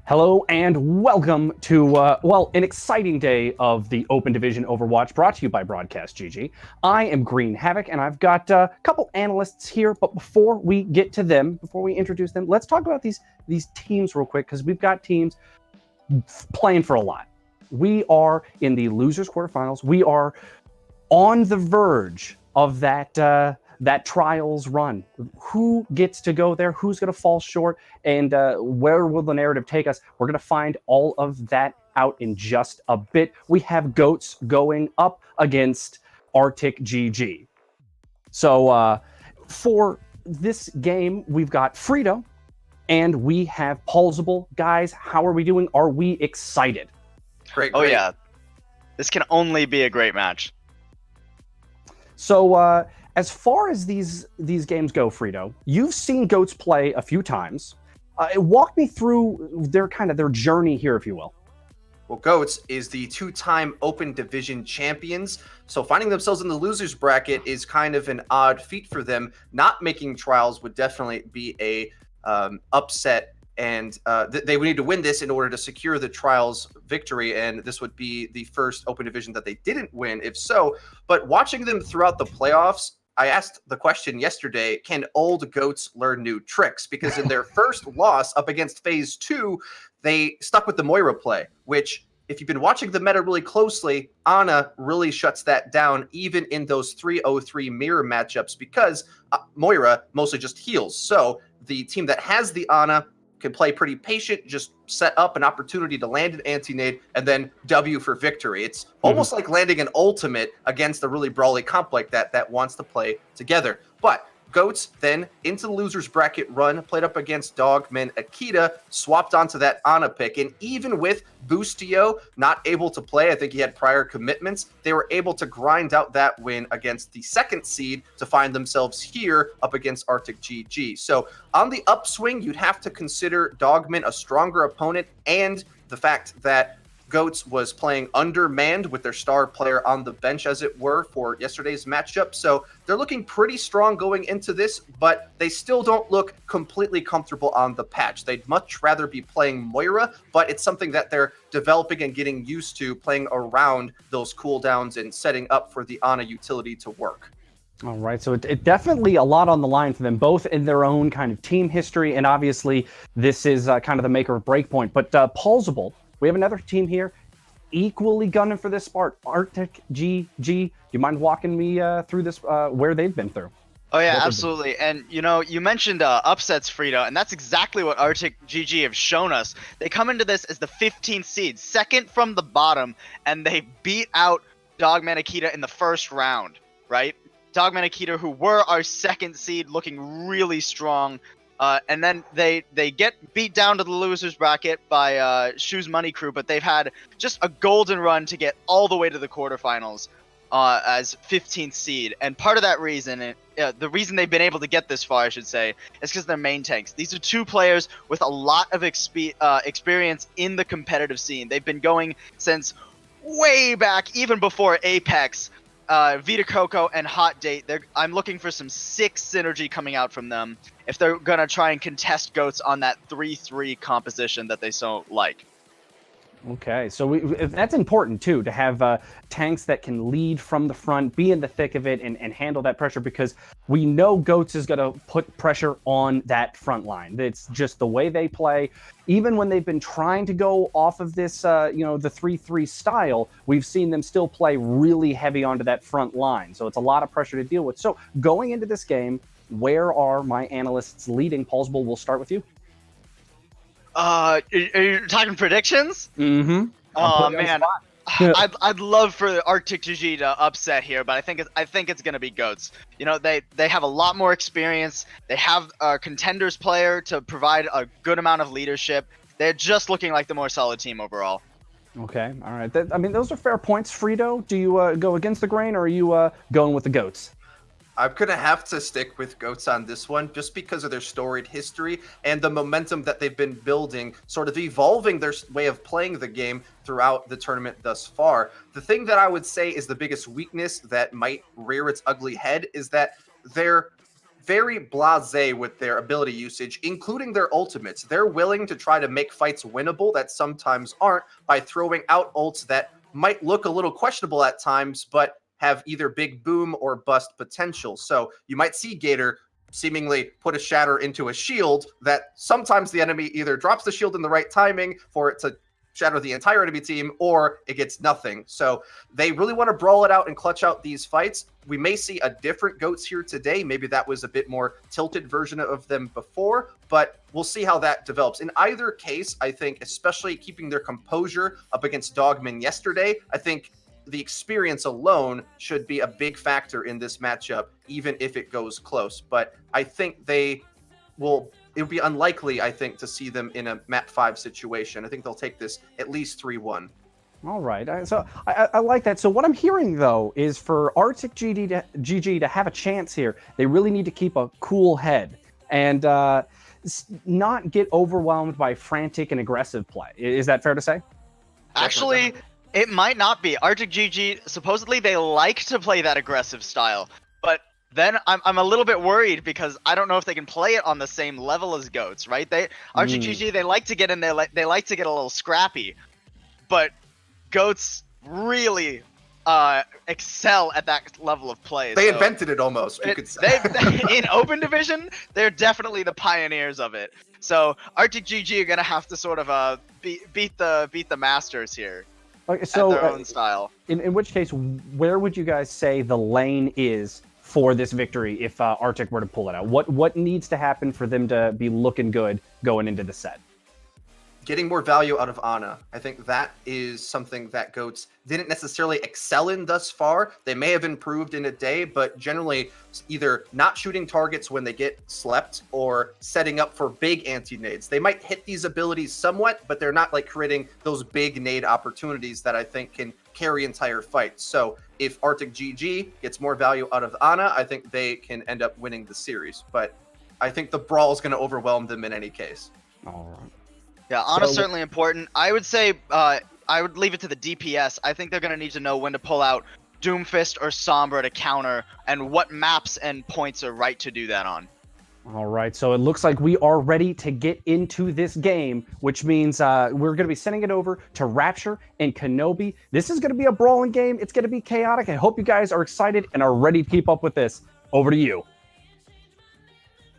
Hello and welcome to, an exciting day of the Open Division Overwatch brought to you by Broadcast.gg. I am Green Havoc and I've got a couple analysts here, but before we get to them, before we introduce them, let's talk about these teams real quick because we've got teams playing for a lot. We are in the losers quarterfinals. We are on the verge of that trials run. Who gets to go there? Who's going to fall short? And where will the narrative take us? We're going to find all of that out in just a bit. We have GOATs going up against ArticGG. So for this game, we've got Frito and we have Pulsable. Guys, how are we doing? Are we excited? Great. Oh yeah, this can only be a great match. So as far as these games go, Frito, you've seen GOATs play a few times. Walk me through their journey here, if you will. Well, GOATs is the two-time Open Division champions, so finding themselves in the losers bracket is kind of an odd feat for them. Not making trials would definitely be a upset, and they would need to win this in order to secure the trials victory, and this would be the first Open Division that they didn't win, if so. But watching them throughout the playoffs, I asked the question yesterday, can old GOATs learn new tricks? Because in their first loss up against Phase 2, they stuck with the Moira play, which, if you've been watching the meta really closely, Ana really shuts that down even in those 3-0-3 mirror matchups because Moira mostly just heals. So the team that has the Ana can play pretty patient, just set up an opportunity to land an anti-nade, and then W for victory. It's almost like landing an ultimate against a really brawly comp like that wants to play together. But GOATs then into the losers bracket run, played up against Dogman Akita, swapped onto that Ana pick, and even with Boostio not able to play, I think he had prior commitments, they were able to grind out that win against the second seed to find themselves here up against ArticGG. So on the upswing, you'd have to consider Dogman a stronger opponent, and the fact that GOATs was playing undermanned with their star player on the bench, as it were, for yesterday's matchup. So they're looking pretty strong going into this, but they still don't look completely comfortable on the patch. They'd much rather be playing Moira, but it's something that they're developing and getting used to, playing around those cooldowns and setting up for the Ana utility to work. All right, so it definitely a lot on the line for them, both in their own kind of team history, and obviously this is kind of the make or break point. But Pulsable, we have another team here, equally gunning for this spot, ArticGG. Do you mind walking me through this, where they've been through? Oh yeah, absolutely. And you know, you mentioned upsets, Frito, and that's exactly what ArticGG have shown us. They come into this as the 15th seed, second from the bottom, and they beat out Dogman Akita in the first round, right? Dogman Akita, who were our second seed, looking really strong. And then they get beat down to the losers bracket by Shoes Money Crew, but they've had just a golden run to get all the way to the quarterfinals as 15th seed. And part of that reason, the reason they've been able to get this far, I should say, is because they're main tanks. These are two players with a lot of experience in the competitive scene. They've been going since way back, even before Apex. Vita Coco and Hot Date, I'm looking for some sick synergy coming out from them if they're going to try and contest GOATs on that 3-3 composition that they so like. Okay, so that's important too, to have tanks that can lead from the front, be in the thick of it, and handle that pressure, because we know GOATs is going to put pressure on that front line. It's just the way they play. Even when they've been trying to go off of this, the 3-3 style, we've seen them still play really heavy onto that front line. So it's a lot of pressure to deal with. So going into this game, where are my analysts leading? Pulsable, we'll start with you. Are you talking predictions? Mm-hmm. Oh man, I'd love for ArticGG to upset here, but I think it's gonna be GOATs. You know, they have a lot more experience. They have a contenders player to provide a good amount of leadership. They're just looking like the more solid team overall. Okay, all right. I mean, those are fair points. Frito, do you go against the grain, or are you going with the GOATs? I'm going to have to stick with GOATs on this one just because of their storied history and the momentum that they've been building, sort of evolving their way of playing the game throughout the tournament thus far. The thing that I would say is the biggest weakness that might rear its ugly head is that their very blasé with their ability usage, including their ultimates. They're willing to try to make fights winnable that sometimes aren't by throwing out ults that might look a little questionable at times, but have either big boom or bust potential. So you might see Gator seemingly put a shatter into a shield that sometimes the enemy either drops the shield in the right timing for it to shatter the entire enemy team, or it gets nothing. So they really want to brawl it out and clutch out these fights. We may see a different GOATS here today. Maybe that was a bit more tilted version of them before, but we'll see how that develops. In either case, I think, especially keeping their composure up against Dogman yesterday, I think the experience alone should be a big factor in this matchup, even if it goes close. But I think it would be unlikely, I think, to see them in a map 5 situation. I think they'll take this at least 3-1. All right. So I like that. So what I'm hearing, though, is for ArticGG to have a chance here, they really need to keep a cool head and not get overwhelmed by frantic and aggressive play. Is that fair to say? Actually, it might not be. ArticGG, supposedly they like to play that aggressive style, but then I'm a little bit worried because I don't know if they can play it on the same level as GOATS, right? ArticGG, they like to get in there, they like to get a little scrappy, but GOATS really excel at that level of play. They invented it almost, you could say. In Open Division, they're definitely the pioneers of it. So ArticGG are gonna have to sort of beat the masters here. Okay, so at their own style. In which case, where would you guys say the lane is for this victory if Arctic were to pull it out? What needs to happen for them to be looking good going into the set? Getting more value out of Ana. I think that is something that GOATS didn't necessarily excel in thus far. They may have improved in a day, but generally either not shooting targets when they get slept or setting up for big anti-nades. They might hit these abilities somewhat, but they're not like creating those big nade opportunities that I think can carry entire fights. So if ArticGG gets more value out of Ana, I think they can end up winning the series. But I think the brawl is going to overwhelm them in any case. All right. Yeah, Ana's certainly important. I would say I would leave it to the DPS. I think they're going to need to know when to pull out Doomfist or Sombra to counter and what maps and points are right to do that on. All right, so it looks like we are ready to get into this game, which means we're going to be sending it over to Rapture and Kenobi. This is going to be a brawling game. It's going to be chaotic. I hope you guys are excited and are ready to keep up with this. Over to you.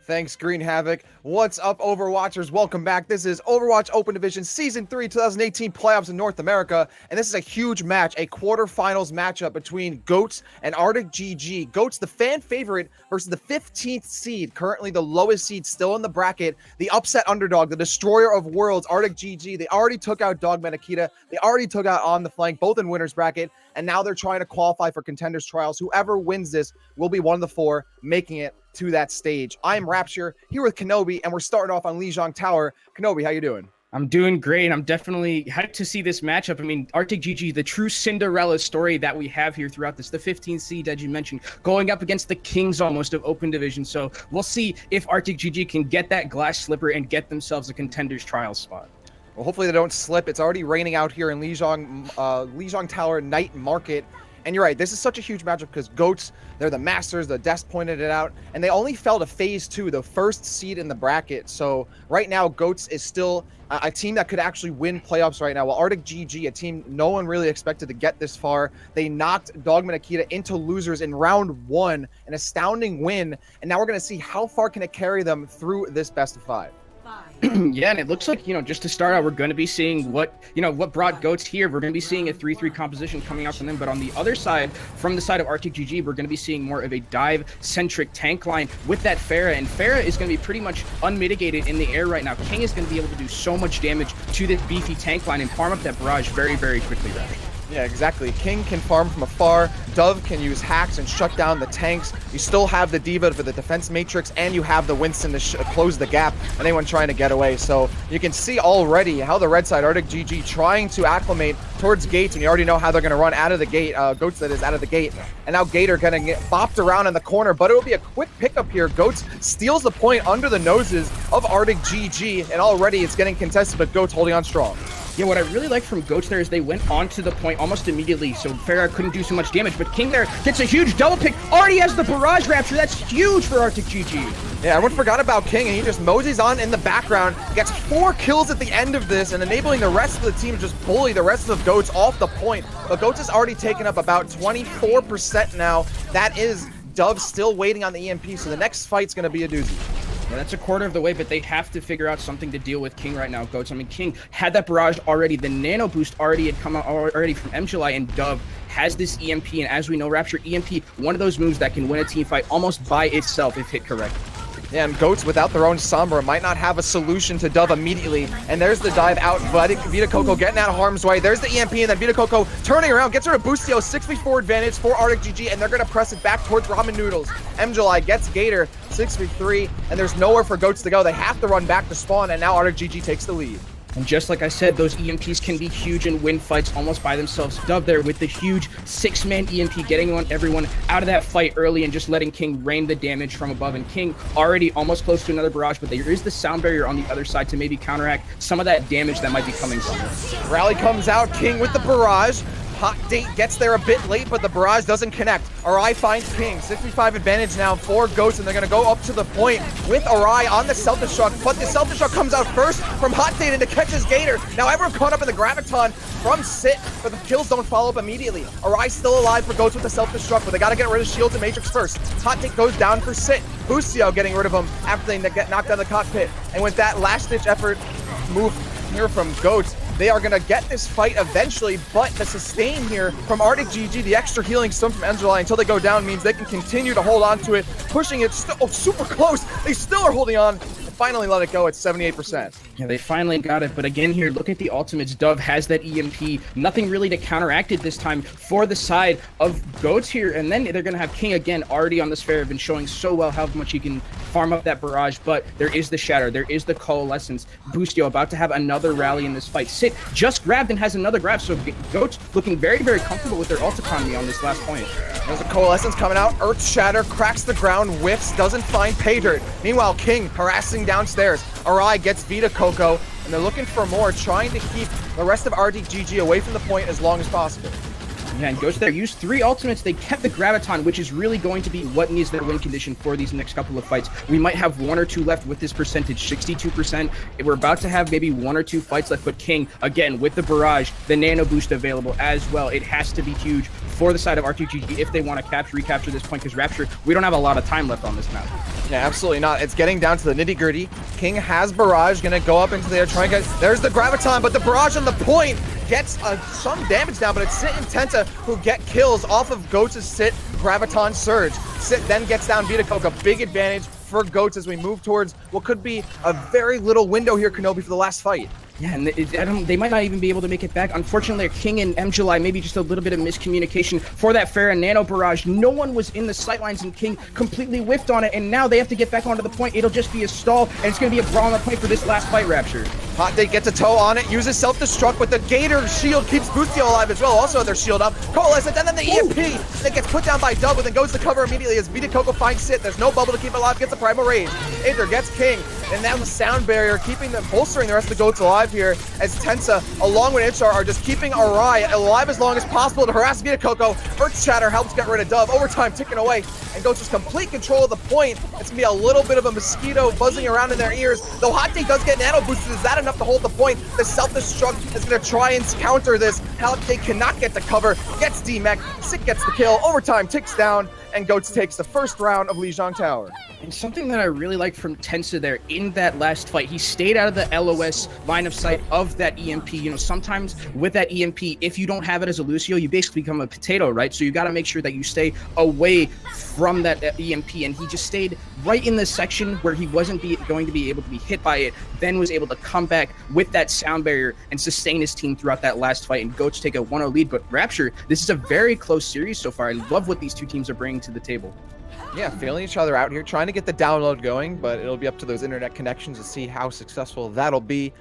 Thanks, Green Havoc. What's up, Overwatchers? Welcome back. This is Overwatch Open Division Season 3 2018 playoffs in North America, and this is a huge match, a quarterfinals matchup between GOATS and ArticGG. GOATS, the fan favorite, versus the 15th seed, currently the lowest seed still in the bracket, the upset underdog, the destroyer of worlds, ArticGG. They already took out Dogman Akita. They already took out On the Flank, both in winner's bracket, and now they're trying to qualify for Contenders Trials. Whoever wins this will be one of the 4 making it to that stage. I'm Rapture here with Kenobi, and we're starting off on Lijiang Tower. Kenobi, how you doing? I'm doing great. I'm definitely hyped to see this matchup. I mean, ArticGG, the true Cinderella story that we have here throughout this, the 15th seed, as you mentioned, going up against the kings almost of Open Division. So we'll see if ArticGG can get that glass slipper and get themselves a Contenders Trial spot. Well, hopefully they don't slip. It's already raining out here in Lijiang Tower Night Market. And you're right, this is such a huge matchup because GOATS, they're the masters, the desk pointed it out, and they only fell to phase 2, the first seed in the bracket. So right now, GOATS is still a team that could actually win playoffs right now, while ArticGG, a team no one really expected to get this far, they knocked Dogman Akita into losers in round 1, an astounding win, and now we're going to see how far can it carry them through this best of 5. Yeah, and it looks like, just to start out, we're going to be seeing what brought GOATS here. We're going to be seeing a 3-3 composition coming out from them. But on the other side, from the side of ArticGG, we're going to be seeing more of a dive-centric tank line with that Pharah. And Pharah is going to be pretty much unmitigated in the air right now. King is going to be able to do so much damage to this beefy tank line and farm up that barrage very, very quickly, Rash. Yeah, exactly. King can farm from afar. Dove can use hacks and shut down the tanks. You still have the D.Va for the defense matrix, and you have the Winston to close the gap on anyone trying to get away. So you can see already how the red side, ArticGG, trying to acclimate towards gates, and you already know how they're going to run out of the gate. GOATS, that is, out of the gate. And now Gator going to get bopped around in the corner, but it will be a quick pickup here. GOATS steals the point under the noses of ArticGG, and already it's getting contested, but GOATS holding on strong. Yeah, what I really like from Goats there is they went onto the point almost immediately, so Farah couldn't do so much damage, but King there gets a huge double pick, already has the barrage rapture. That's huge for ArticGG. Yeah, everyone forgot about King, and he just moseys on in the background, gets 4 kills at the end of this, and enabling the rest of the team to just bully the rest of Goats off the point. But Goats has already taken up about 24% now. That is Dove still waiting on the EMP, so the next fight's going to be a doozy. Yeah, that's a quarter of the way, but they have to figure out something to deal with King right now, Goats. I mean, King had that barrage already. The nano boost already had come out already from MJuly, and Dove has this EMP, and as we know, Rapture EMP, one of those moves that can win a team fight almost by itself if hit correct. Yeah, and Goats without their own Sombra might not have a solution to Dove immediately. And there's the dive out, but Vita Coco getting out of harm's way. There's the EMP, and then Vita Coco turning around, gets rid of Boostio, 6v4 advantage for ArticGG, and they're going to press it back towards Ramen Noodles. MJuly gets Gator, 6v3, and there's nowhere for Goats to go. They have to run back to spawn, and now ArticGG takes the lead. And just like I said, those EMPs can be huge and win fights almost by themselves. Dove there with the huge 6-man EMP, getting everyone out of that fight early and just letting King rain the damage from above. And King already almost close to another barrage, but there is the sound barrier on the other side to maybe counteract some of that damage that might be coming somewhere. Rally comes out, King with the barrage. Hot Date gets there a bit late, but the barrage doesn't connect. Arai finds King. 65 advantage now for Ghost, and they're going to go up to the point with Arai on the self-destruct, but the self-destruct comes out first from Hot Date and it catches Gator. Now everyone caught up in the Graviton from Sit, but the kills don't follow up immediately. Arai still alive for Ghost with the self-destruct, but they got to get rid of Shields and Matrix first. Hot Date goes down for Sit. Boostio getting rid of him after they get knocked out of the cockpit. And with that last-ditch effort move here from Goats, they are going to get this fight eventually, but the sustain here from ArticGG, the extra healing stone from MJuly until they go down means they can continue to hold on to it, pushing it still super close. They still are holding on. Finally let it go at 78%. Yeah, they finally got it, but again here, look at the ultimates. Dove has that EMP, nothing really to counteract it this time for the side of Goats here, and then they're going to have King again already on this fair, been showing so well how much he can farm up that barrage, but there is the Shatter, there is the Coalescence. Boostio about to have another rally in this fight. Sit just grabbed and has another grab, so Goats looking very, very comfortable with their ult economy on this last point. There's a Coalescence coming out, Earth Shatter, cracks the ground, whiffs, doesn't find pay dirt. Meanwhile, King harassing downstairs. Arai gets Vita Coco, and they're looking for more, trying to keep the rest of ArticGG away from the point as long as possible. Yeah, and Ghost there used 3 ultimates. They kept the Graviton, which is really going to be what needs their win condition for these next couple of fights. We might have 1 or 2 left with this percentage, 62%. We're about to have maybe 1 or 2 fights left, but King, again, with the barrage, the nano boost available as well. It has to be huge for the side of ArticGG if they want to recapture this point, because Rapture, we don't have a lot of time left on this map. Yeah, absolutely not. It's getting down to the nitty-gritty. King has barrage, gonna go up into there, try and get... There's the Graviton, but the barrage on the point gets some damage now, but it's Sit and Tenta who get kills off of Goats' Sit Graviton Surge. Sit then gets down Vita Coco, big advantage for Goats as we move towards what could be a very little window here, Kenobi, for the last fight. Yeah, and they might not even be able to make it back. Unfortunately, King and MJuly, maybe just a little bit of miscommunication for that Farah Nano Barrage. No one was in the sightlines, and King completely whiffed on it, and now they have to get back onto the point. It'll just be a stall, and it's going to be a brawl on the point for this last fight, Rapture. Hot Date gets a toe on it, uses self-destruct, but the Gator shield keeps Boostio alive as well. Also their shield up. Coalescence, and then the EMP that gets put down by Dub, and then goes to cover immediately as Vita Coco finds Sit. There's no bubble to keep alive, gets a Primal Rage. Aether gets King, and now the sound barrier keeping them, bolstering the rest of the Goats alive here as Tensa, along with Itchar, are just keeping Arai alive as long as possible to harass Vita Coco. Earth Shatter helps get rid of Dove. Overtime ticking away, and Goats just complete control of the point. It's gonna be a little bit of a mosquito buzzing around in their ears. Though Hot Date does get nano boosted, is that enough to hold the point? The self-destruct is gonna try and counter this. Hot Date cannot get the cover, gets D-Mech, Sit gets the kill. Overtime ticks down, and Goats takes the first round of Lijiang Tower. And something that I really like from Tensa there in that last fight, he stayed out of the LOS line of sight of that EMP. You know, sometimes with that EMP, if you don't have it as a Lucio, you basically become a potato, right? So you got to make sure that you stay away from that EMP. And he just stayed right in the section where he wasn't going to be able to be hit by it, then was able to come back with that sound barrier and sustain his team throughout that last fight. And Goats take a 1-0 lead. But Rapture, this is a very close series so far. I love what these two teams are bringing to the table. Yeah, feeling each other out here, trying to get the download going, but it'll be up to those internet connections to see how successful that'll be.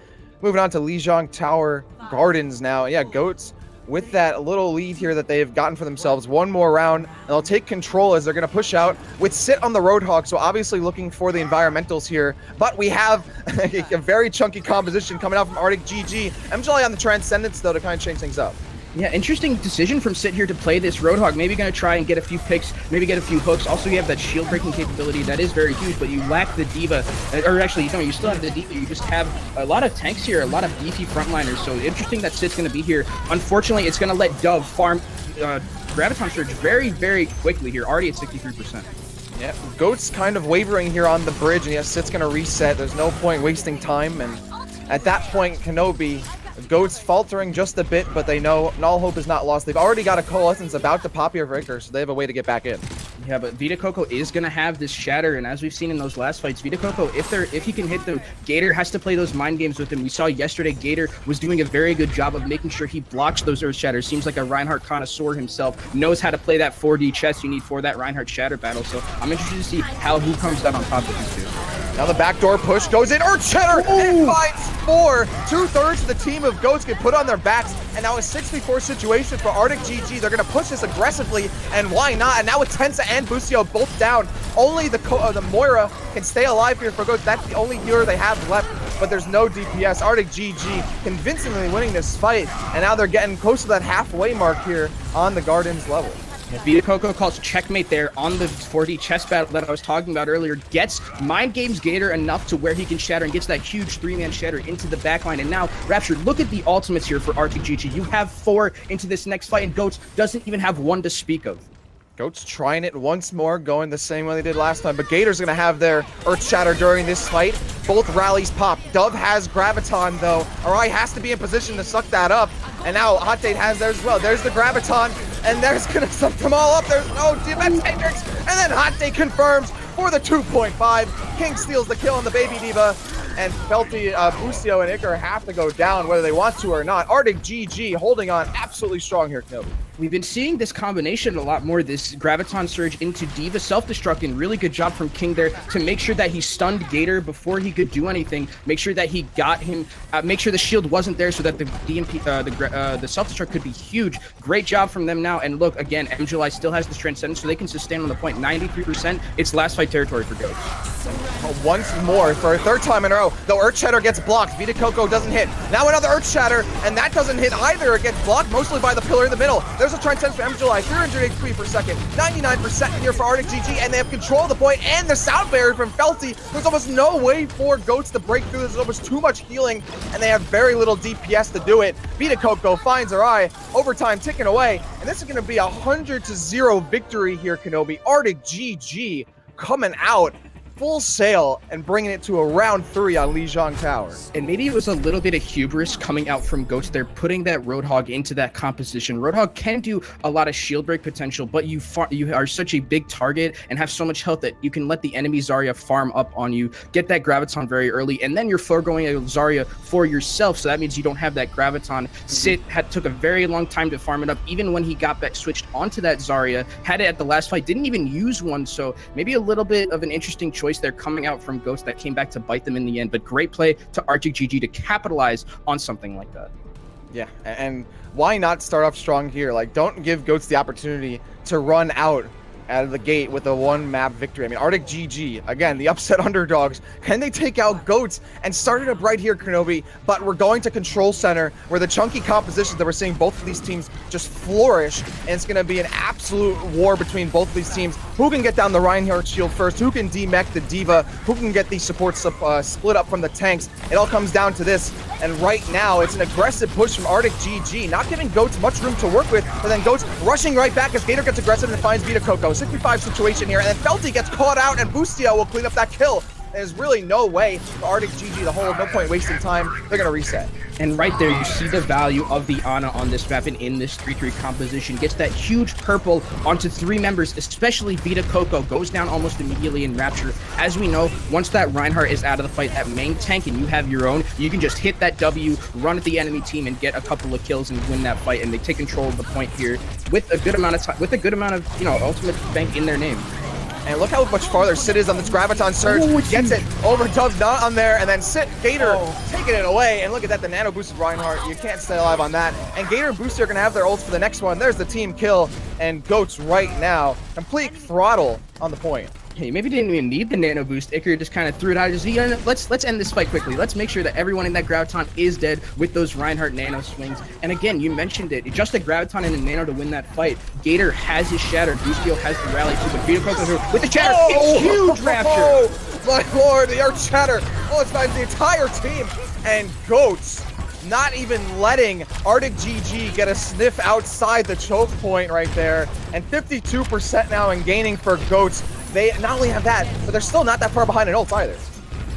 Moving on to Lijiang Tower Gardens now. Yeah, Goats with that little lead here that they've gotten for themselves. One more round, and they'll take control as they're going to push out with Sit on the Roadhog, so obviously looking for the environmentals here. But we have a very chunky composition coming out from ArticGG. MJLA on the Transcendence, though, to kind of change things up. Yeah, interesting decision from Sit here to play this Roadhog. Maybe going to try and get a few picks, maybe get a few hooks. Also, you have that shield breaking capability that is very huge, but you lack the Diva. Or actually, you don't. You still have the Diva. You just have a lot of tanks here, a lot of beefy frontliners. So interesting that Sit's going to be here. Unfortunately, it's going to let Dove farm Graviton Surge very, very quickly here, already at 63%. Yeah, Goat's kind of wavering here on the bridge, and yes, Sit's going to reset. There's no point wasting time, and at that point, Kenobi... Goat's faltering just a bit, but they know all hope is not lost. They've already got a Coalescence about to pop your Breaker, so they have a way to get back in. Yeah, but Vita Coco is going to have this shatter, and as we've seen in those last fights, Vita Coco, if he can hit them, Gator has to play those mind games with him. We saw yesterday Gator was doing a very good job of making sure he blocks those Earth Shatters. Seems like a Reinhardt connoisseur himself, knows how to play that 4D chess you need for that Reinhardt Shatter battle, so I'm interested to see who comes out on top of these two. Now the backdoor push goes in, Earth Shatter, and it finds 4. 2/3 of the team of Goats get put on their backs, and now a 6v4 situation for ArticGG. They're going to push this aggressively, and why not? And now with Tensa and Busio both down, only the Moira can stay alive here for Goats. That's the only healer they have left, but there's no DPS. ArticGG convincingly winning this fight, and now they're getting close to that halfway mark here on the Gardens level. Vita Coco calls checkmate there on the 4D chess battle that I was talking about earlier, gets mind games Gator enough to where he can shatter and gets that huge 3-man shatter into the backline. And now, Rapture, look at the ultimates here for ArticGG. You have 4 into this next fight, and Goats doesn't even have 1 to speak of. Goats trying it once more, going the same way they did last time, but Gator's going to have their Earth Shatter during this fight. Both rallies pop. Dove has Graviton, though. Arai has to be in position to suck that up, and now Hot Date has theirs as well. There's the Graviton, and there's going to suck them all up. There's no defense matrix, and then Hot Date confirms for the 2.5. King steals the kill on the Baby Diva, and Felty, Busio, and Icar have to go down whether they want to or not. ArticGG holding on absolutely strong here, Kenobi. We've been seeing this combination a lot more, this Graviton Surge into Diva self-destruct, and really good job from King there to make sure that he stunned Gator before he could do anything, make sure that he got him, make sure the shield wasn't there so that the DMP, the self-destruct could be huge. Great job from them now, and look, again, MJLA still has this Transcendence, so they can sustain on the point. 93%, it's last fight territory for Goats. Once more, for a 3rd time in a row, the Earth Shatter gets blocked. Vita Coco doesn't hit. Now another Earth Shatter, and that doesn't hit either. It gets blocked mostly by the pillar in the middle. There's a Transcendence for MJLA, 300 HP per second, 99% here for ArticGG, and they have control of the point and the sound barrier from Felty. There's almost no way for Goats to break through. There's almost too much healing, and they have very little DPS to do it. Vita Coco finds her eye, overtime ticking away, and this is going to be a 100-0 victory here, Kenobi. ArticGG coming out full sail and bringing it to a round 3 on Lijiang Tower. And maybe it was a little bit of hubris coming out from Goats. They're putting that Roadhog into that composition. Roadhog can do a lot of shield break potential, but you are such a big target and have so much health that you can let the enemy Zarya farm up on you, get that Graviton very early, and then you're foregoing a Zarya for yourself, so that means you don't have that Graviton. Sit took a very long time to farm it up, even when he got back switched onto that Zarya, had it at the last fight, didn't even use one, so maybe a little bit of an interesting choice there coming out from Ghost that came back to bite them in the end, but great play to ArticGG to capitalize on something like that. Yeah, and why not start off strong here? Like, don't give Goats the opportunity to run out of the gate with a 1-map victory. I mean, ArticGG, again, the upset underdogs. Can they take out Goats and start it up right here, Kenobi? But we're going to Control Center, where the chunky compositions that we're seeing both of these teams just flourish, and it's going to be an absolute war between both of these teams. Who can get down the Reinhardt shield first? Who can demech the Diva? Who can get these supports split up from the tanks? It all comes down to this. And right now, it's an aggressive push from ArticGG, not giving Goats much room to work with, but then Goats rushing right back as Gator gets aggressive and finds Vita Coco. 65 situation here, and then Felty gets caught out, and Busio will clean up that kill. There's really no way for ArticGG to hold, no point wasting time. They're going to reset. And right there, you see the value of the Ana on this map and in this 3-3 composition. Gets that huge purple onto 3 members, especially Vita Coco. Goes down almost immediately in Rapture. As we know, once that Reinhardt is out of the fight, that main tank, and you have your own, you can just hit that W, run at the enemy team, and get a couple of kills and win that fight. And they take control of the point here with a good amount of time, with a good amount of, ultimate bank in their name. And look how much farther Sid is on this Graviton Surge. Gets it over Dove, not on there, and then Sid, Gator taking it away. And look at that, the nano boosted Reinhardt. You can't stay alive on that. And Gator and Booster are going to have their ults for the next one. There's the team kill. And Goats right now, complete throttle on the point. Hey, maybe didn't even need the nano boost. Iker just kind of threw it out. Let's end this fight quickly. Let's make sure that everyone in that Graviton is dead with those Reinhardt nano swings. And again, you mentioned it. Just a Graviton and a nano to win that fight. Gator has his shatter. Boostio has the rally too, but Vito Coco with the chatter. It's huge Rapture. Oh, my lord, the Arc Chatter. Oh, it's the entire team. And Goats not even letting ArticGG get a sniff outside the choke point right there. And 52% now and gaining for Goats. They not only have that, but they're still not that far behind in ult either.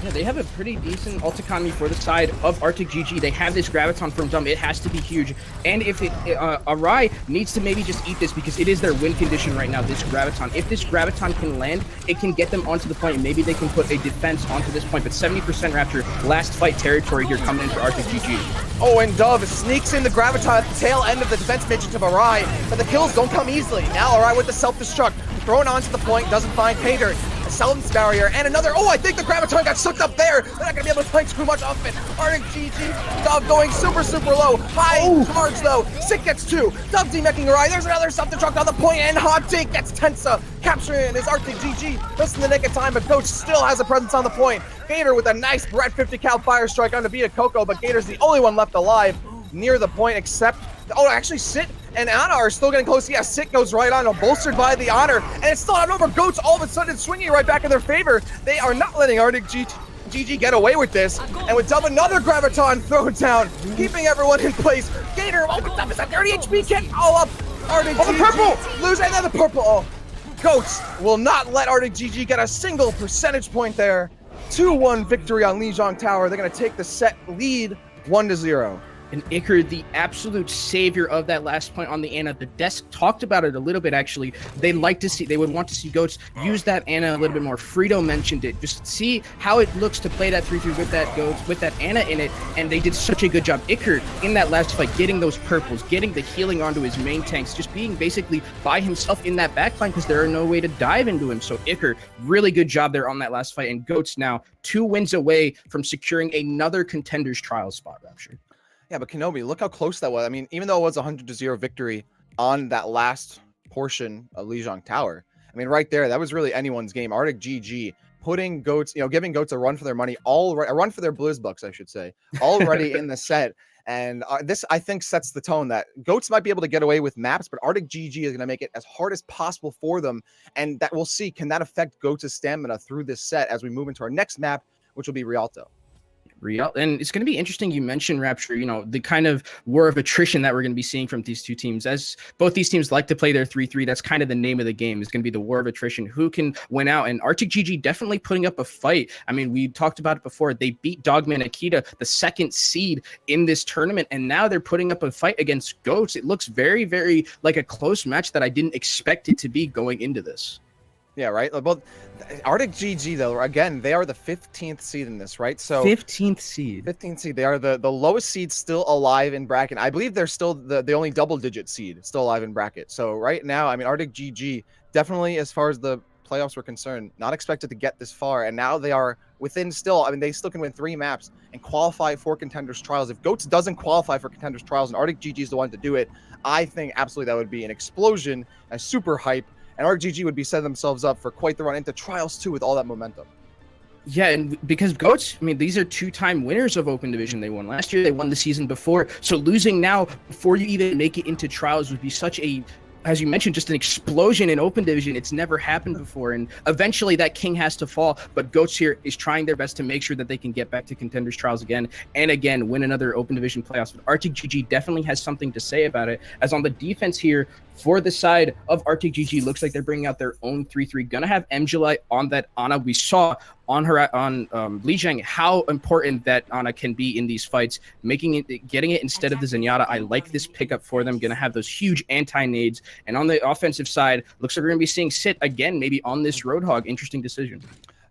Yeah, they have a pretty decent ult economy for the side of ArticGG. They have this Graviton from Dumb. It has to be huge. And if Arai needs to maybe just eat this because it is their win condition right now, this Graviton. If this Graviton can land, it can get them onto the point. Maybe they can put a defense onto this point. But 70% Rapture, last fight territory here coming in for ArticGG. Oh, and Dove sneaks in the Graviton at the tail end of the defense matrix of Arai, but the kills don't come easily. Now Arai with the self-destruct, thrown onto the point, doesn't find Pater. A Seldon's barrier, and another, oh, I think the Graviton got sucked up there. They're not gonna be able to find too much off it. ArticGG, Dove going super low. High charge though, Sick gets 2. Dove demecking Arai, there's another self-destruct on the point, and Hot Take gets Tensa. Capturing his ArticGG, just in the nick of time, but Coach still has a presence on the point. Gator with a nice Brett 50 cal fire strike on the Vita Coco, but Gator's the only one left alive near the point, except, oh, actually Sit and Ana are still getting close. Yeah, Sit goes right on, bolstered by the Honor, and it's still not over. Goats all of a sudden swinging right back in their favor. They are not letting ArticGG get away with this, and with Dove another Graviton thrown down, keeping everyone in place. Gator, oh, Dove is at 30 HP, get all up. ArticGG, oh, the purple, lose another purple. Oh, Goats will not let ArticGG get a single percentage point there. 2-1 victory on Lijiang Tower. They're going to take the set lead 1-0. And Iker, the absolute savior of that last point on the Ana. The desk talked about it a little bit, actually. They would want to see Goats use that Ana a little bit more. Frito mentioned it. Just see how it looks to play that 3-3 with that Goats, with that Ana in it. And they did such a good job. Iker, in that last fight, getting those purples, getting the healing onto his main tanks, just being basically by himself in that backline because there are no way to dive into him. So Iker, really good job there on that last fight. And Goats now 2 wins away from securing another Contenders Trials spot, Rapture. Yeah, but Kenobi, look how close that was. I mean, even though it was a 100-0 victory on that last portion of Lijiang Tower, I mean, right there, that was really anyone's game. ArticGG putting Goats, giving Goats a run for their money, a run for their Blizzbucks, I should say, already in the set. And this, I think, sets the tone that Goats might be able to get away with maps, but ArticGG is going to make it as hard as possible for them. And that we'll see, can that affect Goats' stamina through this set as we move into our next map, which will be Rialto. And it's going to be interesting. You mentioned Rapture, the kind of war of attrition that we're going to be seeing from these two teams. As both these teams like to play their 3-3, that's kind of the name of the game. Is going to be the war of attrition. Who can win out? And ArticGG definitely putting up a fight. I mean, we talked about it before. They beat Dogman Akita, the 2nd seed in this tournament, and now they're putting up a fight against Goats. It looks very, very like a close match that I didn't expect it to be going into this. Yeah, right. Well, ArticGG though, again, they are the 15th seed in this, right? So 15th seed. 15th seed. They are the lowest seed still alive in bracket. I believe they're still the only double-digit seed still alive in bracket. So right now, I mean, ArticGG definitely, as far as the playoffs were concerned, not expected to get this far, and now they are within still. I mean, they still can win 3 maps and qualify for Contenders Trials. If Goats doesn't qualify for Contenders Trials and ArticGG is the one to do it, I think absolutely that would be an explosion, a super hype. And ArticGG would be setting themselves up for quite the run into Trials 2 with all that momentum. Yeah, and because Goats, I mean, these are 2-time winners of Open Division. They won last year, they won the season before. So losing now before you even make it into Trials would be such a, as you mentioned, just an explosion in Open Division. It's never happened before, and eventually that king has to fall. But Goats here is trying their best to make sure that they can get back to Contenders Trials again and again, win another Open Division playoffs. But ArticGG definitely has something to say about it, as on the defense here for the side of ArticGG, looks like they're bringing out their own 3-3. Gonna have MJulai on that Ana. We saw on her on Lijiang how important that Ana can be in these fights, getting it instead of the Zenyatta. I like this pickup for them. Gonna have those huge anti-nades. And on the offensive side, looks like we're gonna be seeing Sit again, maybe on this Roadhog. Interesting decision.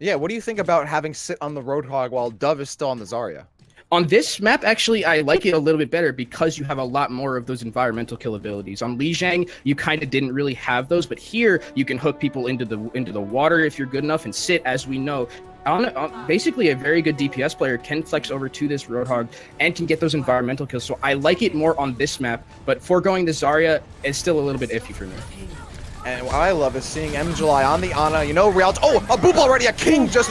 Yeah, what do you think about having Sit on the Roadhog while Dove is still on the Zarya? On this map, actually, I like it a little bit better because you have a lot more of those environmental kill abilities. On Lijiang, you kind of didn't really have those, but here you can hook people into the water if you're good enough, and Sit, as we know, basically a very good DPS player, can flex over to this Roadhog and can get those environmental kills. So I like it more on this map, but foregoing the Zarya is still a little bit iffy for me. And what I love is seeing MJuly on the Ana, Real. Oh, a boop already, a king just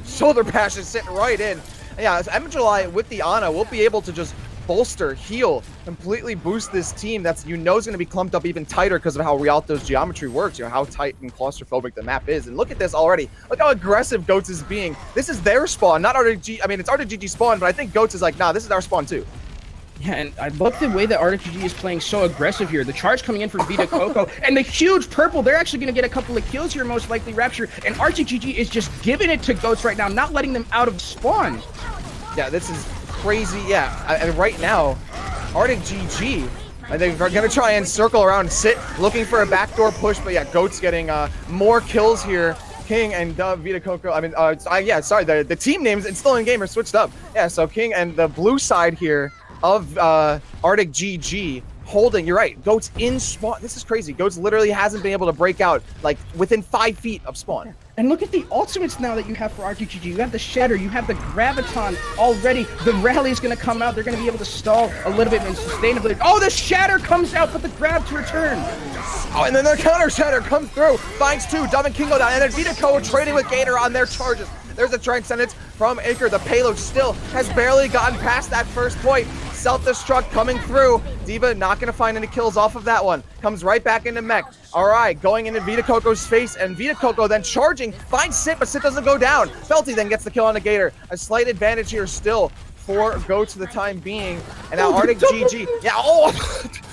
shoulder pass is sitting right in. Yeah, MJuly with the Ana will be able to just bolster, heal, completely boost this team that's is going to be clumped up even tighter because of how Rialto's geometry works, how tight and claustrophobic the map is. And look at this already. Look how aggressive Goats is being. This is their spawn, not ArticGG. I mean, it's ArticGG spawn, but I think Goats is like, nah, this is our spawn too. Yeah, and I love the way that ArticGG is playing so aggressive here. The charge coming in from Vita Coco and the huge purple. They're actually going to get a couple of kills here, most likely Rapture. And ArticGG is just giving it to Goats right now, not letting them out of spawn. Yeah, this is crazy. Yeah, and right now, ArticGG, I think they're going to try and circle around and Sit, looking for a backdoor push. But yeah, Goats getting more kills here. King and Vita Coco, the team names and still in game are switched up. Yeah, so King and the blue side here of ArticGG holding, you're right, Goats in spawn. This is crazy. Goats literally hasn't been able to break out like within 5 feet of spawn. And look at the ultimates now that you have for ArticGG. You have the Shatter, you have the Graviton already. The Rally is going to come out. They're going to be able to stall a little bit and sustainably. Oh, the Shatter comes out, but the grab to return. Oh, and then the counter Shatter comes through, finds 2, Dove and Kingo down, and then Vita Co trading with Gator on their charges. There's a transcendence from Acre. The payload still has barely gotten past that first point. Self-destruct coming through. D.Va not going to find any kills off of that one. Comes right back into mech. All right, going into Vita Coco's face, and Vita Coco then charging. Finds Sit, but Sit doesn't go down. Felty then gets the kill on the Gator. A slight advantage here still for Goats for the time being. And now ArticGG. Yeah,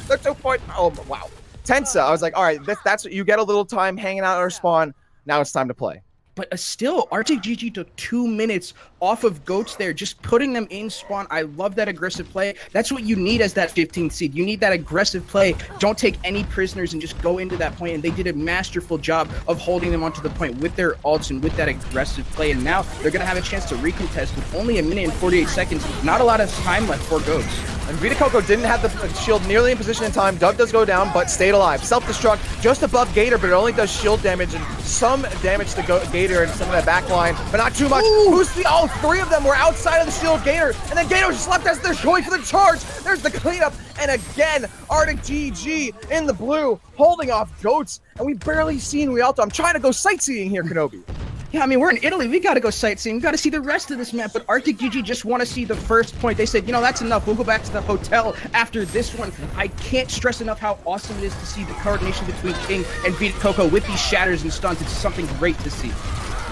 the 2 point. Oh, wow. Tensa, I was like, all right, that's you get a little time hanging out at our spawn. Now it's time to play. But still, ArticGG took 2 minutes off of Goats there, just putting them in spawn. I love that aggressive play. That's what you need as that 15th seed. You need that aggressive play. Don't take any prisoners and just go into that point. And they did a masterful job of holding them onto the point with their ults and with that aggressive play. And now they're going to have a chance to recontest with only 1 minute and 48 seconds. Not a lot of time left for Goats. And Vita Coco didn't have the shield nearly in position in time. Dove does go down, but stayed alive. Self-destruct just above Gator, but it only does shield damage and some damage to Gator and some of that back line, but not too much. All 3 of them were outside of the shield Gator, and then Gator just left as they're going for the charge. There's the cleanup, and again, ArticGG in the blue, holding off Goats, and we've barely seen Rialto. I'm trying to go sightseeing here, Kenobi. Yeah, I mean, we're in Italy. We got to go sightseeing. We got to see the rest of this map. But ArticGG just want to see the first point. They said, that's enough. We'll go back to the hotel after this one. I can't stress enough how awesome it is to see the coordination between King and Vita Coco with these shatters and stunts. It's something great to see.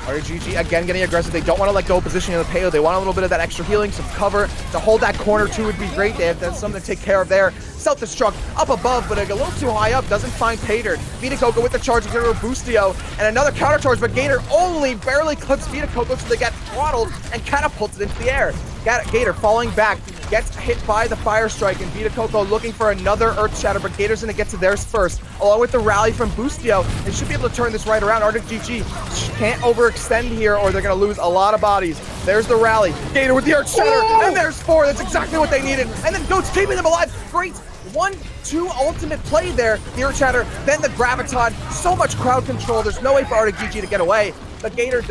ArticGG again getting aggressive. They don't want to let go of positioning of the payload. They want a little bit of that extra healing, some cover. To hold that corner too would be great. They have something to take care of there. Self-destruct up above, but a little too high up. Doesn't find Pater. Vita Coco with the charge to Boostio. And another counter charge, but Gator only barely clips Vita Coco, so they get throttled and catapulted into the air. Gator falling back, gets hit by the Fire Strike, and Vita Coco looking for another Earth Shatter, but Gator's going to get to theirs first, along with the rally from Boostio. They should be able to turn this right around. ArticGG can't overextend here, or they're going to lose a lot of bodies. There's the rally. Gator with the Earth Shatter, and there's 4. That's exactly what they needed. And then Goats keeping them alive. Great 1-2 ultimate play there. The Earth Shatter, then the Graviton. So much crowd control. There's no way for ArticGG to get away. The Gator,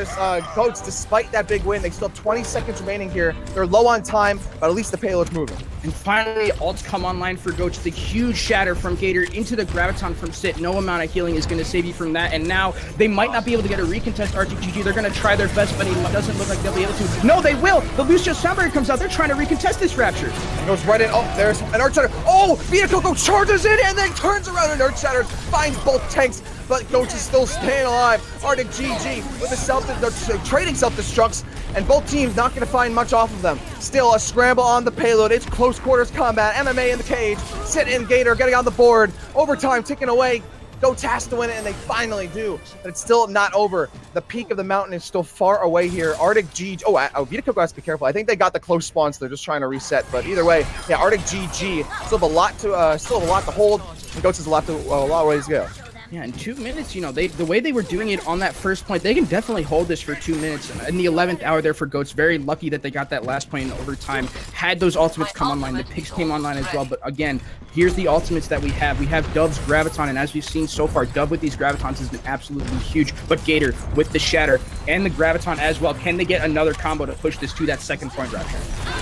Goats, despite that big win, they still have 20 seconds remaining here. They're low on time, but at least the payload's moving. And finally, ults come online for Goats. The huge shatter from Gator into the Graviton from Sit. No amount of healing is going to save you from that. And now they might not be able to get a recontest ArticGG. They're going to try their best, but it doesn't look like they'll be able to. No, they will. The Lucio Sunbury comes out. They're trying to recontest this Rapture. Goes right in. Oh, there's an Earth Shatter. Oh, Vita Coco charges in and then turns around and Earth Shatter finds both tanks. But Goats is still staying alive. ArticGG with the trading self-destructs, and both teams not going to find much off of them. Still a scramble on the payload. It's close quarters combat. MMA in the cage. Sit and Gator getting on the board. Overtime ticking away. Goats has to win it, and they finally do. But it's still not over. The peak of the mountain is still far away here. ArticGG. Oh, Vita Coco has to be careful. I think they got the close spawn, so they're just trying to reset. But either way, yeah, ArticGG still have a lot to hold. And Goats has a lot of ways to go. Yeah, in 2 minutes, you know, the way they were doing it on that first point, they can definitely hold this for 2 minutes. In the 11th hour there for Goats, very lucky that they got that last point in overtime. Had those ultimates come online, the picks came online as well. But again, here's the ultimates that we have. We have Dove's Graviton, and as we've seen so far, Dove with these Gravitons has been absolutely huge. But Gator with the Shatter and the Graviton as well. Can they get another combo to push this to that second point, Rapture?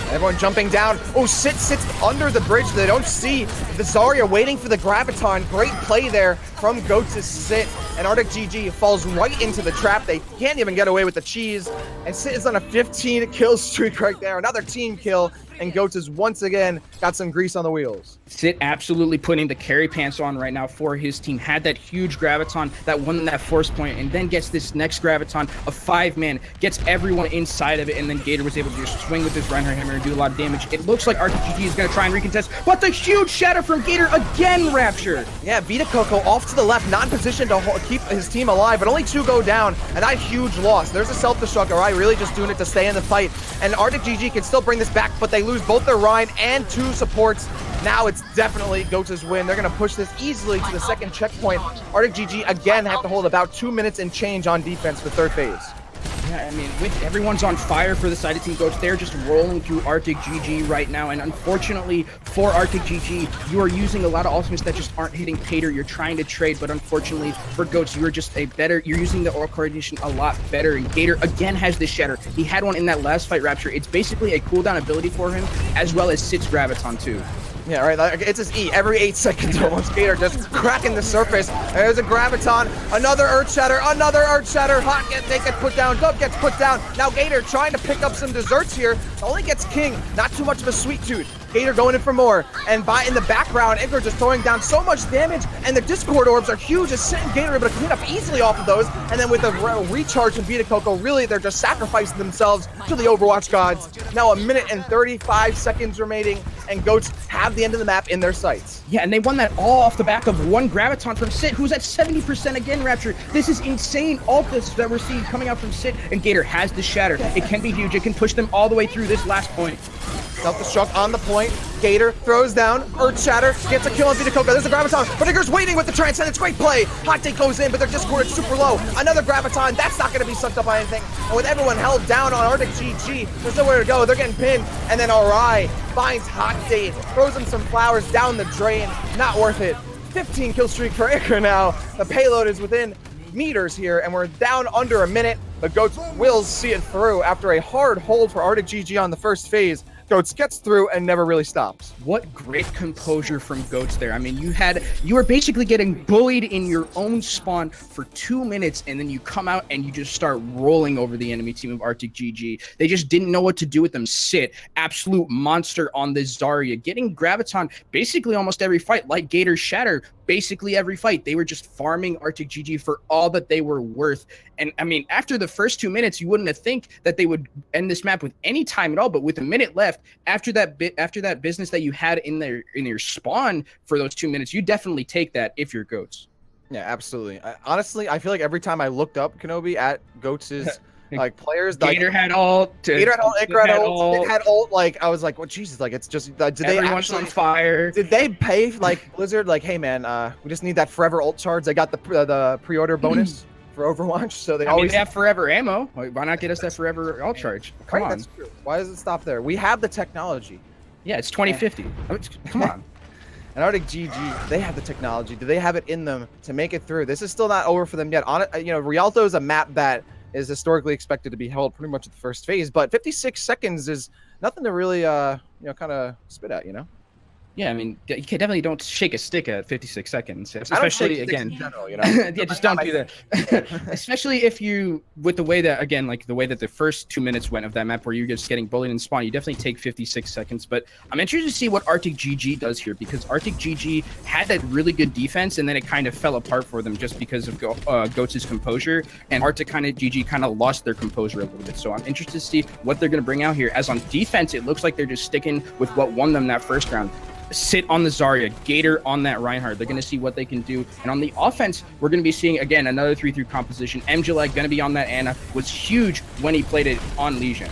Everyone jumping down. Oh, Sept sits under the bridge. They don't see the Zarya waiting for the Graviton. Great play there from Goats' Sept. And ArticGG falls right into the trap. They can't even get away with the cheese. And Sept is on a 15 kill streak right there. Another team kill. And Goats has once again got some grease on the wheels. Sept absolutely putting the carry pants on right now for his team. Had that huge Graviton that won that force point, and then gets this next Graviton, a 5-man, gets everyone inside of it, and then Gator was able to just swing with his Reinhardt hammer and do a lot of damage. It looks like ArticGG is going to try and recontest, but the huge shatter from Gator again, Rapture. Yeah, Vita Coco off to the left, not in position to keep his team alive, but only 2 go down, and that huge loss. There's a self-destruct, all right, really just doing it to stay in the fight. And ArticGG can still bring this back, but they lose both their Rhine and 2 supports. Now it's definitely Goats' win. They're going to push this easily to the second checkpoint. ArticGG again have to hold about 2 minutes and change on defense for third phase. Yeah, I mean, with everyone's on fire for the side of Team Goats, they're just rolling through ArticGG right now, and unfortunately for ArticGG, you are using a lot of ultimates that just aren't hitting Pater. You're trying to trade, but unfortunately for Goats, you're using the Aura Coordination a lot better, and Gator again has this Shatter. He had one in that last fight, Rapture. It's basically a cooldown ability for him, as well as Sept's Graviton too. Yeah, right. Like, it's his E every 8 seconds almost. Gator just cracking the surface. There's a Graviton, another Earth Shatter, another Earth Shatter. They get put down. Dove gets put down. Now Gator trying to pick up some desserts here. Only gets King. Not too much of a sweet tooth. Gator going in for more. And in the background, Icar just throwing down so much damage. And the Discord orbs are huge. Just sitting Gator able to clean up easily off of those. And then with a recharge from Vita Coco, really they're just sacrificing themselves to the Overwatch gods. Now 1 minute and 35 seconds remaining. And Goats have the end of the map in their sights. Yeah, and they won that all off the back of one Graviton from Sept, who's at 70% again, Rapture. This is insane ultis that we're seeing coming out from Sept, and Gator has the Shatter. It can be huge. It can push them all the way through this last point. Self-destruct on the point. Gator throws down. Earth Shatter gets a kill on Vita Coco. There's a Graviton, but Icar's waiting with the Transcendence. Great play. Hot Take goes in, but their Discord is super low. Another Graviton. That's not going to be sucked up by anything. And with everyone held down on ArticGG, there's nowhere to go. They're getting pinned. And then Arai finds Hot Date, throws him some flowers down the drain. Not worth it. 15 kill streak for Icar now. The payload is within meters here, and we're down under a minute. The Goats will see it through after a hard hold for ArticGG on the first phase. Goats gets through and never really stops. What great composure from Goats there. I mean, you were basically getting bullied in your own spawn for 2 minutes, and then you come out and you just start rolling over the enemy team of ArticGG. They just didn't know what to do with them. Sept, absolute monster on this Zarya, getting Graviton basically almost every fight, like Gator's Shatter, basically every fight. They were just farming ArticGG for all that they were worth. And I mean, after the first 2 minutes, you wouldn't have think that they would end this map with any time at all. But with a minute left, after that business that you had in your spawn for those 2 minutes, you definitely take that if you're Goats. Yeah, absolutely. Honestly, I feel like every time I looked up Kenobi at Goats' like players, Gator had ult. Gator had ult. Icar had ult. It had ult. Like I was like, well, Jesus, like it's just. Did they Everyone's actually on fire? Did they pay like Blizzard? Like, hey man, we just need that forever ult charge. They got the pre-order bonus for Overwatch, so they always we have forever ammo. Why not get us that forever ult charge? Come on. That's true. Why does it stop there? We have the technology. Yeah, it's 2050. Come on. And ArticGG, they have the technology. Do they have it in them to make it through? This is still not over for them yet. Rialto is a map that is historically expected to be held pretty much at the first phase, but 56 seconds is nothing to really, kind of spit at, Yeah, I mean, you definitely don't shake a stick at 56 seconds, especially again. In general, yeah, just don't do that. Especially if you, with the way that, again, like the way that the first 2 minutes went of that map where you're just getting bullied in spawn, you definitely take 56 seconds. But I'm interested to see what ArticGG does here, because ArticGG had that really good defense, and then it kind of fell apart for them just because of Goats' composure, and ArticGG kind of lost their composure a little bit. So I'm interested to see what they're going to bring out here. As on defense, it looks like they're just sticking with what won them that first round. Sept on the Zarya, Gator on that Reinhardt. They're going to see what they can do. And on the offense, we're going to be seeing, again, another 3-3 composition. MJLag going to be on that Ana. Was huge when he played it on Legion.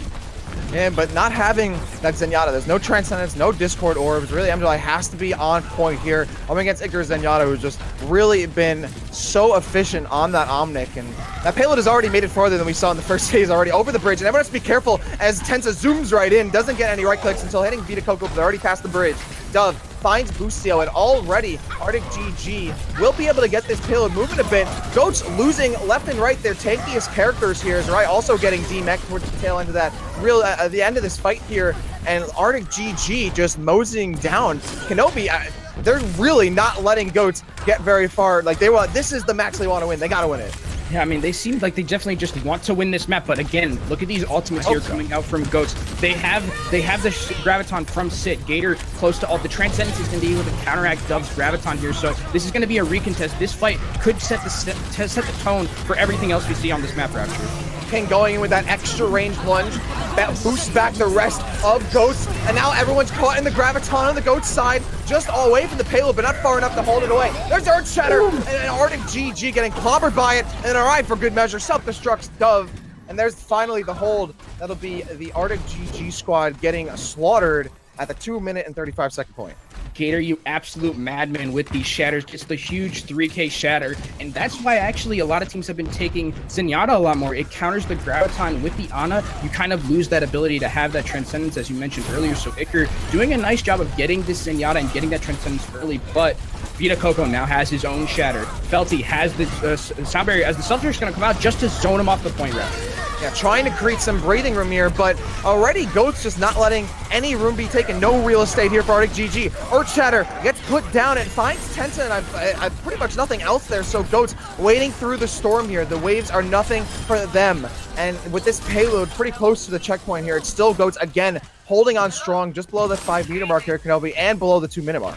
And but not having that Zenyatta, there's no Transcendence, no Discord Orbs. Really, MJLI has to be on point here. I'm against Iker Zenyatta, who's just really been so efficient on that Omnic. And that payload has already made it farther than we saw in the first phase already over the bridge. And everyone has to be careful as Tensa zooms right in, doesn't get any right clicks until hitting Vita Coco, but they're already past the bridge. Dove finds Boostio, and already ArticGG will be able to get this payload moving a bit. Goats losing left and right their tankiest characters here, as Rai also getting D-Mech towards the tail end of that real at the end of this fight here, and ArticGG just moseying down. Kenobi, they're really not letting Goats get very far. Like this is the match they want to win. They gotta win it. Yeah, I mean, they seem like they definitely just want to win this map, but again, look at these ultimates here coming out from Goats. They have the Graviton from Sit. Gator close to ult. The Transcendence is going to be able to counteract Dove's Graviton here, so this is going to be a recontest. This fight could set the tone for everything else we see on this map, Rapture. King going in with that extra range lunge that boosts back the rest of Ghosts, and now everyone's caught in the Graviton on the Ghost side, just all away from the payload, but not far enough to hold it away. There's Earth Shatter, and ArticGG getting clobbered by it, and alright, for good measure, self-destructs Dove, and there's finally the hold. That'll be the ArticGG squad getting slaughtered at the 2-minute and 35-second point. Gator, you absolute madman with these shatters. It's the huge 3K shatter, and that's why actually a lot of teams have been taking Zenyatta a lot more. It counters the Graviton with the Ana. You kind of lose that ability to have that Transcendence, as you mentioned earlier. So Iker doing a nice job of getting this Zenyatta and getting that Transcendence early, but Vita Coco now has his own shatter. Felty has the sound barrier as the Seltzer is going to come out just to zone him off the point route. Yeah, trying to create some breathing room here, but already Goats just not letting any room be taken. No real estate here for ArticGG. Earthshatter gets put down and finds Tensa, and I've pretty much nothing else there. So Goats waiting through the storm here. The waves are nothing for them. And with this payload pretty close to the checkpoint here, it's still Goats again holding on strong just below the 5-meter mark here, Kenobi, and below the 2-minute mark.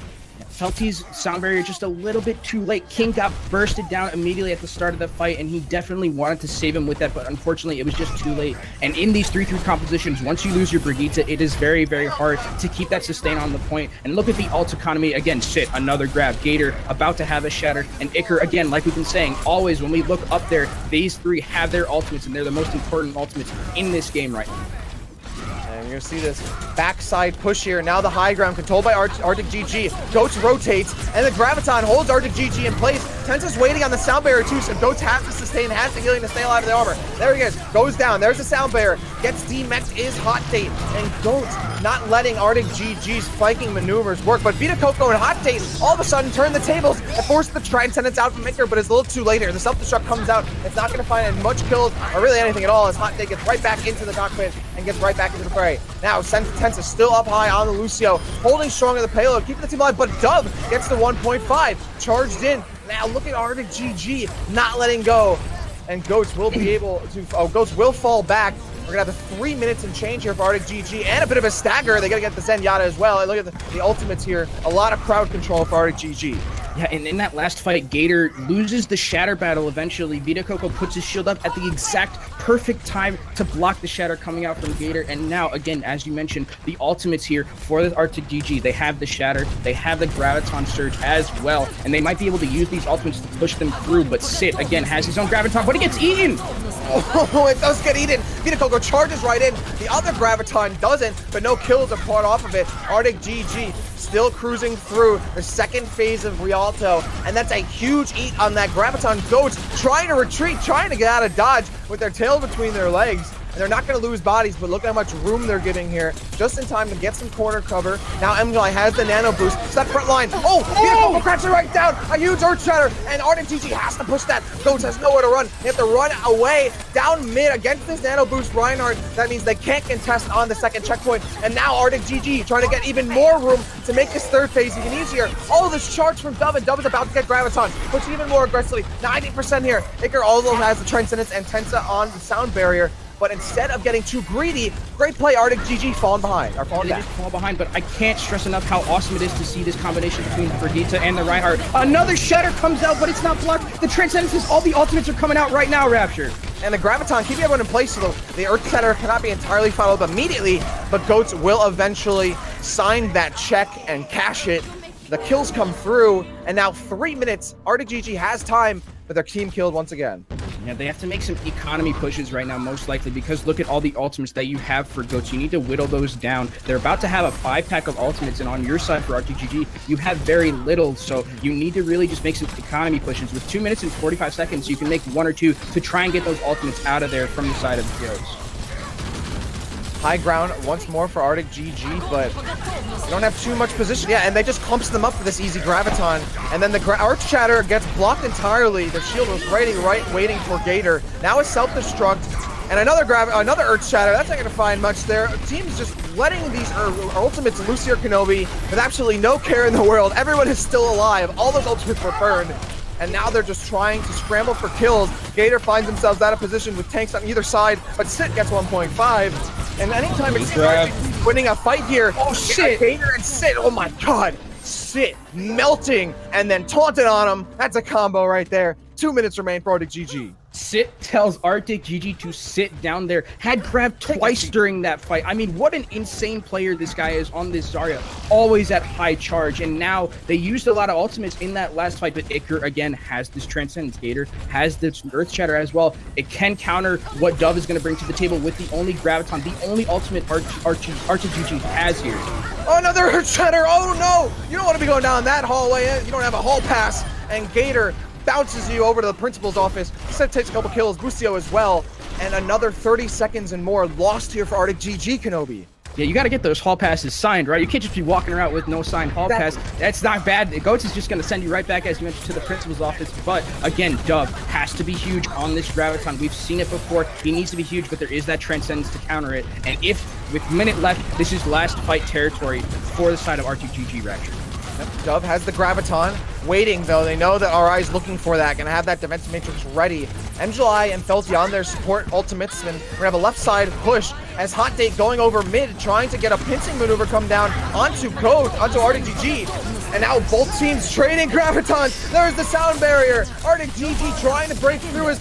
Felty's sound barrier just a little bit too late. King got bursted down immediately at the start of the fight, and he definitely wanted to save him with that, but unfortunately it was just too late. And in these 3-3 compositions, once you lose your Brigitte, it is very, very hard to keep that sustain on the point. And look at the ult economy. Again, Sit, another grab. Gator about to have a shatter. And Iker, again, like we've been saying, always when we look up there, these three have their ultimates, and they're the most important ultimates in this game right now. And you're going to see this backside push here. Now the high ground controlled by ArticGG. Goats rotates, and the Graviton holds ArticGG in place. Tensa's waiting on the sound barrier too, so Goats has to sustain, has the healing to stay alive in the armor. There he is, goes down. There's the sound barrier. Gets D-Mech is Hot Date, and Goats not letting ArticGG's flanking maneuvers work. But Vita Coco and Hot Date all of a sudden turn the tables and force the Transcendence out from Iker, but it's a little too late here. The self-destruct comes out. It's not going to find much kills or really anything at all as Hot Date gets right back into the cockpit and gets right back into the fray. Now Tensa still up high on the Lucio, holding strong in the payload, keeping the team alive, but Dove gets the 1.5, charged in. Now look at ArticGG not letting go, and Goats will be able to, Goats will fall back. We're gonna have 3 minutes and change here for ArticGG, and a bit of a stagger. They gotta get the Zenyatta as well. And look at the ultimates here. A lot of crowd control for ArticGG. Yeah, and in that last fight, Gator loses the Shatter battle eventually. Vita Coco puts his shield up at the exact perfect time to block the Shatter coming out from Gator. And now, again, as you mentioned, the ultimates here for the ArticGG. They have the Shatter, they have the Graviton Surge as well, and they might be able to use these ultimates to push them through. But Sit, again, has his own Graviton, but he gets eaten! Oh, it does get eaten. Vita Coco charges right in. The other Graviton doesn't, but no kills are part off of it. ArticGG still cruising through the second phase of Rialto, and that's a huge eat on that Graviton. Goats trying to retreat, trying to get out of dodge with their tail between their legs. And they're not going to lose bodies, but look at how much room they're getting here. Just in time to get some corner cover. Now MJLI has the nano boost. It's that front line. Oh! Vita Coco cracks it right down. A huge Earth Shatter, and ArticGG has to push that. Goats has nowhere to run. They have to run away down mid against this nano boost Reinhardt. That means they can't contest on the second checkpoint. And now ArticGG trying to get even more room to make this third phase even easier. All this charge from Dove, and Dove is about to get Graviton. Pushing even more aggressively. 90% here. Iker also has the Transcendence and Tensa on the sound barrier. But instead of getting too greedy, great play, ArticGG falling behind, or falling back. Fall behind, but I can't stress enough how awesome it is to see this combination between Brigitte and the Reinhardt. Another Shatter comes out, but it's not blocked. The Transcendences, all the ultimates are coming out right now, Rapture. And the Graviton keeping everyone in place, so the Earth Shatter cannot be entirely followed up immediately, but Goats will eventually sign that check and cash it. The kills come through, and now 3 minutes. ArticGG has time, but their team killed once again. Yeah, they have to make some economy pushes right now, most likely, because look at all the ultimates that you have for GOATs. You need to whittle those down. They're about to have a 5-pack of ultimates, and on your side for RTGG, you have very little, so you need to really just make some economy pushes. With 2 minutes and 45 seconds, you can make 1 or 2 to try and get those ultimates out of there from the side of the GOATs. High ground once more for ArticGG, but they don't have too much position. Yeah, and they just clumps them up for this easy graviton. And then the Arch Chatter gets blocked entirely. The shield was waiting for Gator. Now a self-destruct. And another Earth Shatter. That's not going to find much there. Team's just letting these ultimates loose here, Kenobi, with absolutely no care in the world. Everyone is still alive. All those ultimates were burned. And now they're just trying to scramble for kills. Gator finds themselves out of position with tanks on either side, but Sit gets 1.5. And anytime it's winning a fight here, oh shit! Gator and Sit, oh my god! Sit melting and then taunted on him. That's a combo right there. 2 minutes remain for ArticGG. Sit tells ArticGG to sit down there. Had grabbed twice during that fight. I mean, what an insane player this guy is on this Zarya. Always at high charge. And now they used a lot of ultimates in that last fight, but Iker again has this Transcendence. Gator has this Earth Shatter as well. It can counter what Dove is going to bring to the table with the only Graviton, the only ultimate ArticGG has here. Oh, another Earth Shatter. Oh no! You don't want to be going down that hallway. You don't have a hall pass. And Gator bounces you over to the principal's office. Set takes a couple kills, Busio as well, and another 30 seconds and more lost here for ArticGG, Kenobi. Yeah, you got to get those hall passes signed, right? You can't just be walking around with no signed hall pass. That's not bad. Goats is just going to send you right back, as you mentioned, to the principal's office. But again, Dove has to be huge on this Graviton. We've seen it before. He needs to be huge, but there is that Transcendence to counter it. And if, with minute left, this is last fight territory for the side of ArticGG, Rapture. Dove has the Graviton, waiting though. They know that RI is looking for that, gonna have that defensive matrix ready. MJLI and Felty on their support ultimates, and we're gonna have a left side push as Hot Date going over mid, trying to get a pincing maneuver come down onto Code, onto ArticGG. And now both teams trading Gravitons. There's the sound barrier. ArticGG trying to break through his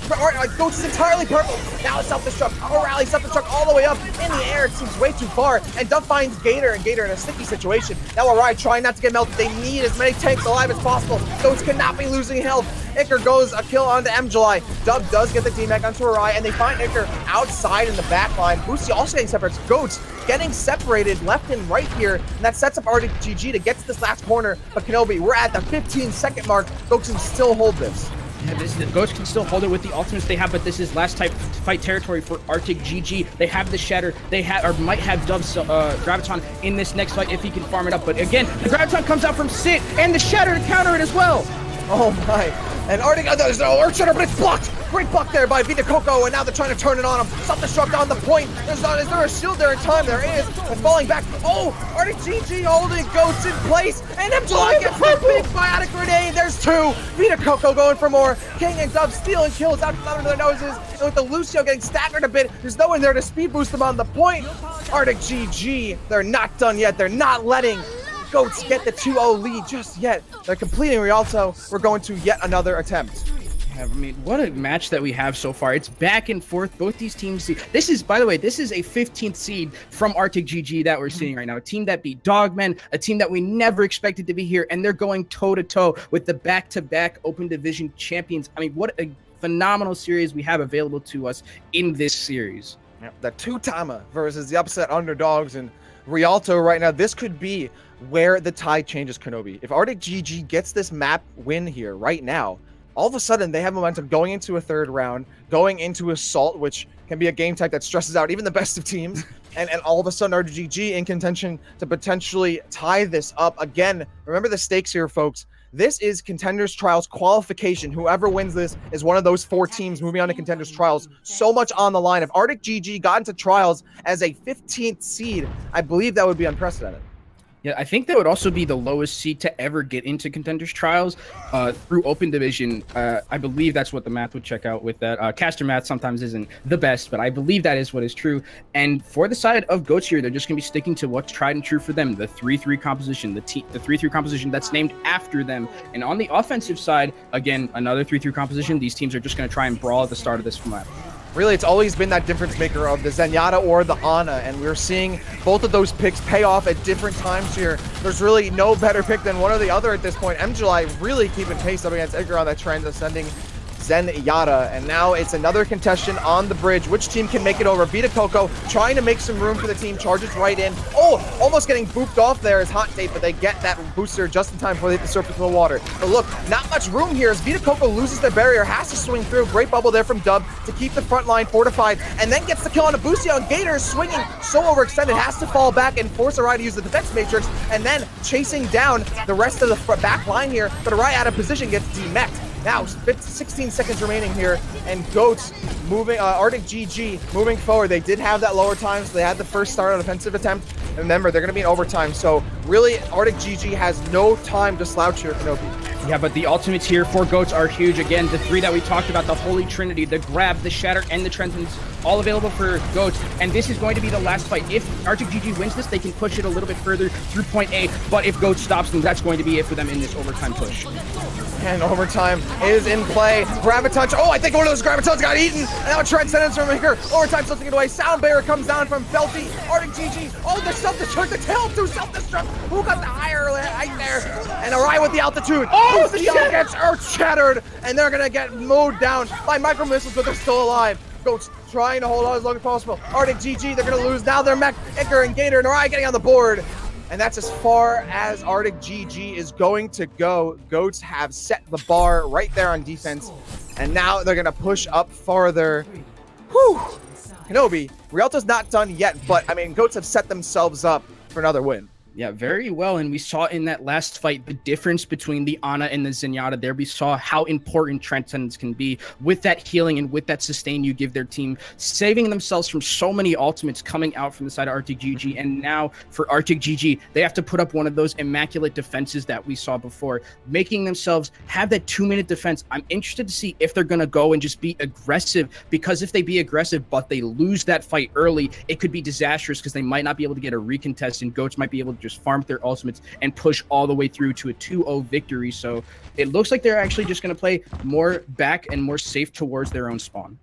Ghost is entirely purple. Now it's self-destruct. Or rally self-destruct all the way up in the air. It seems way too far. And Dove finds Gator, and Gator in a sticky situation. Now Arai trying not to get melted. They need as many tanks alive as possible. Ghost cannot be losing health. Iker goes a kill onto MJLI. Dove does get the teammate onto Arai, and they find Iker outside in the back line. Boosie also getting separated. Goats getting separated left and right here, and that sets up ArticGG to get to this last corner. But Kenobi, we're at the 15-second mark. Goats can still hold this. Yeah, the Ghosts can still hold it with the ultimates they have, but this is last fight territory for ArticGG. They have the Shatter. They have, or might have Dove's Graviton in this next fight if he can farm it up. But again, the Graviton comes out from Sit, and the Shatter to counter it as well. Oh my. And there's no Earth Shatter, but it's blocked. Great block there by Vita Coco, and now they're trying to turn it on him. Self-destruct on the point. Is there a shield there in time? There is. But falling back. Oh, ArticGG holding Ghosts in place. And MJLI gets hit big biotic grenade. There's two. Vita Coco going for more. King and Dove stealing kills out from under their noses. And with the Lucio getting staggered a bit, there's no one there to speed boost them on the point. ArticGG, they're not done yet. They're not letting Goats get the 2-0 lead just yet. They're completing Rialto. We're going to yet another attempt. I mean, what a match that we have so far. It's back and forth. Both these teams. This is, by the way, this is a 15th seed from ArticGG that we're seeing right now. A team that beat Dogmen, a team that we never expected to be here, and they're going toe-to-toe with the back-to-back Open Division champions. I mean, what a phenomenal series we have available to us in this series. Yep. The two-timer versus the upset underdogs in Rialto right now. This could be where the tide changes, Kenobi. If ArticGG gets this map win here right now, all of a sudden they have momentum going into a third round, going into Assault, which can be a game type that stresses out even the best of teams. and all of a sudden ArticGG in contention to potentially tie this up. Again, remember the stakes here, folks. This is Contenders Trials qualification. Whoever wins this is one of those 4 teams moving on to Contenders Trials. So much on the line. If ArticGG got into Trials as a 15th seed, I believe that would be unprecedented. Yeah, I think that would also be the lowest seed to ever get into Contenders Trials through Open Division. I believe that's what the math would check out with that. Caster math sometimes isn't the best, but I believe that is what is true. And for the side of Goats here, they're just going to be sticking to what's tried and true for them, the 3-3 composition, the 3-3 composition that's named after them. And on the offensive side, again, another 3-3 composition. These teams are just going to try and brawl at the start of this map. Really, it's always been that difference maker of the Zenyatta or the Ana, and we're seeing both of those picks pay off at different times here. There's really no better pick than one or the other at this point. MJLI really keeping pace up against Edgar on that trend, ascending Zenyatta. And now it's another contestant on the bridge. Which team can make it over? Vita Coco trying to make some room for the team, charges right in. Oh, almost getting booped off there is Hot Date, but they get that booster just in time before they hit the surface of the water. But look, not much room here as Vita Coco loses their barrier, has to swing through. Great bubble there from Dub to keep the front line fortified, and then gets the kill on a Boostio, and Gator is swinging so overextended, has to fall back and force Arai to use the defense matrix, and then chasing down the rest of the back line here, but Arai out of position gets demeched. Now, 16 seconds remaining here, and Goats moving, ArticGG moving forward. They did have that lower time, so they had the first start on offensive attempt. And remember, they're going to be in overtime, so really, ArticGG has no time to slouch here, Kenobi. Yeah, but the ultimates here for Goats are huge. Again, the three that we talked about, the Holy Trinity, the Grab, the Shatter, and the Transcendence, all available for Goats. And this is going to be the last fight. If ArticGG wins this, they can push it a little bit further through point A. But if Goats stops them, that's going to be it for them in this overtime push. And overtime is in play. Graviton. Oh, I think one of those Gravitons got eaten. And now Transcendence from Maker. Overtime still taken away. Sound Barrier comes down from Felty. ArticGG. Oh, the self-destruct. The tail to self-destruct. Who got the higher height there? And Arai with the altitude. Oh, the shot gets earth-shattered. And they're going to get mowed down by micro missiles, but they're still alive. Goats trying to hold on as long as possible. ArticGG, they're going to lose. Now they're Mech, Iker, and Gator, and Arai getting on the board. And that's as far as ArticGG is going to go. Goats have set the bar right there on defense. And now they're going to push up farther. Whew. Kenobi, Rialto's not done yet, but I mean, Goats have set themselves up for another win. Yeah, very well. And we saw in that last fight the difference between the Ana and the Zenyatta there. We saw how important Transcendence can be with that healing and with that sustain you give their team, saving themselves from so many ultimates coming out from the side of ArticGG. And now for ArticGG, they have to put up one of those immaculate defenses that we saw before, making themselves have that 2-minute defense. I'm interested to see if they're going to go and just be aggressive, because if they be aggressive but they lose that fight early, it could be disastrous because they might not be able to get a recontest, and Goats might be able to just farm their ultimates and push all the way through to a 2-0 victory. So it looks like they're actually just going to play more back and more safe towards their own spawn.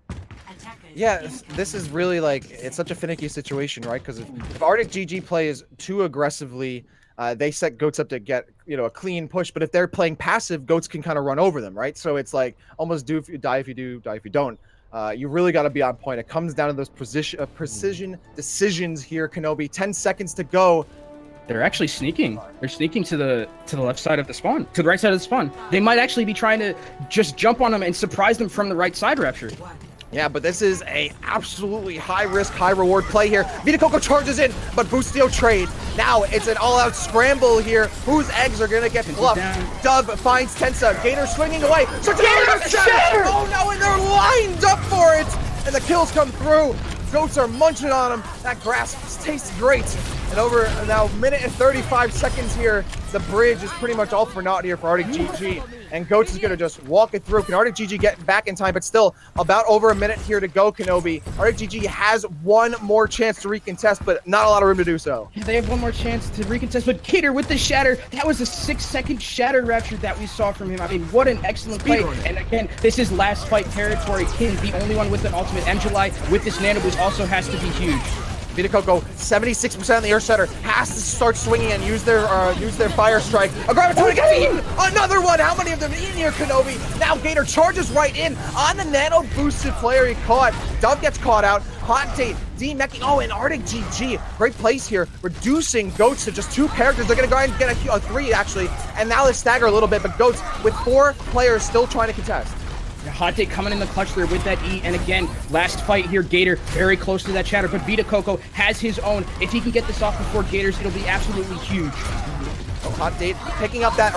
Yeah, this is really like, it's such a finicky situation, right? Because if ArticGG plays too aggressively, they set Goats up to get, a clean push. But if they're playing passive, Goats can kind of run over them, right? So it's like almost do if you die if you do, die if you don't. You really got to be on point. It comes down to those precision decisions here, Kenobi. 10 seconds to go. They're actually sneaking. They're sneaking to the left side of the spawn, to the right side of the spawn. They might actually be trying to just jump on them and surprise them from the right side, Rapture. Yeah, but this is a absolutely high risk, high reward play here. Vita Coco charges in, but Boostio trade. Now it's an all-out scramble here. Whose eggs are gonna get fluffed? Dub finds Tensa. Gator swinging away. So Gator shatter! Oh no, and they're lined up for it, and the kills come through. Goats are munching on them. That grass tastes great. And over now, minute and 35 seconds here. The bridge is pretty much all for naught here for ArticGG. And Goats is going to just walk it through. Can ArticGG get back in time? But still, about over a minute here to go, Kenobi. ArticGG has one more chance to recontest, but not a lot of room to do so. Yeah, they have one more chance to recontest, but Gator with the shatter. That was a 6-second shatter Rapture that we saw from him. I mean, what an excellent play. And again, this is last fight territory. King, the only one with an ultimate. MJuly with this nano boost also has to be huge. Vita Coco, 76% of the Earth Setter, has to start swinging and use their Fire Strike. A Graviton gets eaten! Another one! How many of them eaten here, Kenobi? Now Gator charges right in on the nano boosted player he caught. Dove gets caught out. Hot Date, D-Mecking. Oh, and ArticGG. Great place here, reducing Goats to just 2 characters. They're going to go ahead and get a 3, actually. And now they stagger a little bit, but Goats with 4 players still trying to contest. Hot Take coming in the clutch there with that E, and again, last fight here, Gator very close to that shatter, but Vita Coco has his own. If he can get this off before Gators, it'll be absolutely huge. Oh, Hot Date picking up that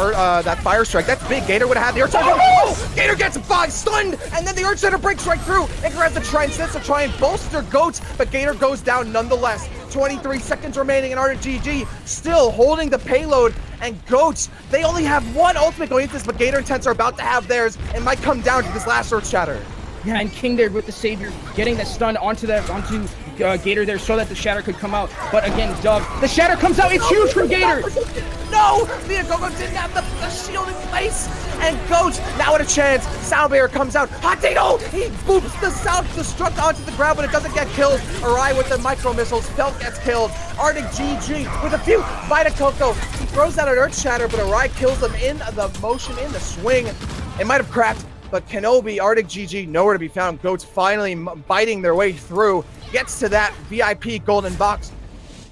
Fire Strike. That's big. Gator would have had the Earth Setter. Oh! Gator gets stunned, and then the Earth Setter breaks right through. Iker has the Transcendence to try and bolster Goats, but Gator goes down nonetheless. 23 seconds remaining, and ArticGG still holding the payload. And Goats, they only have one ultimate going into this, but Gator and Tense are about to have theirs, and might come down to this last Earth Shatter. Yeah, and King there with the Savior, getting that stun onto Gator there so that the shatter could come out. But again, Dove, the shatter comes out. It's huge from Gator. No, Vita Coco didn't have the shield in place. And Goats now with a chance. Sound Barrier comes out. Hot Date, oh, he boops the self-destruct onto the ground, but it doesn't get killed. Arai with the micro missiles. Felt gets killed. ArticGG with a few. Vita Coco, he throws out an Earth Shatter, but Arai kills him in the motion, in the swing. It might have cracked, but Kenobi, ArticGG, nowhere to be found. Goats finally biting their way through, gets to that VIP golden box.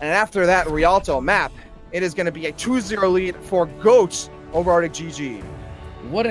And after that Rialto map, it is going to be a 2-0 lead for Goats over ArticGG. What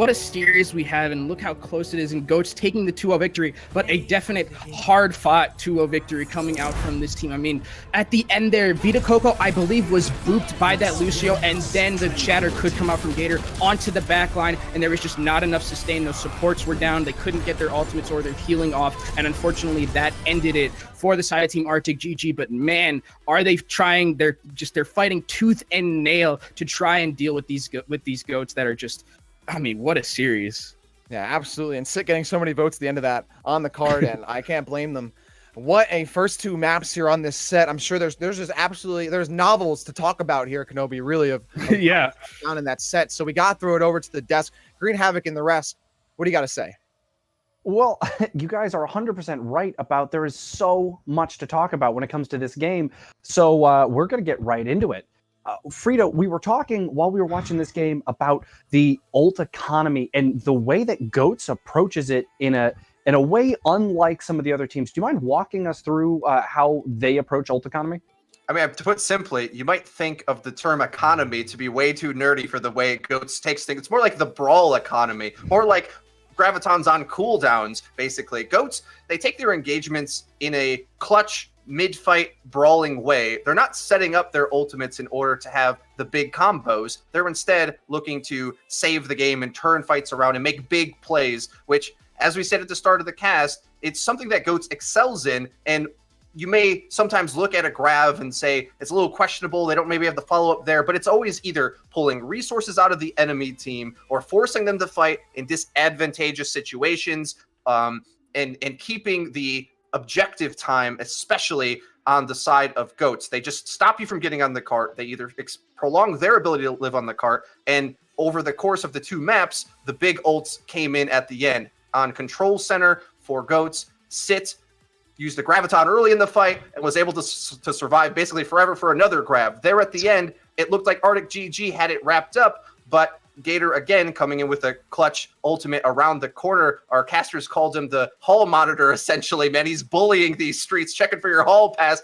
a series we have, and look how close it is, and Goats taking the 2-0 victory, but a definite hard-fought 2-0 victory coming out from this team. I mean, at the end there, Vita Coco, I believe, was booped by that Lucio, and then the chatter could come out from Gator onto the back line, and there was just not enough sustain. Those supports were down. They couldn't get their ultimates or their healing off, and unfortunately, that ended it for the side of Team ArticGG. But man, are they trying? They're fighting tooth and nail to try and deal with these Goats that are just, I mean, what a series. Yeah, absolutely. And Sick getting so many votes at the end of that on the card, and I can't blame them. What a first two maps here on this set. I'm sure there's just absolutely, there's novels to talk about here, Kenobi, really, of Yeah. down in that set. So we got to throw it over to the desk. Green Havoc and the rest. What do you got to say? Well, you guys are 100% right about there is so much to talk about when it comes to this game. So we're going to get right into it. Frito, we were talking while we were watching this game about the ult economy and the way that Goats approaches it in a way unlike some of the other teams. Do you mind walking us through how they approach ult economy? I mean, to put simply, you might think of the term economy to be way too nerdy for the way Goats takes things. It's more like the brawl economy, more like Gravitons on cooldowns, basically. Goats, they take their engagements in a clutch, mid-fight, brawling way. They're not setting up their ultimates in order to have the big combos. They're instead looking to save the game and turn fights around and make big plays, which, as we said at the start of the cast, it's something that Goats excels in, and you may sometimes look at a Grav and say it's a little questionable, they don't maybe have the follow-up there, but it's always either pulling resources out of the enemy team or forcing them to fight in disadvantageous situations, and keeping the objective time, especially on the side of Goats. They just stop you from getting on the cart. They either prolong their ability to live on the cart, and over the course of the two maps, the big ults came in at the end. On Control Center for Goats, Sit used the Graviton early in the fight and was able to survive basically forever for another grab. There at the end, it looked like ArticGG had it wrapped up, but Gator again coming in with a clutch ultimate around the corner. Our casters called him the hall monitor, essentially. Man, he's bullying these streets, checking for your hall pass.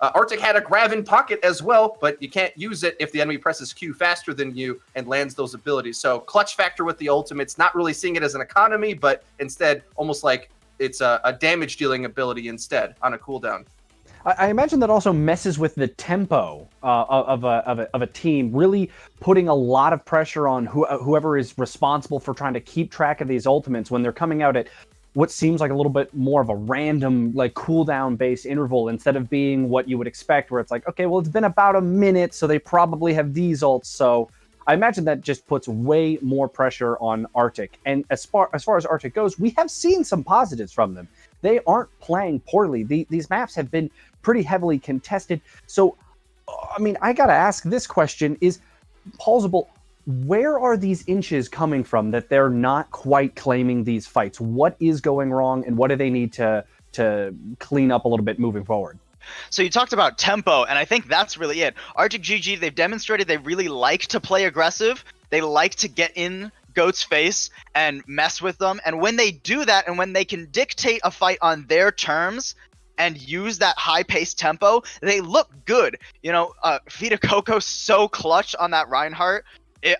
Arctic had a grab in pocket as well, but you can't use it if the enemy presses Q faster than you and lands those abilities. So clutch factor with the ultimates, not really seeing it as an economy, but instead almost like it's a damage dealing ability instead on a cooldown. I imagine that also messes with the tempo of a team, really putting a lot of pressure on whoever is responsible for trying to keep track of these ultimates when they're coming out at what seems like a little bit more of a random, like, cooldown based interval instead of being what you would expect, where it's like, okay, well, it's been about a minute, so they probably have these ults. So I imagine that just puts way more pressure on Arctic. And as far as Arctic goes, we have seen some positives from them. They aren't playing poorly. These maps have been pretty heavily contested. So, I mean, I got to ask this question, is plausible, where are these inches coming from that they're not quite claiming these fights? What is going wrong, and what do they need to clean up a little bit moving forward? So you talked about tempo, and I think that's really it. ArticGG, they've demonstrated they really like to play aggressive. They like to get in Goat's face and mess with them. And when they do that, and when they can dictate a fight on their terms and use that high-paced tempo, they look good. You know, Vita Coco's so clutch on that Reinhardt.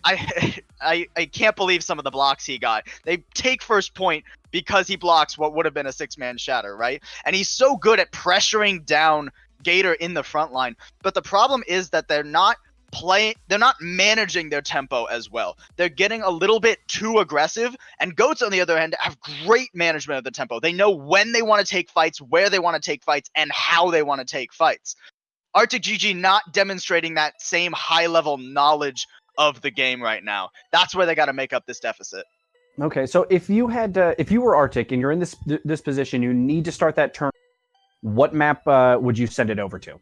I can't believe some of the blocks he got. They take first point because he blocks what would have been a six-man shatter, right? And he's so good at pressuring down Gator in the front line. But the problem is that they're not managing their tempo as well. They're getting a little bit too aggressive, and Goats, on the other hand, have great management of the tempo. They know when they want to take fights, where they want to take fights, and how they want to take fights. ArticGG not demonstrating that same high-level knowledge of the game right now. That's where they got to make up this deficit. Okay, so if you were Arctic and you're in this position, you need to start that turn. What map would you send it over to?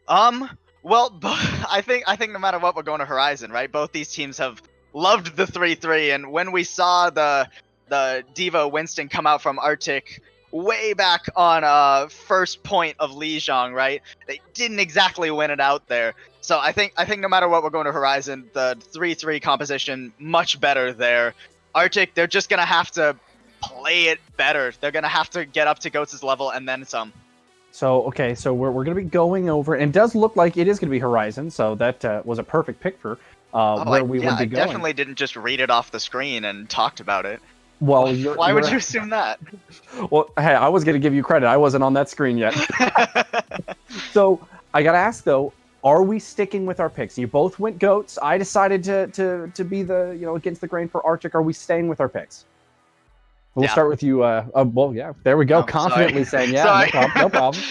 Well, I think no matter what, we're going to Horizon, right? Both these teams have loved the 3-3, and when we saw the Devo Winston come out from Arctic way back on first point of Lijiang, right? They didn't exactly win it out there. So I think no matter what, we're going to Horizon. The 3-3 composition much better there. Arctic, they're just gonna have to play it better. They're gonna have to get up to Goats' level and then some. So, okay, so we're going to be going over, and it does look like it is going to be Horizon, so that was a perfect pick for where we would be I going. definitely didn't just read it off the screen and talked about it. Well, Why would you assume that? Well, hey, I was going to give you credit. I wasn't on that screen yet. So, I got to ask, though, are we sticking with our picks? You both went Goats. I decided to be the, against the grain for Arctic. Are we staying with our picks? We'll start with you. Well, yeah, there we go. Oh, confidently saying, yeah, no problem.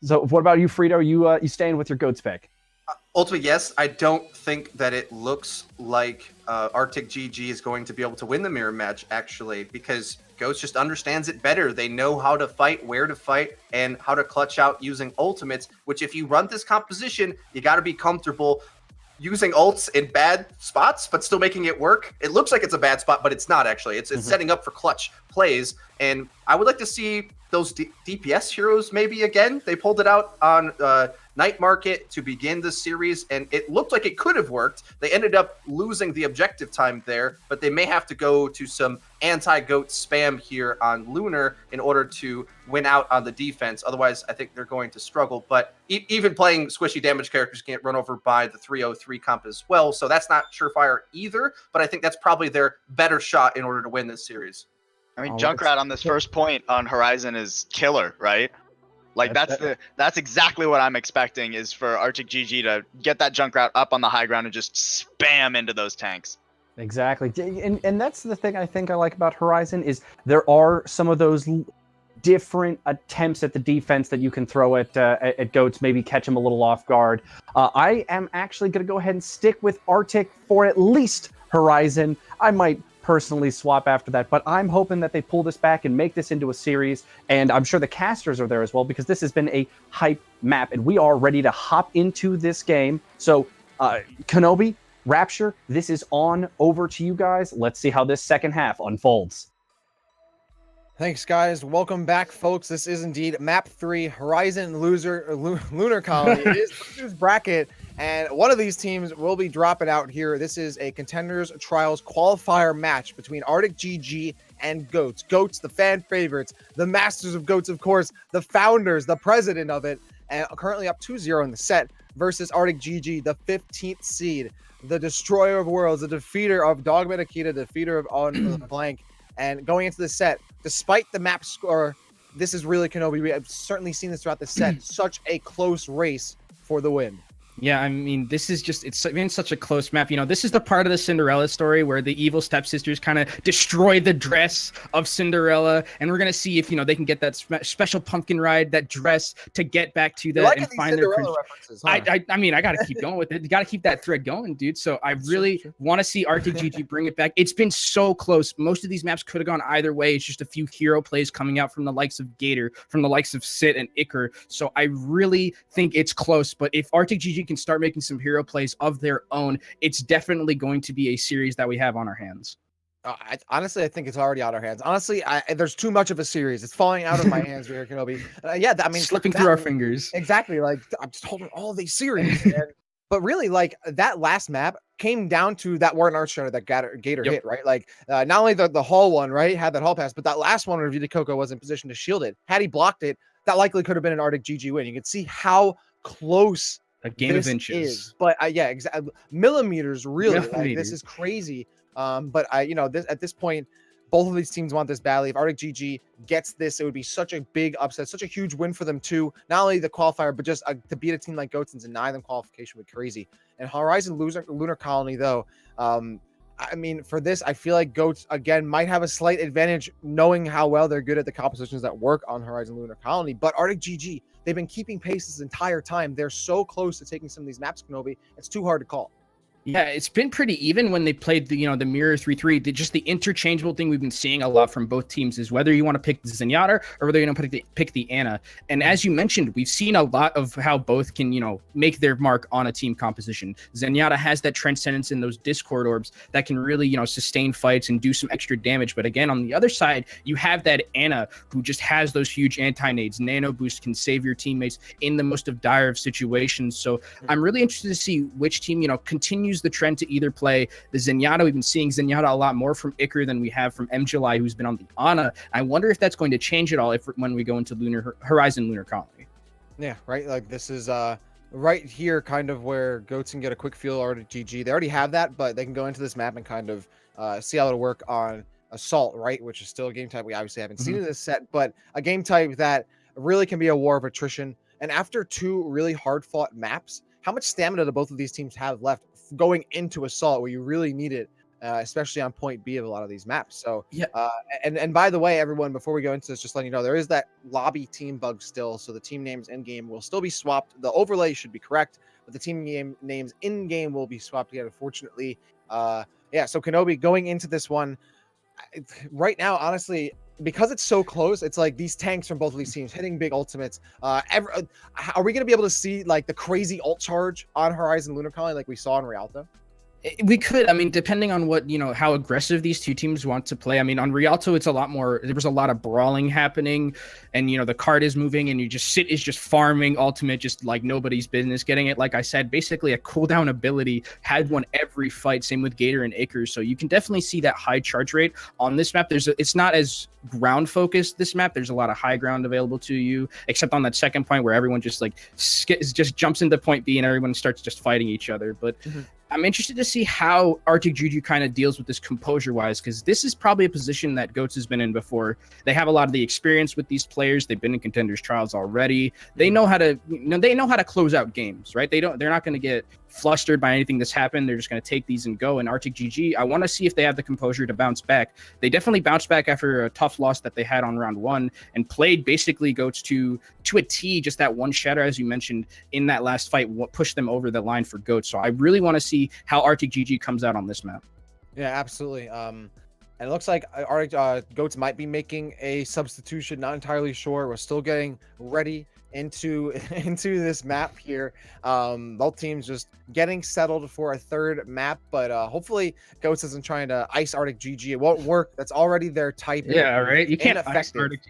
So, what about you, Frito? You staying with your Goats pick? Ultimately, yes. I don't think that it looks like ArticGG is going to be able to win the mirror match, actually, because Ghost just understands it better. They know how to fight, where to fight, and how to clutch out using ultimates, which if you run this composition, you got to be comfortable using ults in bad spots, but still making it work. It looks like it's a bad spot, but it's not actually. It's setting up for clutch plays, and I would like to see those DPS heroes maybe again. They pulled it out on Night Market to begin the series, and it looked like it could have worked. They ended up losing the objective time there, but they may have to go to some anti-goat spam here on Lunar in order to win out on the defense. Otherwise, I think they're going to struggle. But even playing squishy damage characters get run over by the 303 comp as well, so that's not surefire either, but I think that's probably their better shot in order to win this series. I mean, Junkrat on this first point on Horizon is killer, right? Like that's exactly what I'm expecting, is for ArticGG to get that Junkrat up on the high ground and just spam into those tanks. Exactly, and that's the thing I think I like about Horizon is there are some of those different attempts at the defense that you can throw at Goats, maybe catch him a little off guard. I am actually going to go ahead and stick with Arctic for at least Horizon. I might personally swap after that, but I'm hoping that they pull this back and make this into a series, and I'm sure the casters are there as well, because this has been a hype map and we are ready to hop into this game. So Kenobi, Rapture, this is on over to you guys. Let's see how this second half unfolds. Thanks, guys. Welcome back, folks. This is indeed Map 3, Horizon Lunar Colony. It is Losers Bracket, and one of these teams will be dropping out here. This is a Contenders Trials qualifier match between ArticGG and Goats. Goats, the fan favorites, the masters of Goats, of course, the founders, the president of it, and currently up 2-0 in the set, versus ArticGG, the 15th seed, the destroyer of worlds, the defeater of Dogma Nikita, the defeater of On Blank. And going into the set, despite the map score, this is really Kenobi. We have certainly seen this throughout the set. Such a close race for the win. Yeah, I mean, this is just, it's been such a close map. This is the part of the Cinderella story where the evil stepsisters kind of destroy the dress of Cinderella. And we're going to see if, they can get that special pumpkin ride, that dress, to get back to that and find their references, huh? I mean, I got to keep going with it. You got to keep that thread going, dude. So I really want to see ArticGG bring it back. It's been so close. Most of these maps could have gone either way. It's just a few hero plays coming out from the likes of Gator, from the likes of Sit and Iker. So I really think it's close. But if ArticGG can start making some hero plays of their own, it's definitely going to be a series that we have on our hands. Honestly, I think it's already out of our hands. Honestly, there's too much of a series. It's falling out of my hands here, Kenobi. Yeah, I mean, slipping through our fingers. Exactly. Like, I'm just holding all these series. But really, like, that last map came down to that Warden Archshadow that Gator hit, right? Like, not only the Hall one, right, had that Hall pass, but that last one where Vita Coco was in position to shield it. Had he blocked it, that likely could have been an ArticGG win. You can see how close a game of inches is. But yeah, exactly, millimeters, really. Like, this is crazy. But at this point, both of these teams want this badly. If ArticGG gets this, it would be such a big upset, such a huge win for them too. Not only the qualifier, but just to beat a team like Goats and deny them qualification would be crazy. And Horizon Lunar Colony, though, I mean, for this, I feel like Goats again might have a slight advantage, knowing how well they're good at the compositions that work on Horizon Lunar Colony. But ArticGG, they've been keeping pace this entire time. They're so close to taking some of these maps, Kenobi. It's too hard to call. Yeah, it's been pretty even when they played the mirror 3-3. Just the interchangeable thing we've been seeing a lot from both teams is whether you want to pick the Zenyatta or whether you want to pick the Ana. And as you mentioned, we've seen a lot of how both can make their mark on a team composition. Zenyatta has that transcendence in those Discord orbs that can really sustain fights and do some extra damage. But again, on the other side, you have that Ana who just has those huge anti-nades. Nano boost can save your teammates in the most dire of situations. So I'm really interested to see which team continues the trend to either play the Zenyatta. We've been seeing Zenyatta a lot more from Iker than we have from MJuly, who's been on the Ana. I wonder if that's going to change at all when we go into Horizon Lunar Colony. Yeah, right. Like this is right here, kind of where Goats can get a quick feel ArticGG. They already have that, but they can go into this map and kind of see how it'll work on Assault, right? Which is still a game type we obviously haven't seen in this set, but a game type that really can be a war of attrition. And after 2 really hard fought maps, how much stamina do both of these teams have left going into Assault, where you really need it, especially on point B of a lot of these maps? So yeah. And by the way, everyone, before we go into this, just letting you know, there is that lobby team bug still. So the team names in game will still be swapped. The overlay should be correct, but the team names in game will be swapped again, unfortunately. Yeah. So Kenobi going into this one right now, honestly, because it's so close, it's like these tanks from both of these teams hitting big ultimates. Are we going to be able to see like the crazy ult charge on Horizon Lunar Colony like we saw in Rialto? We could. I mean, depending on what, how aggressive these two teams want to play. I mean, on Rialto, it's a lot more, there was a lot of brawling happening and, the card is moving and Sit is just farming ultimate, just like nobody's business getting it. Like I said, basically a cooldown ability, had won every fight. Same with Gator and Iker. So you can definitely see that high charge rate on this map. It's not as ground focused, this map. There's a lot of high ground available to you, except on that second point where everyone just just jumps into point B and everyone starts just fighting each other. But I'm interested to see how ArticGG kind of deals with this composure-wise, because this is probably a position that Goats has been in before. They have a lot of the experience with these players. They've been in contenders trials already. They know how to, they know how to close out games, right? They're not going to get flustered by anything that's happened. They're just going to take these and go. And ArticGG, I want to see if they have the composure to bounce back. They definitely bounced back after a tough loss that they had on round 1 and played basically Goats to a T. Just that one shatter, as you mentioned, in that last fight, what pushed them over the line for Goats. So I really want to see how ArticGG comes out on this map. Yeah, absolutely. And it looks like Goats might be making a substitution. Not entirely sure. We're still getting ready into this map here. Both teams just getting settled for a third map, but hopefully Goats isn't trying to ice ArticGG. It won't work. That's already their type. Yeah, right. You can't ice Arctic.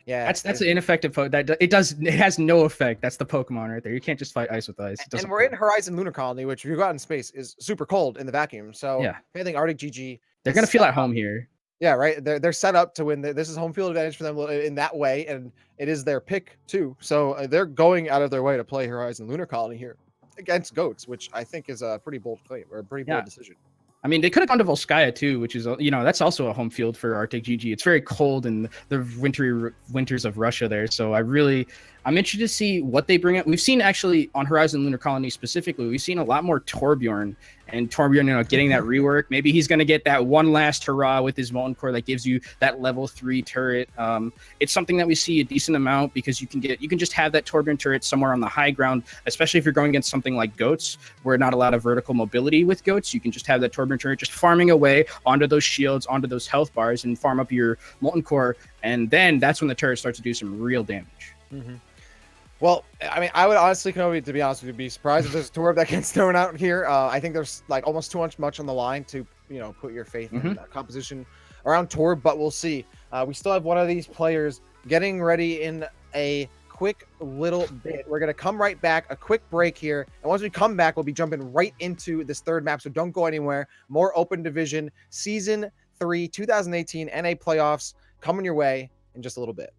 Yeah, that's an ineffective it has no effect. That's the Pokemon right there. You can't just fight ice with ice. And we're in Horizon Lunar Colony, which if you go out in space is super cold in the vacuum. So yeah, I think ArticGG, they're gonna feel at home here. Yeah, right. They're set up to win. This is home field advantage for them in that way, and it is their pick too. So they're going out of their way to play Horizon Lunar Colony here against Goats, which I think is a pretty bold claim or a pretty bold decision. I mean, they could have gone to Volskaya too, which is, that's also a home field for ArticGG. It's very cold in the winters of Russia there. So I'm interested to see what they bring up. We've seen actually on Horizon Lunar Colony specifically, we've seen a lot more Torbjorn and Torbjorn, getting that rework. Maybe he's going to get that one last hurrah with his Molten Core that gives you that level 3 turret. It's something that we see a decent amount because you can just have that Torbjorn turret somewhere on the high ground, especially if you're going against something like Goats, where not a lot of vertical mobility with Goats. You can just have that Torbjorn turret just farming away onto those shields, onto those health bars, and farm up your Molten Core. And then that's when the turret starts to do some real damage. Well, I mean, I would honestly, Kenobi, to be honest with you, be surprised if there's a Torb that gets thrown out here. I think there's like almost too much on the line to, put your faith in that composition around Torb, but we'll see. We still have one of these players getting ready in a quick little bit. We're going to come right back, a quick break here. And once we come back, we'll be jumping right into this third map. So don't go anywhere. More Open Division Season 3 2018 NA playoffs coming your way in just a little bit.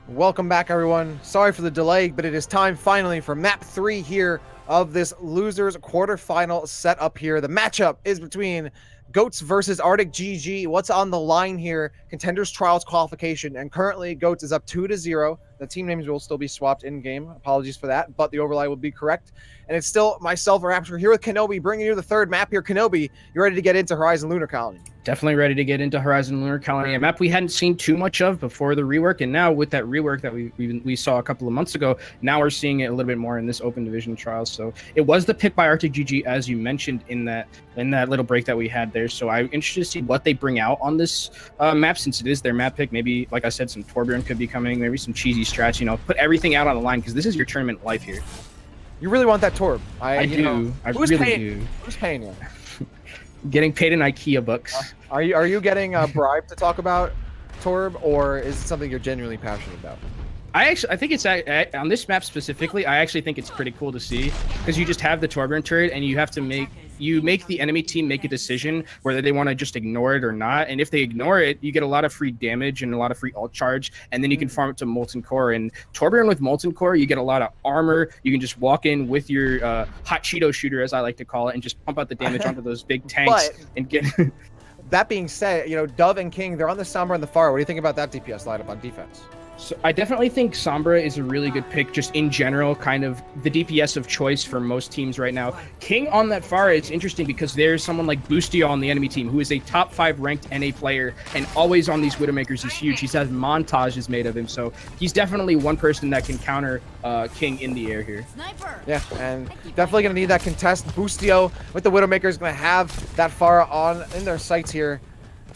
Welcome back, everyone. Sorry for the delay, but it is time finally for map 3 here of this losers quarterfinal setup here. The matchup is between Goats versus ArticGG. What's on the line here? Contenders Trials qualification, and currently Goats is up 2-0. The team names will still be swapped in game. Apologies for that, but the overlay will be correct. And it's still myself, Rapture, here with Kenobi, bringing you the third map here. Kenobi, you ready to get into Horizon Lunar Colony? Definitely ready to get into Horizon Lunar Colony, a map we hadn't seen too much of before the rework, and now with that rework that we saw a couple of months ago, now we're seeing it a little bit more in this open division trial. So it was the pick by ArticGG, as you mentioned in that little break that we had there. So I'm interested to see what they bring out on this map, since it is their map pick. Maybe, like I said, some Torbjorn could be coming, maybe some cheesy strats. You know, put everything out on the line because this is your tournament life here. You really want that Torb? I do. I really do. Who's paying you? Getting paid in IKEA books. Are you getting a bribe to talk about Torb, or is it something you're genuinely passionate about? I think it's on this map specifically. I actually think it's pretty cool to see because you just have the Torbjorn turret and you have to make the enemy team make a decision whether they want to just ignore it or not. And if they ignore it, you get a lot of free damage and a lot of free ult charge, and then you can farm it to Molten Core. And Torbjorn with Molten Core, you get a lot of armor. You can just walk in with your hot Cheeto shooter, as I like to call it, and just pump out the damage onto those big tanks and get. That being said, you know, Dove and King, they're on the Sombra and the Far. What do you think about that DPS lineup on defense? So I definitely think Sombra is a really good pick, just in general, kind of the DPS of choice for most teams right now. King on that Far is interesting because there's someone like Boostio on the enemy team who is a top 5 ranked NA player and always on these Widowmakers. He's huge. He has montages made of him, so he's definitely one person that can counter King in the air here. Yeah, and definitely going to need that contest. Boostio with the Widowmaker is going to have that Far on in their sights here,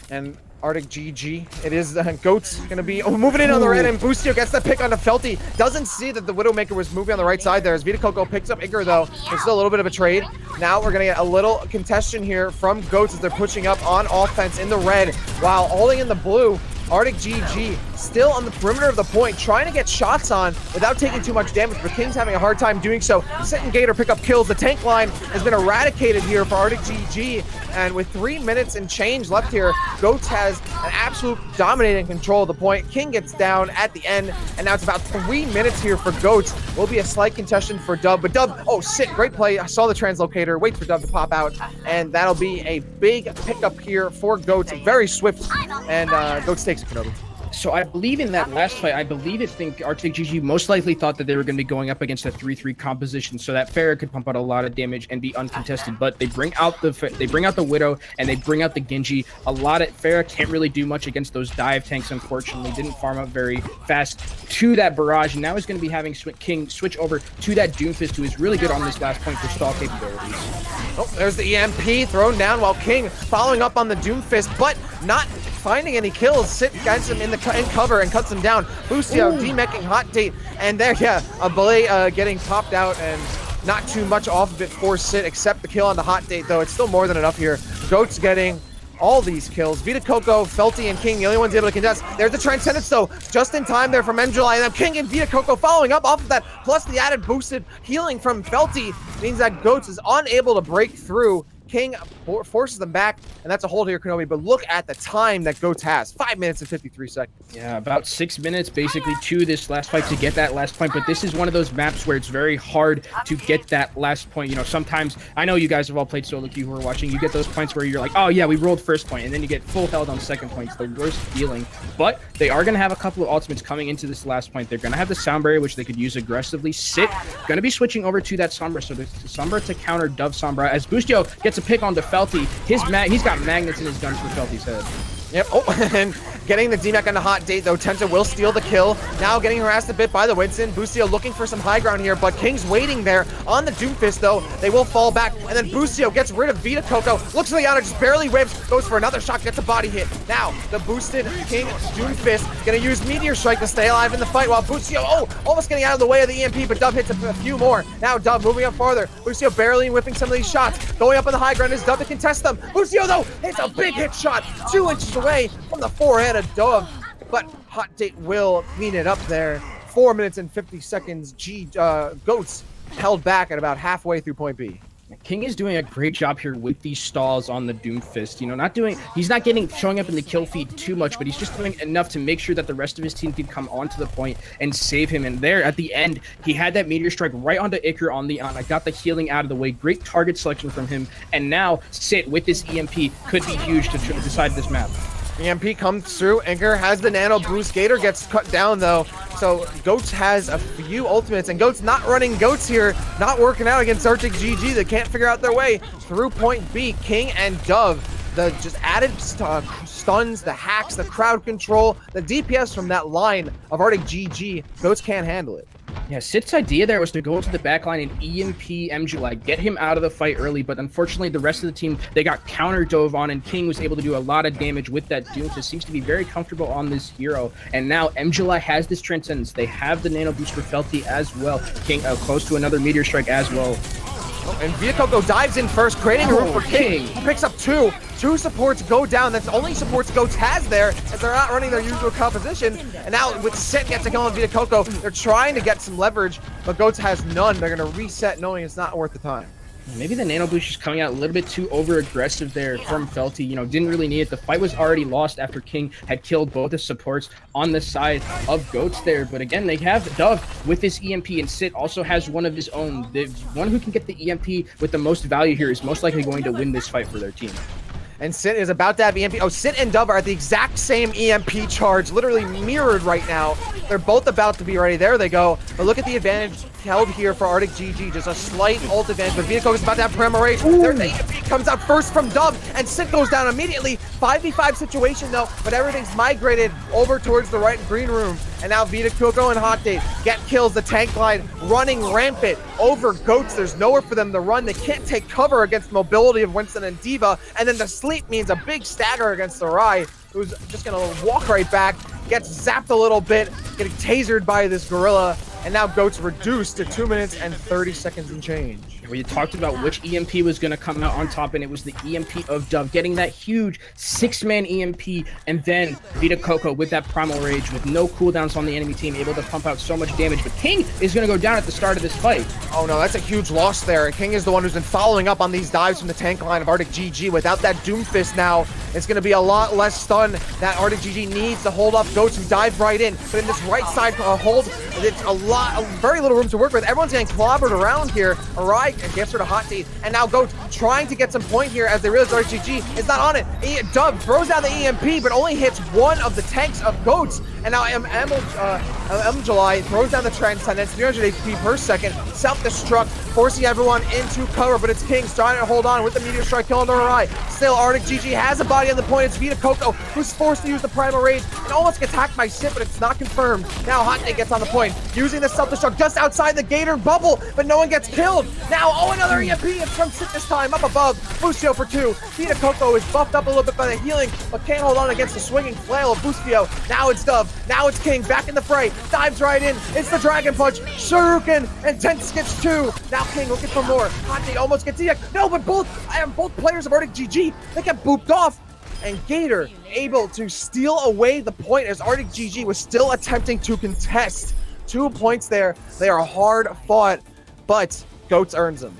and ArticGG. It is Goats going to be moving in on the red, and Boostio gets the pick on the Felty. Doesn't see that the Widowmaker was moving on the right side there. As Vita Coco picks up Iker, though, there's still a little bit of a trade. Now we're going to get a little contestation here from Goats as they're pushing up on offense in the red, while alling in the blue. ArticGG still on the perimeter of the point, trying to get shots on without taking too much damage, but King's having a hard time doing so. Sit and Gator pick up kills. The tank line has been eradicated here for ArticGG, and with 3 minutes and change left here, Goats has an absolute dominating control of the point. King gets down at the end, and now it's about 3 minutes here for Goats. Will be a slight contestation for Dub, but Dub, oh shit, great play. I saw the translocator, waits for Dub to pop out, and that'll be a big pickup here for Goats. Very swift, and Goats takes it, Kenobi. So I believe in that last fight, I think ArticGG most likely thought that they were going to be going up against a 3-3 composition, so that Pharah could pump out a lot of damage and be uncontested. But they bring out the Widow and they bring out the Genji. Pharah can't really do much against those dive tanks. Unfortunately, didn't farm up very fast to that barrage, and now he's going to be having King switch over to that Doomfist, who is really good on this last point for stall capabilities. Oh, there's the EMP thrown down while King following up on the Doomfist, but not finding any kills. Sit gets him in cover and cuts him down. Boostio demecking Hot Date, and there, yeah, a Belay getting popped out, and not too much off of it for Sit, except the kill on the Hot Date, though. It's still more than enough here. Goats getting all these kills. Vita Coco, Felty, and King, the only ones able to contest. There's the Transcendence, though, just in time there from Angela, and then King and Vita Coco following up off of that, plus the added boosted healing from Felty means that Goats is unable to break through. King forces them back, and that's a hold here, Kenobi. But look at the time that Goats has. 5 minutes and 53 seconds. Yeah, about 6 minutes basically to this last fight to get that last point. But this is one of those maps where it's very hard to get that last point. You know, sometimes, I know you guys have all played solo queue who are watching, you get those points where you're like, oh yeah, we rolled first point, and then you get full held on second point. It's the worst feeling. But they are going to have a couple of ultimates coming into this last point. They're going to have the Sound Barrier, which they could use aggressively. Sit, going to be switching over to that Sombra. So the Sombra to counter Dove Sombra, as Boostio gets a pick on the Felty. He's got magnets in his guns for Felty's head. Yep. Oh, and getting the DMAC on the Hot Date, though. Tenta will steal the kill. Now getting harassed a bit by the Winston. Boostio looking for some high ground here, but King's waiting there on the Doomfist, though. They will fall back, and then Boostio gets rid of Vita Coco. Looks like Yana just barely whips, goes for another shot, gets a body hit. Now, the boosted King Doomfist gonna use Meteor Strike to stay alive in the fight, while Boostio, almost getting out of the way of the EMP, but Dove hits a few more. Now Dove moving up farther. Boostio barely whipping some of these shots. Going up on the high ground is Dove to contest them. Boostio, though, hits a big hit shot, 2 inches away from the forehead of Dove, but Hot Date will clean it up there. 4 minutes and 50 seconds. Goats held back at about halfway through point B. King is doing a great job here with these stalls on the Doomfist. He's not showing up in the kill feed too much, but he's just doing enough to make sure that the rest of his team can come onto the point and save him. And there at the end, he had that meteor strike right onto Iker on the Ana, got the healing out of the way. Great target selection from him. And now Sit with this EMP could be huge to decide this map. EMP comes through. Iker has the nano boost. Gator gets cut down though. So Goats has a few ultimates, and Goats not running Goats here, not working out against ArticGG. They can't figure out their way through point B. King and Dove, the just added stuns, the hacks, the crowd control, the DPS from that line of ArticGG. Goats can't handle it. Yeah, Sit's idea there was to go into the backline and EMP MJuly, get him out of the fight early, but unfortunately the rest of the team, they got counter dove on, and King was able to do a lot of damage with that Doomfist. Seems to be very comfortable on this hero, and now MJuly has this Transcendence. They have the nano boost for Felty as well. King close to another meteor strike as well. And Viacoco dives in first, creating room for King. He picks up two. Two supports go down. That's the only supports Goats has there, as they're not running their usual composition. And now with Sit gets a kill on Viacoco, they're trying to get some leverage, but Goats has none. They're going to reset knowing it's not worth the time. Maybe the nano boost is coming out a little bit too over aggressive there from Felty. Didn't really need it. The fight was already lost after King had killed both the supports on the side of Goats there. But again, they have Dove with this EMP, and Sit also has one of his own. The one who can get the EMP with the most value here is most likely going to win this fight for their team. And Sit is about to have EMP. Oh, Sit and Dove are at the exact same EMP charge, literally mirrored right now. They're both about to be ready. There they go. But look at the advantage held here for ArticGG. Just a slight ult advantage, but Viacoco is about to have Primal Rage. Their EMP comes out first from Dove, and Sit goes down immediately. 5v5 situation though, but everything's migrated over towards the right green room. And now Viacoco and Hot Date get kills. The tank line running rampant over Goats. There's nowhere for them to run. They can't take cover against mobility of Winston and Diva. And then the sleep means a big stagger against the Rai, who's just gonna walk right back, gets zapped a little bit, getting tasered by this gorilla. And now Goats reduced to 2 minutes and 30 seconds and change. We talked about which EMP was going to come out on top, and it was the EMP of Dove, getting that huge 6-man EMP, and then Viacoco with that Primal Rage with no cooldowns on the enemy team, able to pump out so much damage. But King is going to go down at the start of this fight. Oh no, that's a huge loss there. And King is the one who's been following up on these dives from the tank line of ArticGG. Without that Doomfist now, it's going to be a lot less stun that ArticGG needs to hold off Goats, who dive right in. But in this right side hold, it's very little room to work with. Everyone's getting clobbered around here. Arai gets her to Hot Date, and now Goats trying to get some point here as they realize ArticGG is not on it. Dub throws down the EMP, but only hits one of the tanks of Goats. And now MJuly throws down the Transcendence, 300 HP per second, self-destruct, forcing everyone into cover, but it's King's trying to hold on with the Meteor Strike kill on the Arai. Still, ArticGG has a body on the point. It's Viacoco, who's forced to use the Primal Rage and almost gets hacked by Sit, but it's not confirmed. Now Hot Day gets on the point, using the self-destruct just outside the Gator bubble, but no one gets killed. Now, another EMP. It's from Sit this time, up above. Bustio for 2. Viacoco is buffed up a little bit by the healing, but can't hold on against the swinging flail of Bustio. Now it's Dove. Now it's King back in the fray. Dives right in. It's the Dragon Punch. Shuriken, and Tense gets 2. Now King looking for more. Hot Day almost gets ejected. No, but both players of ArticGG, they get booped off. And Gator able to steal away the point as ArticGG was still attempting to contest. 2 points there. They are hard fought, but Goats earns them.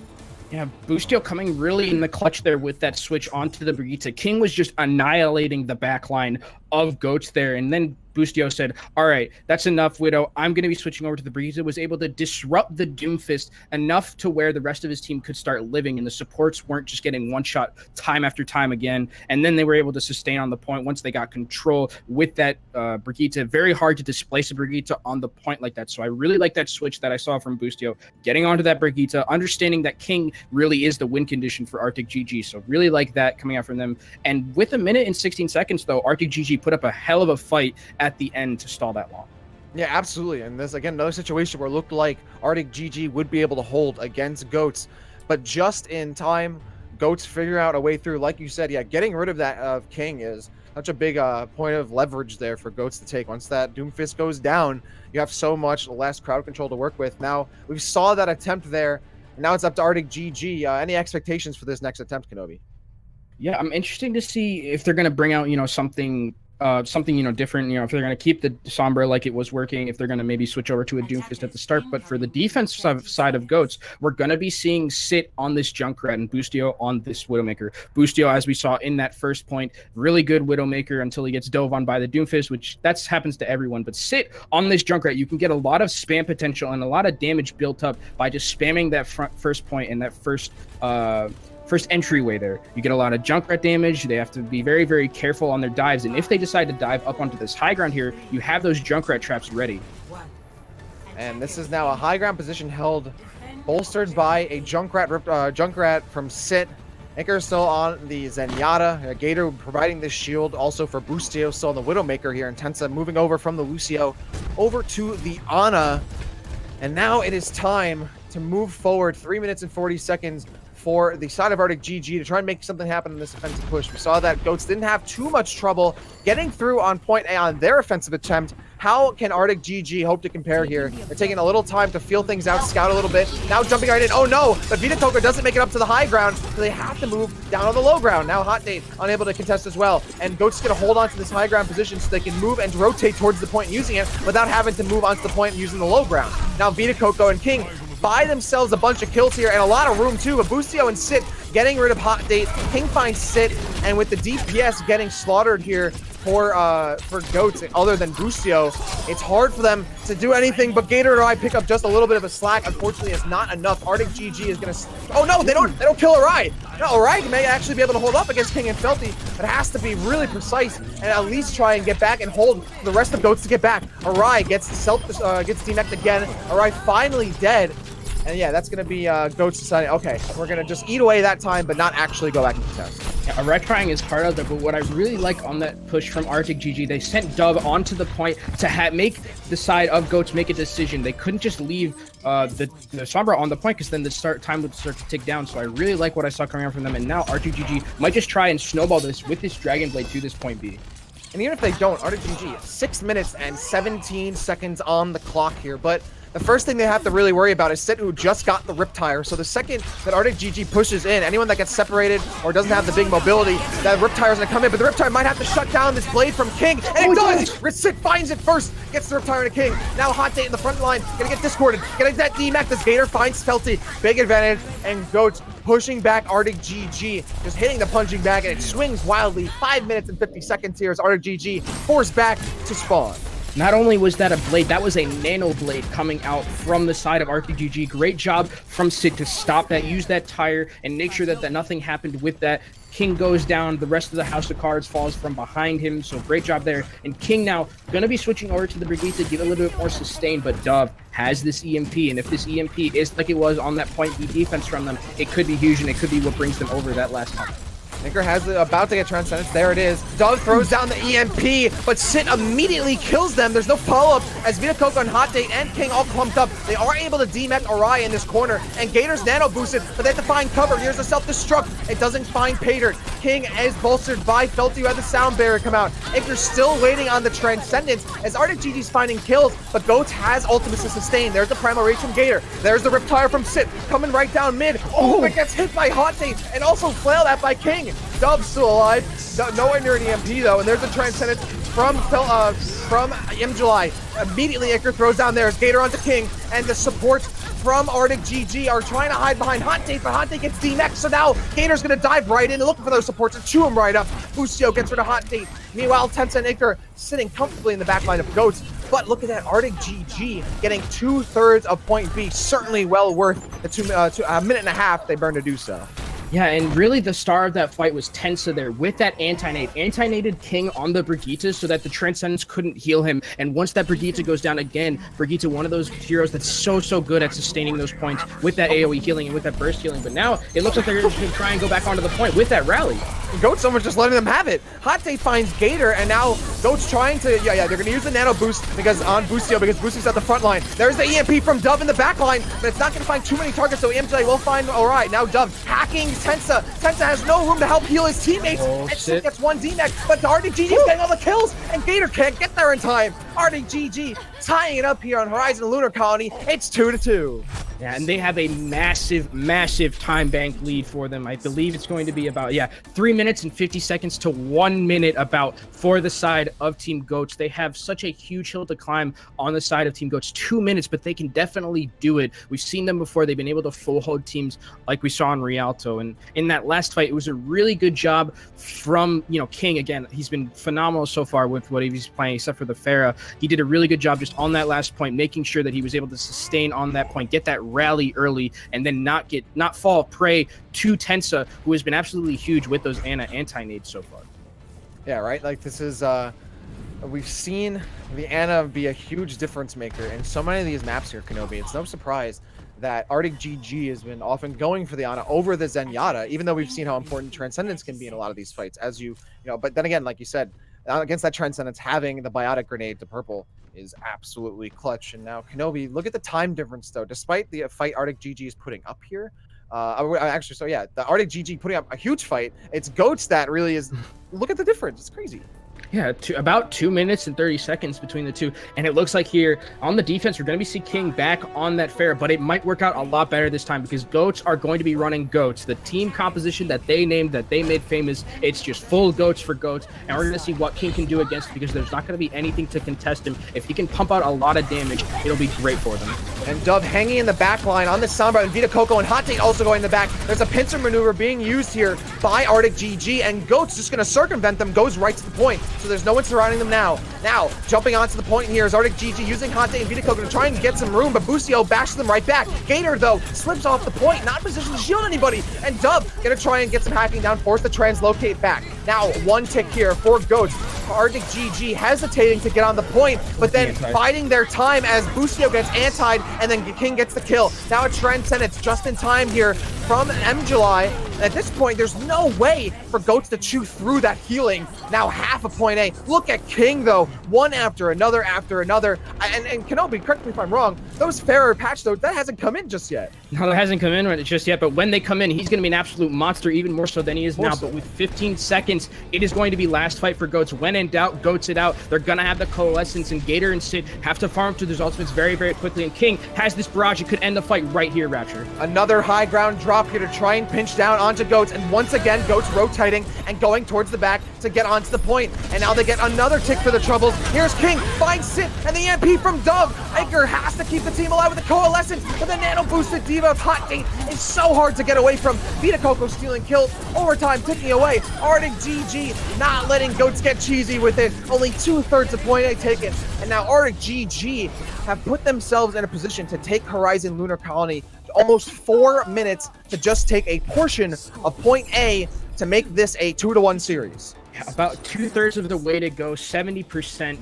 Yeah, Bustio coming really in the clutch there with that switch onto the Brigitte. King was just annihilating the backline of Goats there, and then Bustio said, all right, that's enough, Widow. I'm going to be switching over to the Brigitte. Was able to disrupt the Doomfist enough to where the rest of his team could start living, and the supports weren't just getting one shot time after time again. And then they were able to sustain on the point once they got control with that Brigitte. Very hard to displace a Brigitte on the point like that. So I really like that switch that I saw from Bustio, getting onto that Brigitte, understanding that King really is the win condition for ArticGG. So really like that coming out from them. And with 1 minute and 16 seconds, though, ArticGG put up a hell of a fight at the end to stall that long. Yeah, absolutely. And this, again, another situation where it looked like ArticGG would be able to hold against Goats, but just in time, Goats figure out a way through. Like you said, yeah, getting rid of that King is such a big point of leverage there for Goats to take. Once that Doomfist goes down, you have so much less crowd control to work with. Now, we saw that attempt there, and now it's up to ArticGG. Any expectations for this next attempt, Kenobi? Yeah, I'm interested to see if they're going to bring out, something something, different, if they're going to keep the Sombra like it was working, if they're going to maybe switch over to a Doomfist at the start. But for the defensive side of Goats, we're going to be seeing Sit on this Junkrat and Boostio on this Widowmaker. Boostio, as we saw in that first point, really good Widowmaker until he gets dove on by the Doomfist, which happens to everyone. But Sit on this Junkrat, you can get a lot of spam potential and a lot of damage built up by just spamming that first point and that first entryway there. You get a lot of Junkrat damage. They have to be very, very careful on their dives. And if they decide to dive up onto this high ground here, you have those Junkrat traps ready. And this is now a high ground position held, bolstered by a Junkrat from Sit. Iker still on the Zenyatta. Gator providing this shield also for Boostio, still on the Widowmaker here. And Tensa moving over from the Lucio over to the Ana. And now it is time to move forward. 3 minutes and 40 seconds for the side of ArticGG to try and make something happen in this offensive push. We saw that Goats didn't have too much trouble getting through on point A on their offensive attempt. How can ArticGG hope to compare here? They're taking a little time to feel things out, scout a little bit. Now jumping right in. Oh no! But Vita Coco doesn't make it up to the high ground, so they have to move down on the low ground. Now Hot Date unable to contest as well. And Goats is going to hold on to this high ground position so they can move and rotate towards the point using it without having to move onto the point using the low ground. Now Vita Coco and King buy themselves a bunch of kills here and a lot of room too, but Boostio and Sit getting rid of Hot Date. King finds Sit, and with the DPS getting slaughtered here for Goats other than Boostio, it's hard for them to do anything, but Gator and I pick up just a little bit of a slack. Unfortunately, it's not enough. ArticGG is gonna, oh no, they don't kill Arai. No, Arai may actually be able to hold up against King and Felty, but it has to be really precise and at least try and get back and hold the rest of Goats to get back. Arai gets demeched again. Arai finally dead. And yeah, that's going to be Goats deciding, okay, we're going to just eat away that time, but not actually go back and contest. Yeah, Arai trying is hard out there, but what I really like on that push from ArticGG, they sent Dove onto the point to make the side of Goats make a decision. They couldn't just leave the Sombra on the point, because then the time would start to tick down. So I really like what I saw coming out from them, and now ArticGG might just try and snowball this with this Dragon Blade to this point B. And even if they don't, ArticGG, 6 minutes and 17 seconds on the clock here, but the first thing they have to really worry about is Sit, who just got the Riptire. So the second that ArticGG pushes in, anyone that gets separated or doesn't have the big mobility, that Riptire is going to come in. But the Riptire might have to shut down this blade from King. And it does! Sit finds it first, gets the Riptire into King. Now Hot Date in the front line, going to get discorded. Going to get that DMAC as Gator finds Felty. Big advantage, and Goats pushing back ArticGG, just hitting the punching bag, and it swings wildly. 5 minutes and 50 seconds here as ArticGG forced back to spawn. Not only was that a blade, that was a nano blade coming out from the side of ArticGG. Great job from Sid to stop that, use that tire, and make sure that nothing happened with that. King goes down, the rest of the House of Cards falls from behind him, so great job there. And King now going to be switching over to the Brigitte to give a little bit more sustain, but Dove has this EMP, and if this EMP is like it was on that point B defense from them, it could be huge, and it could be what brings them over that last time. Iker has about to get Transcendence. There it is. Dove throws down the EMP, but Sit immediately kills them. There's no follow-up as Vita Coco and Hot Date and King all clumped up. They are able to demech Arai in this corner, and Gator's nano boosted, but they have to find cover. Here's a self-destruct. It doesn't find Pater. King is bolstered by Felty, who had the sound barrier come out. Iker's still waiting on the Transcendence as ArticGG's finding kills, but Goats has ultimates to sustain. There's the Primal Rage from Gator. There's the Riptire from Sit, coming right down mid. Oh, it gets hit by Hot Date, and also flailed at by King. Dove's still alive, nowhere near an EMP though, and there's a Transcendence from July. Immediately Iker throws down there as Gator onto King, and the support from ArticGG are trying to hide behind Hot Date, but Hot Date gets DMX, so now Gator's gonna dive right in, looking for those supports and chew him right up. Boostio gets rid of Hot Date. Meanwhile, Tensa and Iker sitting comfortably in the back line of Goats. But look at that, ArticGG getting 2/3 of point B, certainly well worth the a minute and a half they burned to do so. Yeah, and really the star of that fight was Tensa there with that anti-nade. Anti-naded King on the Brigitte so that the Transcendence couldn't heal him. And once that Brigitte goes down again, Brigitte, one of those heroes that's so good at sustaining those points with that AoE healing and with that burst healing. But now it looks like they're going to try and go back onto the point with that rally. Goats almost just letting them have it. Hot Date finds Gator, and now Goats trying to, they're going to use the nano boost because on Boostio, because Boostio's at the front line. There's the EMP from Dove in the back line, but it's not going to find too many targets, so EMJ will find, all right, now Dove hacking Tensa. Tensa has no room to help heal his teammates, and Sit gets one DMAC, but ArticGG is getting all the kills, and Gator can't get there in time. ArticGG tying it up here on Horizon Lunar Colony. It's 2-2. Yeah, and they have a massive, massive time bank lead for them. I believe it's going to be about, 3 minutes and 50 seconds to 1 minute about for the side of Team Goats. They have such a huge hill to climb on the side of Team Goats. 2 minutes, but they can definitely do it. We've seen them before. They've been able to full hold teams like we saw in Rialto. And in that last fight, it was a really good job from, King. Again, he's been phenomenal so far with what he's playing, except for the Farah. He did a really good job just on that last point, making sure that he was able to sustain on that point, get that rally early, and then not fall prey to Tensa, who has been absolutely huge with those anti-nades so far. Yeah, right? Like, this is, we've seen the Ana be a huge difference maker in so many of these maps here, Kenobi. It's no surprise that ArticGG has been often going for the Ana over the Zenyatta, even though we've seen how important Transcendence can be in a lot of these fights, but then again, like you said, against that Transcendence, having the Biotic Grenade to purple is absolutely clutch. And now Kenobi, look at the time difference though. Despite the fight ArticGG is putting up here, the ArticGG putting up a huge fight. It's Goats that really is. Look at the difference. It's crazy. Yeah, about 2 minutes and 30 seconds between the two. And it looks like here on the defense, we're going to be seeing King back on that fair, but it might work out a lot better this time because Goats are going to be running Goats. The team composition that they named, that they made famous, it's just full Goats for Goats. And we're going to see what King can do against it because there's not going to be anything to contest him. If he can pump out a lot of damage, it'll be great for them. And Dove hanging in the back line on the Sombra, and Vita Coco and Hot Tate also going in the back. There's a pincer maneuver being used here by ArticGG, and Goats just going to circumvent them, goes right to the point. So there's no one surrounding them now. Now, jumping onto the point here is ArticGG using Hot Tate and Vita Coco to try and get some room, but Busio bashes them right back. Gator, though, slips off the point, not in position to shield anybody, and Dove going to try and get some hacking down, force the translocate back. Now, one tick here for Goats. ArticGG hesitating to get on the point, but then biding their time as Busio gets antied, and then King gets the kill. Now a Transcendence just in time here from MJuly. At this point, there's no way for Goats to chew through that healing. Now half a point A. Look at King, though. One after another after another. And Kenobi, correct me if I'm wrong, those Farah patch, though, that hasn't come in just yet. No, that hasn't come in just yet, but when they come in, he's going to be an absolute monster, even more so than he is now. But with 15 seconds, it is going to be last fight for Goats. When in doubt, Goats it out. They're going to have the Coalescence, and Gator and Sid have to farm to those ultimates very, very quickly. And King has this barrage. It could end the fight right here, Rapture. Another high ground drop here to try and pinch down onto Goats. And once again, Goats rotating and going towards the back to get onto the point. And now they get another tick for the troubles. Here's King, finds Sid, and the MP from Dove. Iker has to keep the team alive with the Coalescence, but the nano-boosted Diva of Hot Tate is so hard to get away from. Vita Coco stealing kills, overtime ticking away. ArticGG not letting Goats get cheesy with it. Only 2/3 of point A taken. And now ArticGG have put themselves in a position to take Horizon Lunar Colony almost 4 minutes to just take a portion of point A to make this a 2-1 series. About 2/3 of the way to go, 70%.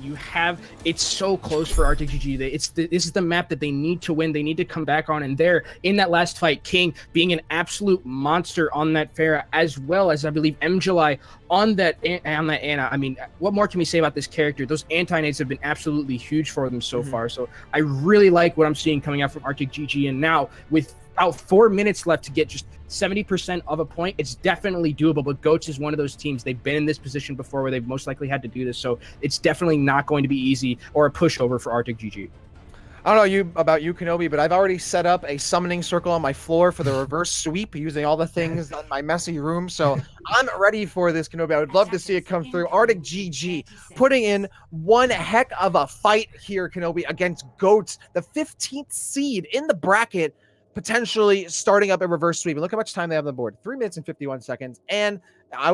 It's so close for ArticGG. This is the map that they need to win. They need to come back on. And there, in that last fight, King being an absolute monster on that Farah, as well as I believe MJuly on that Ana. I mean, what more can we say about this character? Those anti-nades have been absolutely huge for them so far. So I really like what I'm seeing coming out from ArticGG. And now with about 4 minutes left to get just 70% of a point, it's definitely doable. But Goats is one of those teams. They've been in this position before where they've most likely had to do this. So it's definitely not going to be easy or a pushover for ArticGG. I don't know about you, Kenobi, but I've already set up a summoning circle on my floor for the reverse sweep using all the things in my messy room. So I'm ready for this, Kenobi. I would love to see it come through. ArticGG putting in one heck of a fight here, Kenobi, against Goats, the 15th seed in the bracket, potentially starting up a reverse sweep. And look how much time they have on the board. 3 minutes and 51 seconds. And I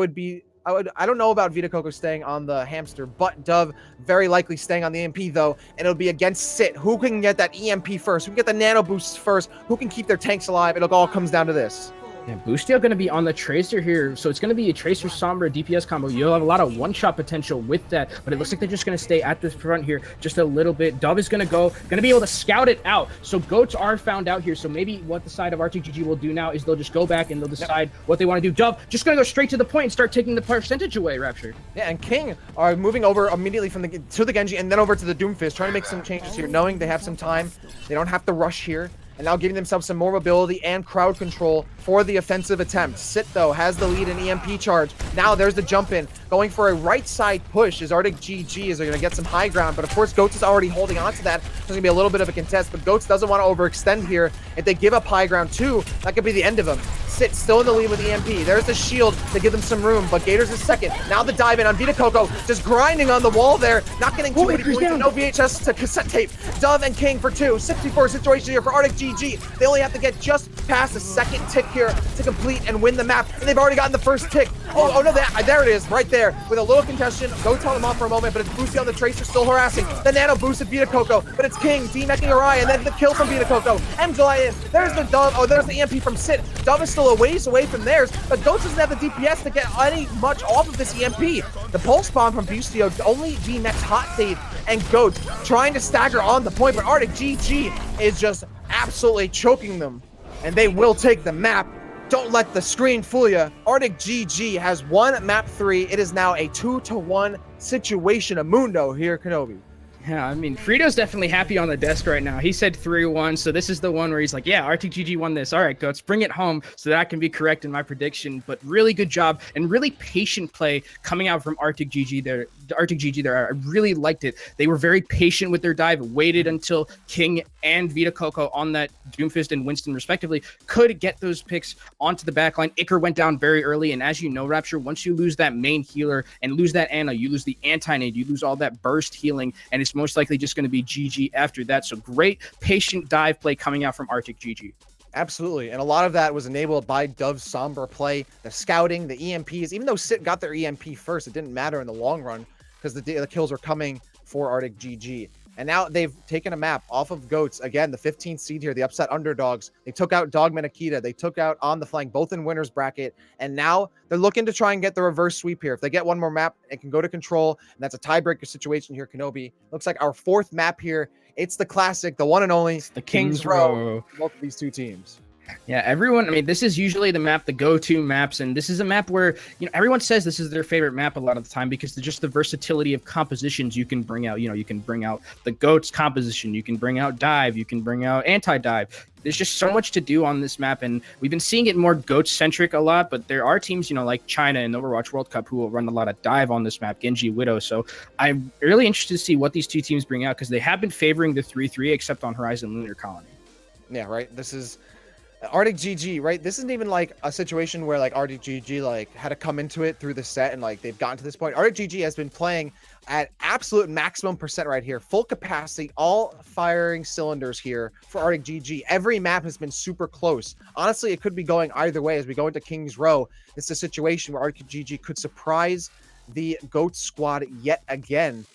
don't know about Vita Coco staying on the hamster, but Dove very likely staying on the EMP though, and it'll be against Sit. Who can get that EMP first? Who can get the nano boosts first? Who can keep their tanks alive? It all comes down to this. Yeah, Boostio going to be on the Tracer here, so it's going to be a Tracer Sombra DPS combo. You'll have a lot of one-shot potential with that, but it looks like they're just going to stay at this front here just a little bit. Dove is going to be able to scout it out. So Goats are found out here, so maybe what the side of ArticGG will do now is they'll just go back and they'll decide what they want to do. Dove just going to go straight to the point and start taking the percentage away, Rapture. Yeah, and King are moving over immediately to the Genji and then over to the Doomfist, trying to make some changes here, knowing they have some time. They don't have to rush here. and now giving themselves some more mobility and crowd control for the offensive attempt. Sit, though, has the lead in EMP charge. Now there's the jump in, going for a right side push as ArticGG is going to get some high ground, but of course Goats is already holding on to that. There's going to be a little bit of a contest, but Goats doesn't want to overextend here. If they give up high ground too, that could be the end of them. Sit still in the lead with EMP. There's the shield to give them some room, but Gators is second. Now the dive in on Vita Coco, just grinding on the wall there, not getting too many points, and no VHS to cassette tape. Dove and King for 2. 64 situation here for ArticGG. They only have to get just past the second tick here to complete and win the map, and they've already gotten the first tick. Oh no, there it is, right there, with a little contestation. Go tell them off for a moment, but it's Boosty on the Tracer still harassing. The Nano boosted Vita Coco, but it's King D-meching Arai, and then the kill from Vita Coco. MJLI in, there's the Dove, there's the EMP from Sit. Dove is still a ways away from theirs, but Goats doesn't have the DPS to get any much off of this EMP. The pulse bomb from Bustio only D-mex Hot Save, and Goats trying to stagger on the point, but ArticGG is just absolutely choking them, and they will take the map. Don't let the screen fool you. ArticGG has won map 3. It is now a 2-1 situation. Amundo here, Kenobi. Yeah, I mean, Frito's definitely happy on the desk right now. He said 3-1, so this is the one where he's like, yeah, ArticGG won this. All right, Goats, bring it home so that I can be correct in my prediction. But really good job and really patient play coming out from ArticGG there. I really liked it. They were very patient with their dive, waited until King and Vita Coco on that Doomfist and Winston respectively could get those picks onto the backline. Iker went down very early, and as you know, Rapture, once you lose that main healer and lose that Ana, you lose the anti-nade, you lose all that burst healing, and it's most likely just going to be GG after that. So great patient dive play coming out from ArticGG. Absolutely, and a lot of that was enabled by Dove's somber play, the scouting, the EMPs. Even though Sit got their EMP first, it didn't matter in the long run because the kills were coming for ArticGG. And now they've taken a map off of Goats. Again, the 15th seed here, the upset underdogs. They took out Dogman Akita. They took out On the Flank, both in winner's bracket. And now they're looking to try and get the reverse sweep here. If they get one more map, it can go to control. And that's a tiebreaker situation here, Kenobi. Looks like our 4th map here. It's the classic, the one and only, the King's Row. Both of these two teams. Yeah, everyone, I mean, this is usually the map, the go-to maps, and this is a map where, you know, everyone says this is their favorite map a lot of the time because just the versatility of compositions you can bring out. You know, you can bring out the Goats composition, you can bring out dive, you can bring out anti-dive. There's just so much to do on this map, and we've been seeing it more Goats-centric a lot, but there are teams, you know, like China and Overwatch World Cup who will run a lot of dive on this map, Genji, Widow. So I'm really interested to see what these two teams bring out because they have been favoring the 3-3 except on Horizon Lunar Colony. Yeah, right. This is ArticGG, right? This isn't even like a situation where like ArticGG like had to come into it through the set and like they've gotten to this point. ArticGG has been playing at absolute maximum percent right here, full capacity, all firing cylinders here for ArticGG. Every map has been super close. Honestly, it could be going either way as we go into King's Row. It's a situation where ArticGG could surprise the GOAT squad yet again.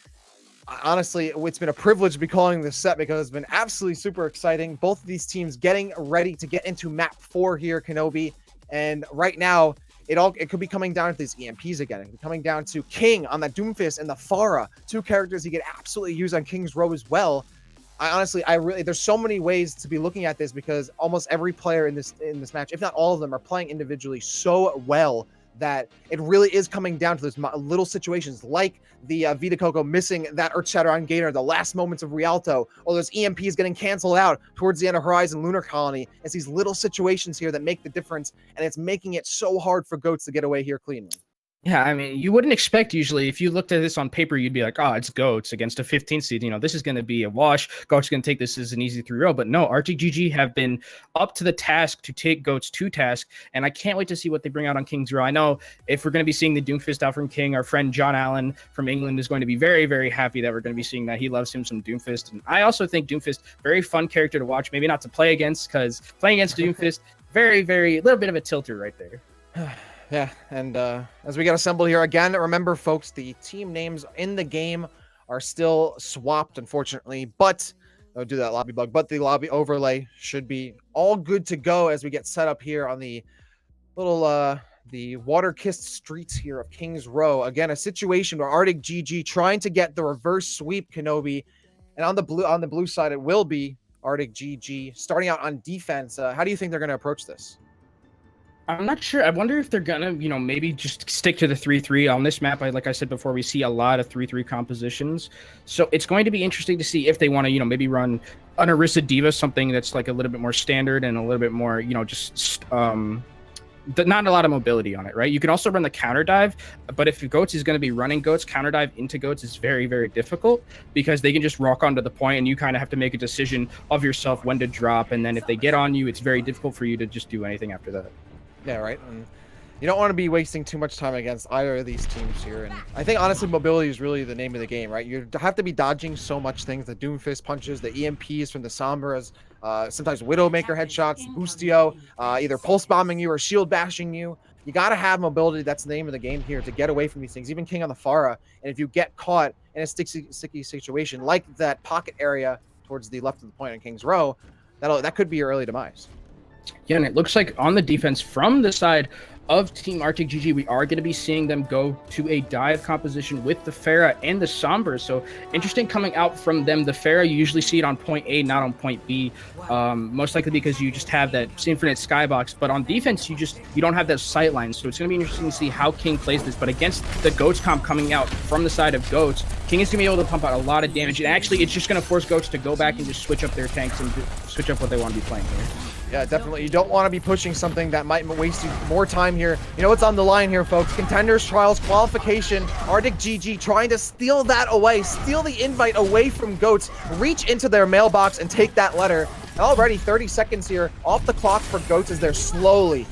Honestly, it's been a privilege to be calling this set because it's been absolutely super exciting. Both of these teams getting ready to get into map 4 here, Kenobi. And right now, it could be coming down to these EMPs again. It could be coming down to King on that Doomfist and the Pharah, two characters he could absolutely use on King's Row as well. There's so many ways to be looking at this because almost every player in this match, if not all of them, are playing individually so well that it really is coming down to those little situations like the Vita Coco missing that Earth Shatter on Gator, the last moments of Rialto, or those EMPs getting canceled out towards the end of Horizon Lunar Colony. It's these little situations here that make the difference, and it's making it so hard for Goats to get away here cleanly. Yeah, I mean, you wouldn't expect usually if you looked at this on paper, you'd be like, oh, it's Goats against a 15th seed. You know, this is going to be a wash. Goats are going to take this as an easy 3-0. But no, ArticGG have been up to the task to take Goats to task. And I can't wait to see what they bring out on King's Row. I know if we're going to be seeing the Doomfist out from King, our friend John Allen from England is going to be very, very happy that we're going to be seeing that. He loves him some Doomfist. And I also think Doomfist, very fun character to watch. Maybe not to play against because playing against Doomfist, very, very little bit of a tilter right there. Yeah, and as we get assembled here again, remember, folks, the team names in the game are still swapped, unfortunately, but I'll do that lobby bug. But the lobby overlay should be all good to go as we get set up here on the little the water-kissed streets here of King's Row. Again, a situation where ArticGG trying to get the reverse sweep, Kenobi, and on the blue side, it will be ArticGG starting out on defense. How do you think they're going to approach this? I'm not sure. I wonder if they're gonna, maybe just stick to the 3-3 on this map. Like I said before, we see a lot of 3-3 compositions, so it's going to be interesting to see if they want to, maybe run an Orisa Diva, something that's like a little bit more standard and a little bit more, not a lot of mobility on it, right? You can also run the counter dive, but if Goats is going to be running Goats, counter dive into Goats is very, very difficult because they can just rock onto the point and you kind of have to make a decision of yourself when to drop. And then if they get on you, it's very difficult for you to just do anything after that. Yeah, right. And you don't want to be wasting too much time against either of these teams here. And I think honestly, mobility is really the name of the game, right? You have to be dodging so much things: the Doomfist punches, the EMPs from the Sombras, sometimes Widowmaker headshots, Boostio, either pulse bombing you or shield bashing you. You got to have mobility. That's the name of the game here to get away from these things. Even King on the Pharah. And if you get caught in a sticky situation like that pocket area towards the left of the point in King's Row, that could be your early demise. Yeah, and it looks like on the defense from the side of Team ArticGG, we are going to be seeing them go to a dive composition with the Pharah and the Sombra. So interesting coming out from them. The Pharah, you usually see it on point A, not on point B, most likely because you just have that infinite skybox. But on defense, you don't have that sight line. So it's going to be interesting to see how King plays this. But against the Goats comp coming out from the side of Goats, King is going to be able to pump out a lot of damage. And actually, it's just going to force Goats to go back and just switch up their tanks and switch up what they want to be playing here. Yeah, definitely. You don't want to be pushing something that might waste you more time here. You know what's on the line here, folks? Contenders, Trials, Qualification, ArticGG trying to steal that away, steal the invite away from Goats, reach into their mailbox and take that letter. Already 30 seconds here off the clock for Goats as they're slowly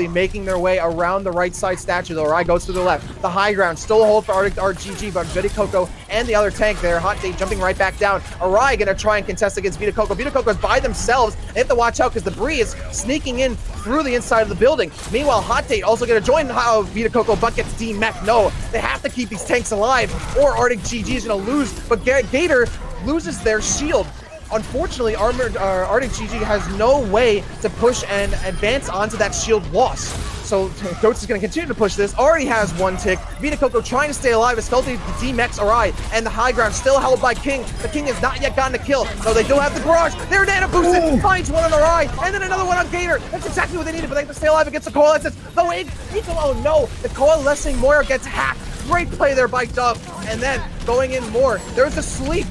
making their way around the right side statue. The Arai goes to the left. The high ground, still a hold for ArticGG, but Vita Coco and the other tank there. Hot Date jumping right back down. Arai gonna try and contest against Vita Coco. Vita Coco's by themselves. They have to watch out because the Bree is sneaking in through the inside of the building. Meanwhile, Hot Date also gonna join Vita Coco, but gets D-Mech. No, they have to keep these tanks alive or ArticGG is gonna lose, but Gator loses their shield. Unfortunately, ArticGG has no way to push and advance onto that shield loss. So Goats is going to continue to push this. Already has one tick. Vita Coco trying to stay alive as Felty D-Mex Arai, and the high ground still held by King. The King has not yet gotten a kill. No, they do have the barrage. They're nano boosted. Finds one on Arai, and then another one on Gator. That's exactly what they needed, but they have to stay alive against the Coalescence. No, oh no, the Coalescing Moira gets hacked. Great play there by Dove, and then going in more. There's a sleep.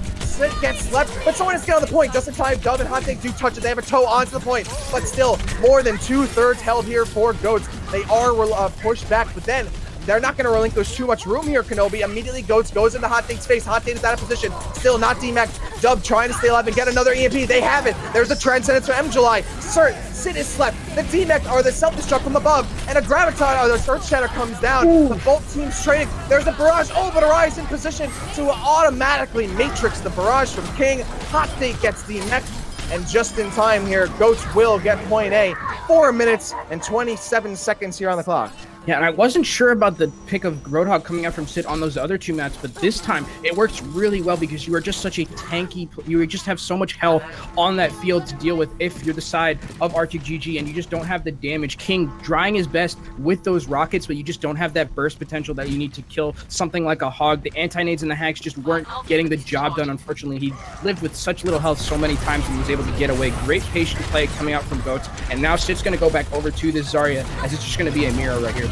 Gets left, but someone has to get on the point. Just in time, Dove and Hot Take do touch it. They have a toe onto the point, but still more than 2/3 held here for Goats. They are pushed back, but then they're not going to relinquish too much room here, Kenobi. Immediately, Goats goes into Hot Tate's face. Hot Tate is out of position. Still not D-Mac. Dub trying to stay alive and get another EMP. They have it. There's a Transcendence from M-July. Sid is slept. The D-Mac or the self-destruct from above. And a Graviton or the Earth Shatter comes down. The both teams trading. There's a barrage. Oh, but Arai is in position to automatically matrix the barrage from King. Hot Tate gets D-Mac. And just in time here, Goats will get point A. 4 minutes and 27 seconds here on the clock. Yeah, and I wasn't sure about the pick of Roadhog coming out from Sid on those other two maps, but this time it works really well because you are just such a tanky, you just have so much health on that field to deal with if you're the side of ArticGG and you just don't have the damage. King trying his best with those rockets, but you just don't have that burst potential that you need to kill something like a Hog. The anti-nades and the hacks just weren't getting the job done, unfortunately. He lived with such little health so many times and was able to get away. Great patient play coming out from Goats, and now Sid's going to go back over to this Zarya as it's just going to be a mirror right here.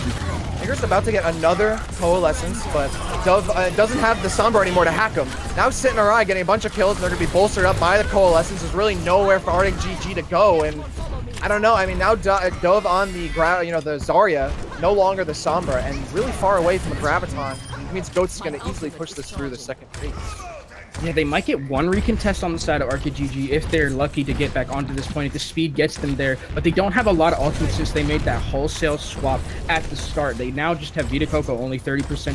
Figure's about to get another Coalescence, but Dove doesn't have the Sombra anymore to hack him. Now Sit and Arai getting a bunch of kills, and they're going to be bolstered up by the Coalescence. There's really nowhere for ArticGG to go, and I don't know. I mean, now Dove on the the Zarya, no longer the Sombra, and really far away from the Graviton. It means Goats is going to easily push this through the second phase. Yeah, they might get one recontest on the side of ArticGG if they're lucky to get back onto this point. If the speed gets them there, but they don't have a lot of ultimates since they made that wholesale swap at the start. They now just have Vita Coco only 30%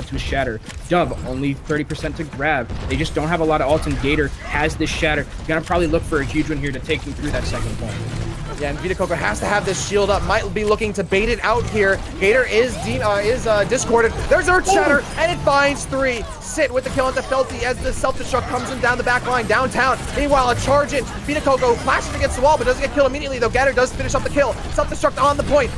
to shatter, Dove only 30% to grab. They just don't have a lot of ults, and Gator has this shatter. Gonna probably look for a huge one here to take them through that second point. Yeah, and Vita Coco has to have this shield up. Might be looking to bait it out here. Gator is discorded. There's Earth Shatter, and it finds 3. Sit with the kill into Felty as the self-destruct comes in down the back line, downtown. Meanwhile, a charge in. Vita Coco flashes against the wall, but doesn't get killed immediately, though Gator does finish up the kill. Self-destruct on the point.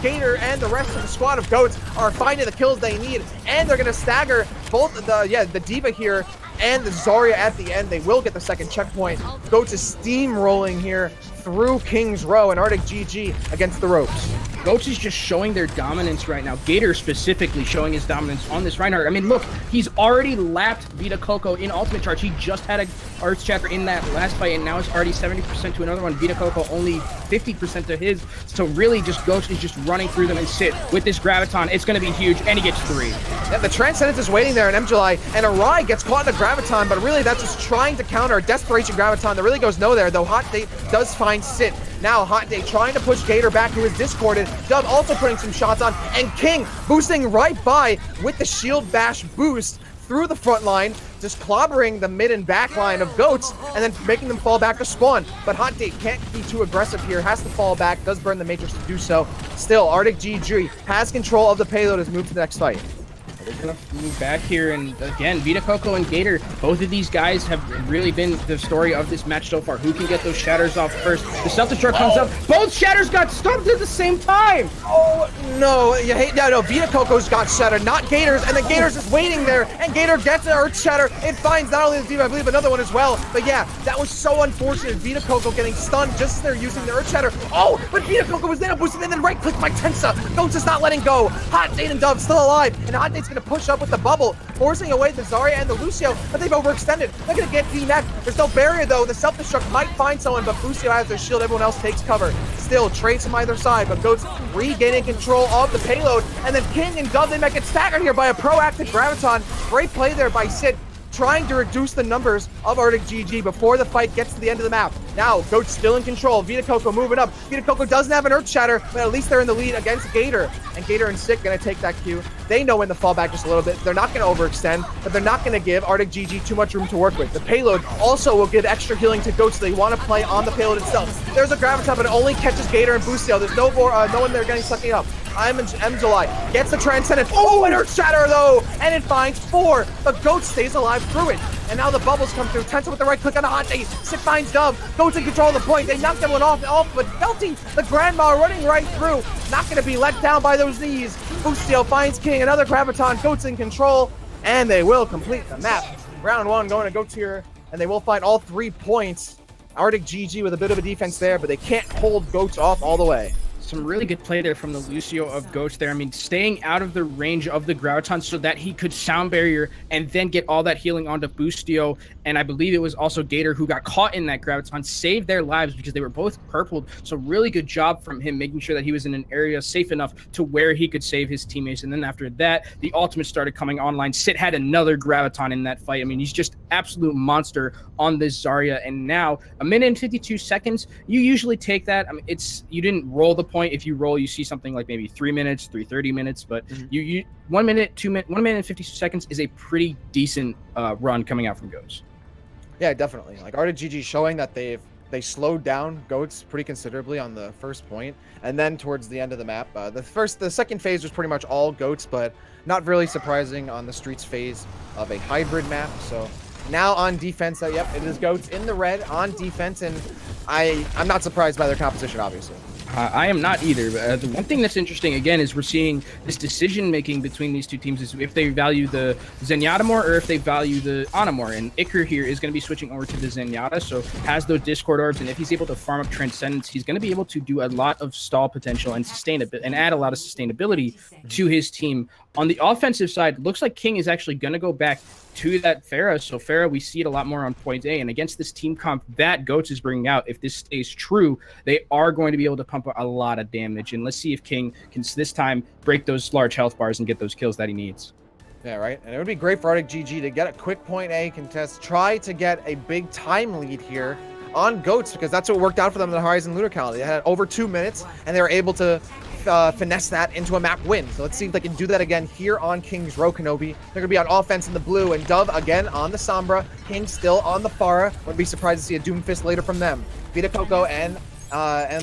Gator and the rest of the squad of Goats are finding the kills they need, and they're going to stagger both the Diva here and the Zarya at the end. They will get the second checkpoint. Goats is steamrolling here through King's Row, and ArticGG against the ropes. Goats is just showing their dominance right now. Gator specifically showing his dominance on this Reinhardt. I mean, look, he's already lapped Vita Coco in Ultimate Charge. He just had a Earth Shatter in that last fight, and now it's already 70% to another one. Vita Coco only 50% to his. So really, just Goats is just running through them and sit with this Graviton. It's going to be huge, and he gets 3. Yeah, the Transcendence is waiting there in MJuly, and Arai gets caught in the Graviton, but really that's just trying to counter a Desperation Graviton that really goes no there, though Hot Date does find Sit. Now Hot Day trying to push Gator back, who is discorded. Dub also putting some shots on, and King boosting right by with the shield bash boost through the front line, just clobbering the mid and back line of Goats, and then making them fall back to spawn. But Hot Day can't be too aggressive here, has to fall back, does burn the Matrix to do so. Still, ArticGG has control of the payload as moved to the next fight. They're gonna move back here, and again, Vita Coco and Gator, both of these guys have really been the story of this match so far. Who can get those shatters off first? The self-destruct comes up. Both shatters got stumped at the same time. Oh no! You hate no. Vita Coco's got shattered, not Gator's, and then Gator's is waiting there, and Gator gets an Earth Shatter. It finds not only the team, I believe another one as well. But yeah, that was so unfortunate. Vita Coco getting stunned just as they're using the Earth Shatter. Oh, but Vita Coco was there boosted, and then right-click by Tensa. Goats is not letting go. Hot Date and Dove still alive, and Hot Date's gonna push up with the bubble, forcing away the Zarya and the Lucio, but they've overextended. They're gonna get DNet. There's no barrier though. The self-destruct might find someone, but Lucio has their shield. Everyone else takes cover. Still, trades from either side, but Goats regaining control of the payload, and then King and Dove, they might get staggered here by a proactive Graviton. Great play there by Sid, trying to reduce the numbers of ArticGG before the fight gets to the end of the map. Now, Goats still in control. Vita Coco moving up. Vita Coco doesn't have an Earth Shatter, but at least they're in the lead against Gator. And Gator and Sick gonna take that Q. They know when to fall back just a little bit. They're not gonna overextend, but they're not gonna give ArticGG too much room to work with. The payload also will give extra healing to Goats, so they want to play on the payload itself. There's a Graviton, but it only catches Gator and Boostio. There's no one there getting sucking up. MJuly gets the Transcendent. Oh, an Earth Shatter though! And it finds 4, but Goats stays alive through it. And now the bubbles come through. Tensa with the right click on the Hot Day. Sick finds Dove. Goats in control of the point. They knocked everyone off, but Felty, the Grandma, running right through. Not going to be let down by those knees. Boostio finds King. Another Graviton. Goats in control. And they will complete the map. Round 1 going to Goats here. And they will find all 3 points. ArticGG with a bit of a defense there, but they can't hold Goats off all the way. Some really good play there from the Lucio of Ghost there. I mean, staying out of the range of the Graviton so that he could sound barrier and then get all that healing onto Boostio. And I believe it was also Gator who got caught in that Graviton, saved their lives because they were both purpled. So really good job from him, making sure that he was in an area safe enough to where he could save his teammates. And then after that, the ultimate started coming online. Sit had another Graviton in that fight. I mean, he's just absolute monster on this Zarya. And now, 1 minute and 52 seconds, you usually take that. I mean, you didn't roll the point. If you roll, you see something like maybe 3 minutes, 30 minutes, but you 1 minute, 2 minutes, 1 minute and 52 seconds is a pretty decent run coming out from Goats. Yeah, definitely. Like ArticGG showing that they slowed down Goats pretty considerably on the first point, and then towards the end of the map, the second phase was pretty much all Goats, but not really surprising on the Streets phase of a hybrid map. So now on defense, yep, it is Goats in the red on defense, and I'm not surprised by their composition, obviously. I am not either. The one thing that's interesting, again, is we're seeing this decision-making between these two teams is if they value the Zenyatta more or if they value the Ana more. And Iker here is going to be switching over to the Zenyatta, so has those Discord orbs, and if he's able to farm up Transcendence, he's going to be able to do a lot of stall potential and and add a lot of sustainability to his team. On the offensive side, looks like King is actually going to go back to that Pharah. So Pharah, we see it a lot more on point A, and against this team comp that Goats is bringing out, if this stays true, they are going to be able to pump a lot of damage. And let's see if King can this time break those large health bars and get those kills that he needs. Yeah, right. And it would be great for ArticGG to get a quick point A contest, try to get a big time lead here on Goats, because that's what worked out for them in the Horizon Lunar Calendar. They had over 2 minutes, and they were able to finesse that into a map win. So let's see if they can do that again here on King's Row. Kenobi, they're gonna be on offense in the blue, and Dove again on the Sombra. King still on the Pharah. Wouldn't be surprised to see a Doomfist later from them. Vita Coco and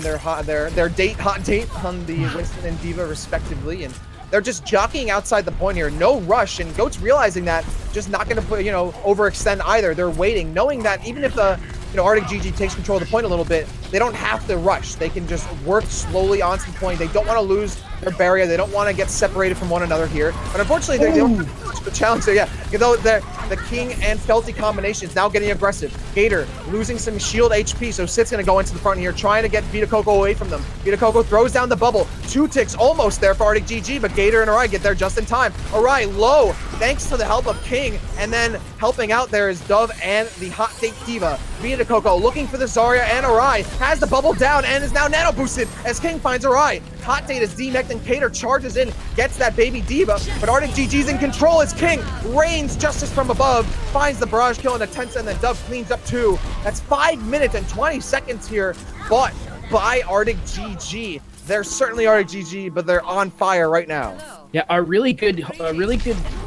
their hot date on the Winston and Diva respectively, and they're just jockeying outside the point here. No rush, and Goats realizing that, just not gonna put, overextend either. They're waiting, knowing that even if the ArticGG takes control of the point a little bit, they don't have to rush. They can just work slowly onto the point. They don't want to lose their barrier. They don't want to get separated from one another here. But unfortunately, they don't have the challenge there, yeah. You know, the King and Felty combination is now getting aggressive. Gator losing some shield HP, so Sit's gonna go into the front here, trying to get Vita Coco away from them. Vita Coco throws down the bubble. 2 ticks almost there for ArticGG, but Gator and Arai get there just in time. Arai low, thanks to the help of King, and then helping out there is Dove and the Hot Take Diva. Vita Coco looking for the Zarya, and Arai has the bubble down and is now nano boosted as King finds Arai. Hot Date is D-necked and Gator charges in, gets that baby Diva, but ArticGG's in control as King rains justice from above, finds the barrage kill in a tense, and then Dove cleans up 2. That's 5 minutes and 20 seconds here, but by ArticGG. They're certainly ArticGG, but they're on fire right now. Yeah, a really good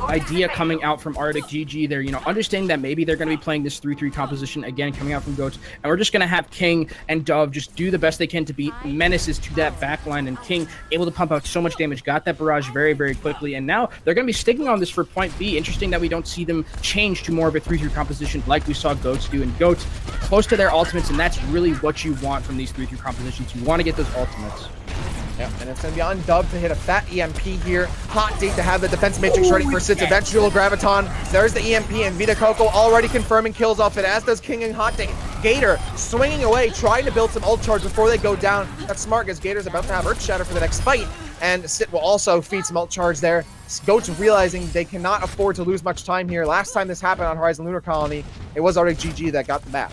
idea coming out from ArticGG there, understanding that maybe they're going to be playing this 3-3 composition again coming out from Goats, and we're just going to have King and Dove just do the best they can to be menaces to that backline, and King able to pump out so much damage, got that barrage very, very quickly, and now they're going to be sticking on this for point B. Interesting that we don't see them change to more of a 3-3 composition like we saw Goats do, and Goats close to their ultimates, and that's really what you want from these 3-3 compositions. You want to get those ultimates. Yeah, and it's going to be on Dove to hit a fat EMP here. Hot Date to have the defense matrix ready for Sit's eventual Graviton. There's the EMP, and Vita Coco already confirming kills off it, as does King and Hot Date. Gator swinging away, trying to build some ult charge before they go down. That's smart, because Gator's about to have Earth Shatter for the next fight, and Sit will also feed some ult charge there. Goats realizing they cannot afford to lose much time here. Last time this happened on Horizon Lunar Colony, it was ArticGG that got the map.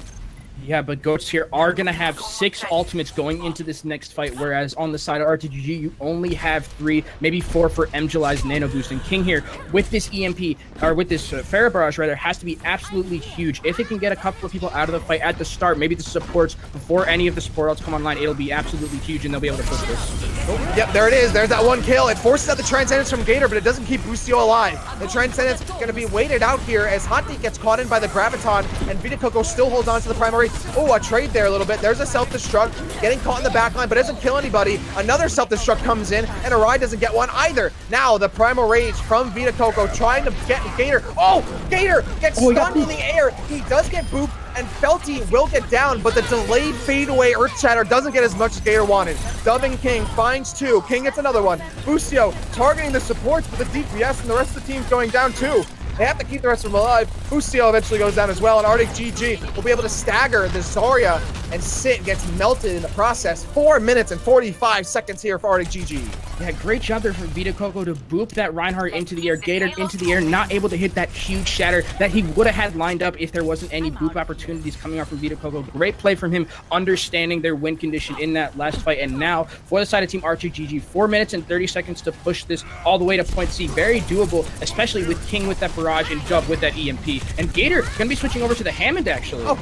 Yeah, but Goats here are going to have 6 ultimates going into this next fight, whereas on the side of ArticGG, you only have 3, maybe 4 for MJuly's Nano Boost. And King here, with this EMP, or with this Pharah Barrage, rather, has to be absolutely huge. If it can get a couple of people out of the fight at the start, maybe the supports, before any of the support ults come online, it'll be absolutely huge, and they'll be able to push this. Oh, yep, there it is. There's that 1 kill. It forces out the Transcendence from Gator, but it doesn't keep Boostio alive. The Transcendence going to be waited out here as Hot Date gets caught in by the Graviton, and Vita Coco still holds on to the primary. Oh, a trade there a little bit. There's a self-destruct, getting caught in the backline, but doesn't kill anybody. Another self-destruct comes in, and Arai doesn't get one either. Now, the Primal Rage from Vita Coco trying to get Gator. Oh, Gator gets stunned in the air. He does get booped, and Felty will get down, but the delayed fadeaway Earth Shatter doesn't get as much as Gator wanted. Dove and King finds 2. King gets another one. Boostio targeting the supports, but the DPS and the rest of the team's going down too. They have to keep the rest of them alive. Boostio eventually goes down as well, and ArticGG will be able to stagger the Zarya, and Sit gets melted in the process. 4 minutes and 45 seconds here for ArticGG. Yeah, great job there from Vita Coco to boop that Reinhardt into the air, Gator into the air, not able to hit that huge shatter that he would have had lined up if there wasn't any boop opportunities coming out from Vita Coco. Great play from him, understanding their win condition in that last fight. And now, for the side of Team ArticGG, 4 minutes and 30 seconds to push this all the way to point C. Very doable, especially with King with that barrage and Dove with that EMP. And Gator going to be switching over to the Hammond, actually. Oh.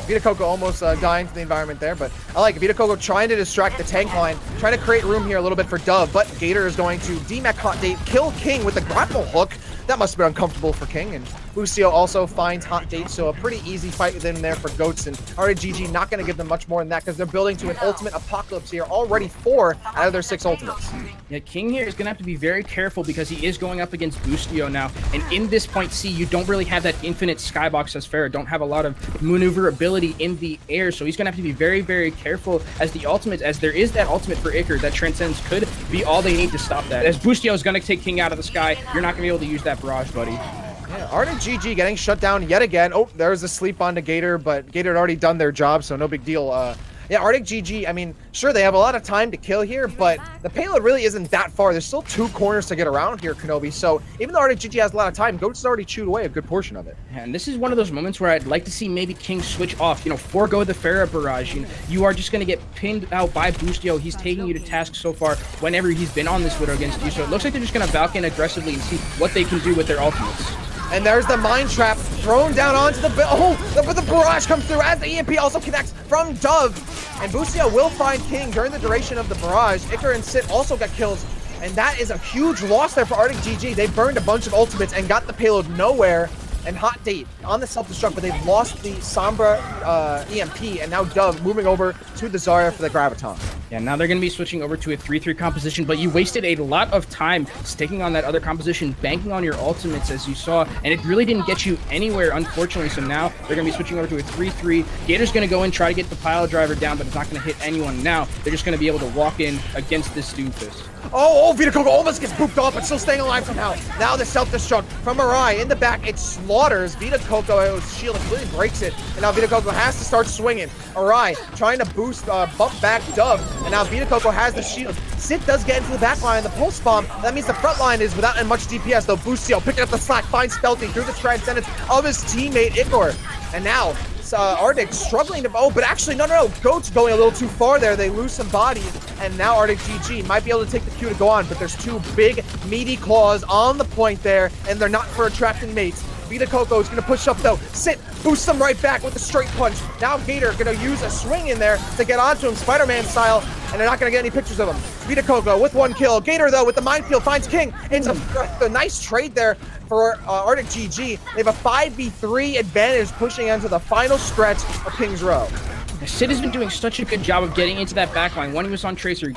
Vita Coco almost dying to the environment there, but I like it. Vita Coco trying to distract the tank line, trying to create room here a little bit for Dove, but Gator is going to D-Mech Hot Date, kill King with the grapple hook. That must have been uncomfortable for King, and Boostio also finds Hot Date, so a pretty easy fight within there for Goats, and ArticGG not going to give them much more than that because they're building to an ultimate apocalypse here, already 4 out of their 6 ultimates. Yeah, King here is going to have to be very careful because he is going up against Boostio now, and in this point C, you don't really have that infinite skybox as Pharah, don't have a lot of maneuverability in the air, so he's going to have to be very, very careful as the ultimate, as there is that ultimate for Iker, that Transcendence could be all they need to stop that. As Boostio is going to take King out of the sky, you're not going to be able to use that barrage, buddy. Yeah, ArticGG getting shut down yet again. Oh, there's a sleep on to Gator, but Gator had already done their job, so no big deal. Yeah, ArticGG, I mean, sure, they have a lot of time to kill here, but the payload really isn't that far. There's still 2 corners to get around here, Kenobi, so even though ArticGG has a lot of time, Goats has already chewed away a good portion of it. And this is one of those moments where I'd like to see maybe King switch off, forego the Pharah barrage. You are just going to get pinned out by Boostio. He's taking you to task so far whenever he's been on this Widow against you, so it looks like they're just going to Valkyrie aggressively and see what they can do with their ultimates. And there's the Mind Trap thrown down onto the... the barrage comes through as the EMP also connects from Dove. And Boostio will find King during the duration of the barrage. Iker and Sit also got kills. And that is a huge loss there for ArticGG. They burned a bunch of ultimates and got the payload nowhere. And Hot Date on the self-destruct, but they've lost the Sombra EMP. And now Dove moving over to the Zarya for the Graviton. Yeah, now they're going to be switching over to a 3-3 composition, but you wasted a lot of time sticking on that other composition, banking on your ultimates as you saw, and it really didn't get you anywhere, unfortunately. So now they're going to be switching over to a 3-3. Gator's going to go in, try to get the pile driver down, but it's not going to hit anyone now. They're just going to be able to walk in against this doofus. Oh, Vita Coco almost gets booped off, but still staying alive somehow. Now the self-destruct from Arai in the back. It slaughters Vita Coco. It was shield, completely breaks it. And now Vita Coco has to start swinging. Arai trying to boost, bump back Dove. And now Vita Coco has the shield. Sit does get into the back line. The pulse bomb. That means the front line is without much DPS, though. Boostio picking up the slack, finds Felty through the transcendence of his teammate Ikor. And now Arctic struggling to, but actually, no. Goat's going a little too far there. They lose some bodies, and now ArticGG might be able to take the Q to go on, but there's two big, meaty claws on the point there, and they're not for attracting mates. Vita Coco is going to push up, though. Sit boosts them right back with the straight punch. Now Gator going to use a swing in there to get onto him, Spider-Man style, and they're not going to get any pictures of him. Vita Coco with one kill. Gator, though, with the minefield, finds King. It's a nice trade there for ArticGG. They have a 5v3 advantage pushing into the final stretch of King's Row. Sid has been doing such a good job of getting into that backline. When he was on Tracer,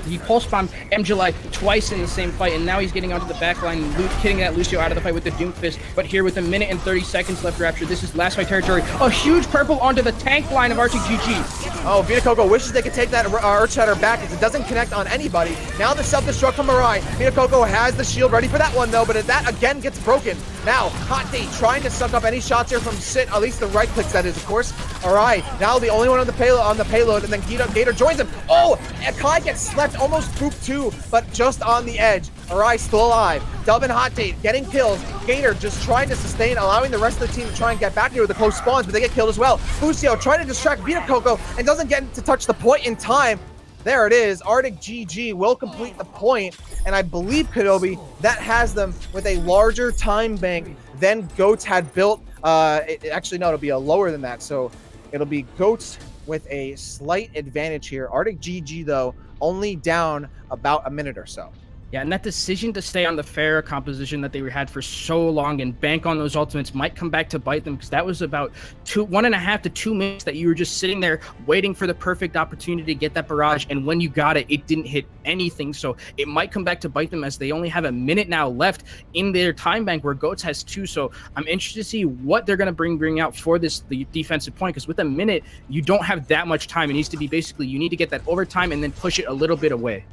he pulse bombed MJuly twice in the same fight, and now he's getting onto the backline, getting that Lucio out of the fight with the Doom Fist. But here with a minute and 30 seconds left, Rapture, this is last fight territory. A huge purple onto the tank line of ArticGG. Oh, Vita Coco wishes they could take that Earthshatter back as it doesn't connect on anybody. Now the self-destruct from Arai. Vita Coco has the shield ready for that one, though, but that again gets broken. Now, Hot Date trying to suck up any shots here from Sit, at least the right clicks, that is, of course. Arai, now the only one on the payload, and then Gator joins him. Oh, Kai gets slept, almost pooped too, but just on the edge. Arai still alive. Dub and Hot Date getting kills. Gator just trying to sustain, allowing the rest of the team to try and get back here with the close spawns, but they get killed as well. Lucio trying to distract Vita Coco and doesn't get to touch the point in time. There it is. ArticGG will complete the point, and I believe, Kenobi, that has them with a larger time bank than Goats had built. Actually, no, it'll be a lower than that, so it'll be Goats with a slight advantage here. ArticGG, though, only down about a minute or so. Yeah, and that decision to stay on the Pharah composition that they had for so long and bank on those ultimates might come back to bite them, because that was about 1.5 to 2 minutes that you were just sitting there waiting for the perfect opportunity to get that barrage, and when you got it, it didn't hit anything. So it might come back to bite them, as they only have a minute now left in their time bank, where Goats has 2. So I'm interested to see what they're going to bring out for the defensive point, because with a minute, you don't have that much time. It needs to be basically, you need to get that overtime and then push it a little bit away.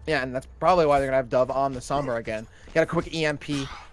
Yeah, and that's probably why they're going to have Dove on the Sombra again. Get a quick EMP,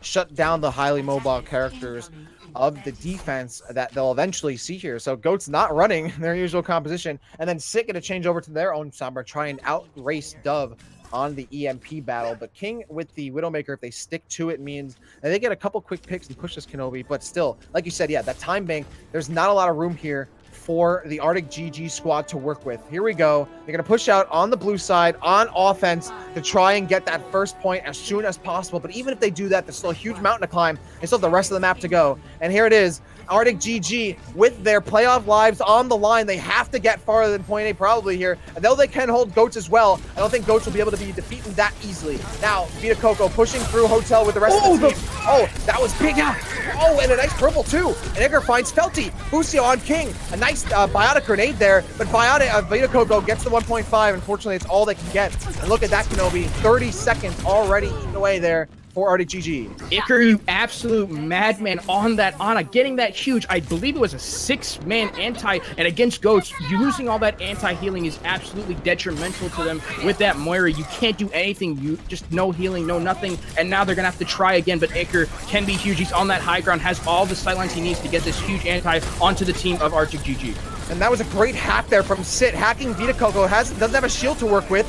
shut down the highly mobile characters of the defense that they'll eventually see here. So Goat's not running their usual composition, and then Sit going to change over to their own Sombra, try and outrace Dove on the EMP battle. But King with the Widowmaker, if they stick to it, means that they get a couple quick picks and push this Kenobi. But still, like you said, yeah, that time bank, there's not a lot of room here for the ArticGG squad to work with. Here we go. They're going to push out on the blue side on offense to try and get that first point as soon as possible. But even if they do that, there's still a huge mountain to climb. They still have the rest of the map to go. And here it is. ArticGG with their playoff lives on the line. They have to get farther than point A probably here. And though they can hold Goats as well, I don't think Goats will be able to be defeated that easily. Now, Vita Coco pushing through Hotel with the rest of the team. Oh, that was big. Oh, and a nice purple too. And Edgar finds Felty. Bucio on King. A nice biotic grenade there, but Vita Coco gets the 1.5. Unfortunately, it's all they can get. And look at that, Kenobi. 30 seconds already eaten away there for ArticGG. Iker, you absolute madman on that Ana, getting that huge, I believe it was a 6-man anti, and against Goats, using all that anti-healing is absolutely detrimental to them with that Moira. You can't do anything, you just no healing, no nothing, and now they're gonna have to try again, but Iker can be huge. He's on that high ground, has all the sightlines he needs to get this huge anti onto the team of ArticGG. And that was a great hack there from Sit, hacking Vita Coco. Doesn't have a shield to work with,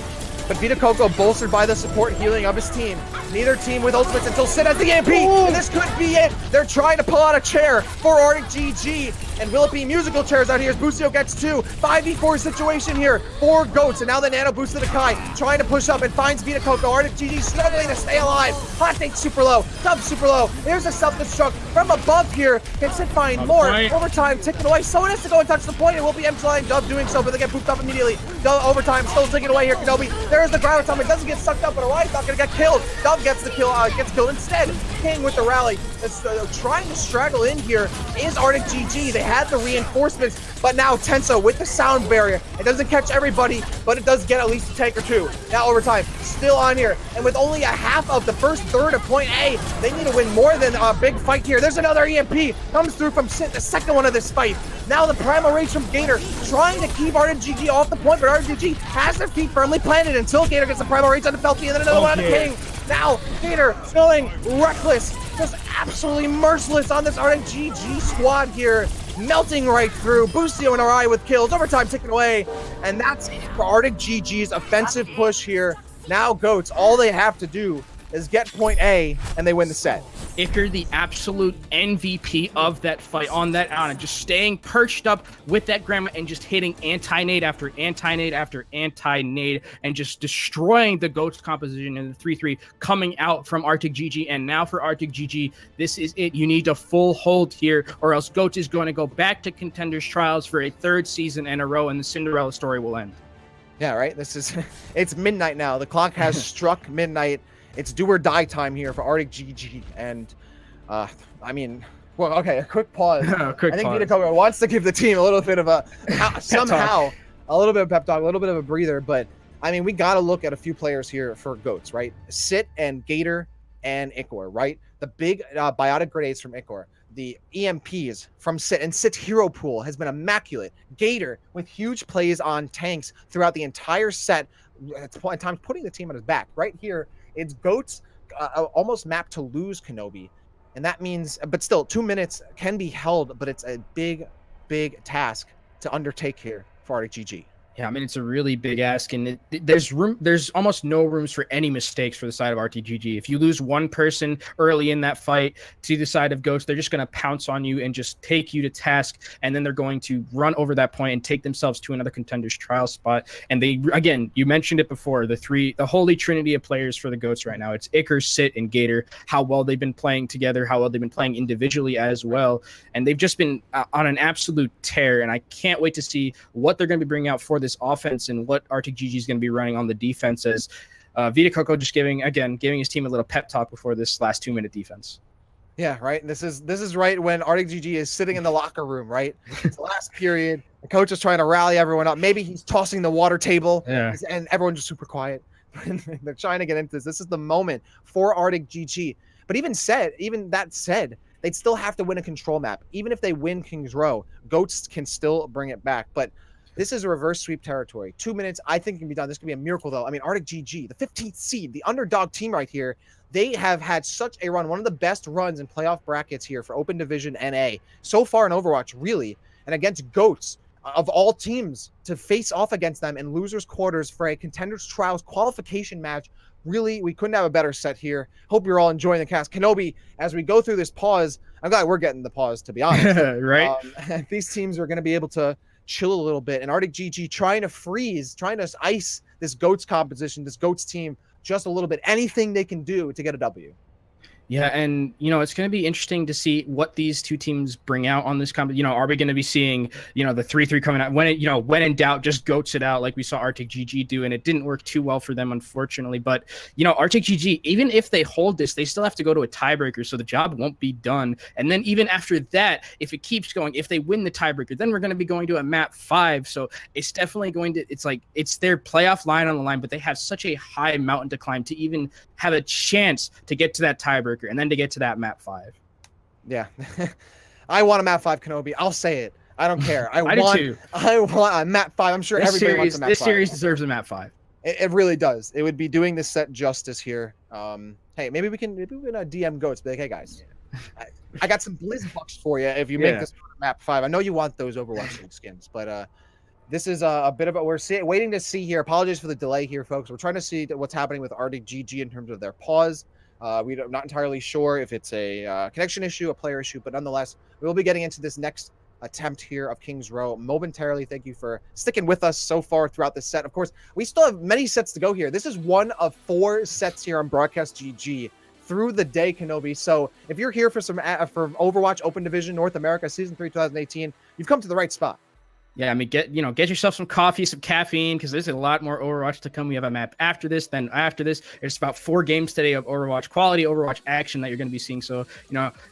but Vita Coco bolstered by the support healing of his team. Neither team with ultimates until Sit has the EMP, and this could be it. They're trying to pull out a chair for ArticGG, and will it be musical chairs out here as Bucio gets 2. 5v4 situation here for Goats, and now the nano boost to the Kai, trying to push up and finds Vita Coco. ArticGG struggling to stay alive. Hot Take super low, Dub super low. There's a self-destruct from above here. Can Sit find more? Overtime ticking away. Someone has to go and touch the point. It will be MJuly and Dub doing so, but they get pooped up immediately. Overtime still ticking away here. Kenobi, there's the ground time. It doesn't get sucked up, but Arai's not going to get killed. Dub gets the kill, gets killed instead. King with the rally. That's trying to straddle in here is ArticGG. They had the reinforcements, but now Tenso with the sound barrier. It doesn't catch everybody, but it does get at least a tank or two. Now overtime, still on here. And with only a half of the first third of point A, they need to win more than a big fight here. There's another EMP. Comes through from Sept, the second one of this fight. Now the primal rage from Gator, trying to keep ArticGG off the point, but ArticGG has their feet firmly planted until Gator gets the primal rage on the Felty, and then another one on the King. Now Gator going reckless, just absolutely merciless on this ArticGG squad here, melting right through. Boostio and RI with kills, overtime taken away, and that's for ArticGG's offensive push here. Now Goats, all they have to do is get point A, and they win the set. Iker, the absolute MVP of that fight on that Ana, just staying perched up with that grandma and just hitting anti-nade after anti-nade after anti-nade and just destroying the Goats composition in the 3-3 coming out from ArticGG. And now for ArticGG, this is it. You need a full hold here or else Goats is going to go back to Contenders Trials for a third season in a row and the Cinderella story will end. Yeah, right? This is, it's midnight now. The clock has struck midnight. It's do or die time here for ArticGG, and I mean, well, okay, a quick pause. I think Vita Coco wants to give the team a little bit of a somehow a little bit of pep talk, a little bit of a breather, but I mean, we got to look at a few players here for Goats, right? Sit and Gator and Ikor, right? The big biotic grenades from Ikor, the EMPs from Sit, and Sit's hero pool has been immaculate. Gator with huge plays on tanks throughout the entire set, at times putting the team on his back. Right here, it's Goats almost mapped to lose Kenobi. And that means, but still, 2 minutes can be held, but it's a big, big task to undertake here for ArticGG. Yeah, I mean, it's a really big ask, and there's almost no rooms for any mistakes for the side of ArticGG. If you lose one person early in that fight to the side of Ghost, they're just going to pounce on you and just take you to task, and then they're going to run over that point and take themselves to another Contenders Trial spot. And they, again, you mentioned it before, the holy trinity of players for the Goats right now. It's Iker, Sit, and Gator, how well they've been playing together, how well they've been playing individually as well. And they've just been on an absolute tear, and I can't wait to see what they're going to be bringing out for this offense and what ArticGG is going to be running on the defense as Vita Coco just giving his team a little pep talk before this last 2-minute defense. Yeah, right. This is right when ArticGG is sitting in the locker room, right? It's the last period. The coach is trying to rally everyone up. Maybe he's tossing the water table, and everyone's just super quiet. They're trying to get into this. This is the moment for ArticGG. But even that said, they'd still have to win a control map. Even if they win King's Row, Goats can still bring it back. But this is a reverse sweep territory. 2 minutes, I think, can be done. This could be a miracle, though. I mean, ArticGG, the 15th seed, the underdog team right here, they have had such a run, one of the best runs in playoff brackets here for Open Division NA so far in Overwatch, really. And against Goats, of all teams, to face off against them in losers quarters for a Contenders Trials qualification match, really, we couldn't have a better set here. Hope you're all enjoying the cast. Kenobi, as we go through this pause, I'm glad we're getting the pause, to be honest. Right? These teams are going to be able to chill a little bit, and ArticGG trying to ice this Goats composition, this Goats team just a little bit. Anything they can do to get a W. Yeah, and it's going to be interesting to see what these two teams bring out on this competition. Are we going to be seeing the 3-3 coming out when in doubt, just Goats it out like we saw ArticGG do, and it didn't work too well for them, unfortunately. But ArticGG, even if they hold this, they still have to go to a tiebreaker, so the job won't be done. And then even after that, if it keeps going, if they win the tiebreaker, then we're going to be going to a map 5. So it's definitely going to. It's their playoff line on the line, but they have such a high mountain to climb to even have a chance to get to that tiebreaker and then to get to that map 5. Yeah. I want a map 5 Kenobi. I'll say it. I don't care. I want a map 5. I'm sure everybody wants a map 5. This series deserves a map 5. It really does. It would be doing this set justice here. Hey, maybe we can DM Goats. Be like, hey guys, I got some Blizz bucks for you if you make this map 5. I know you want those Overwatch skins, but this is a bit of a we're waiting to see here. Apologies for the delay here, folks. We're trying to see what's happening with ArticGG in terms of their pause. We're not entirely sure if it's a connection issue, a player issue, but nonetheless, we will be getting into this next attempt here of King's Row momentarily. Thank you for sticking with us so far throughout this set. Of course, we still have many sets to go here. This is one of 4 sets here on Broadcast.gg through the day, Kenobi. So if you're here for Overwatch Open Division North America Season 3 2018, you've come to the right spot. Yeah, I mean, get yourself some coffee, some caffeine, because there's a lot more Overwatch to come. We have a map after this. Then after this, there's about 4 games today of Overwatch quality, Overwatch action that you're going to be seeing. So,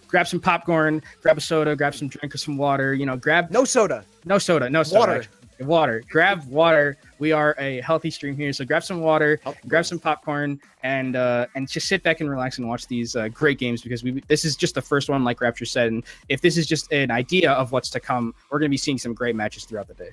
grab some popcorn, grab a soda, grab some drink or some water. Grab No soda. no soda, no soda. Water. Actually. Water. Grab water. We are a healthy stream here, so grab some water, grab some popcorn, and just sit back and relax and watch these great games, because this is just the first one, like Rapture said, and if this is just an idea of what's to come, we're going to be seeing some great matches throughout the day.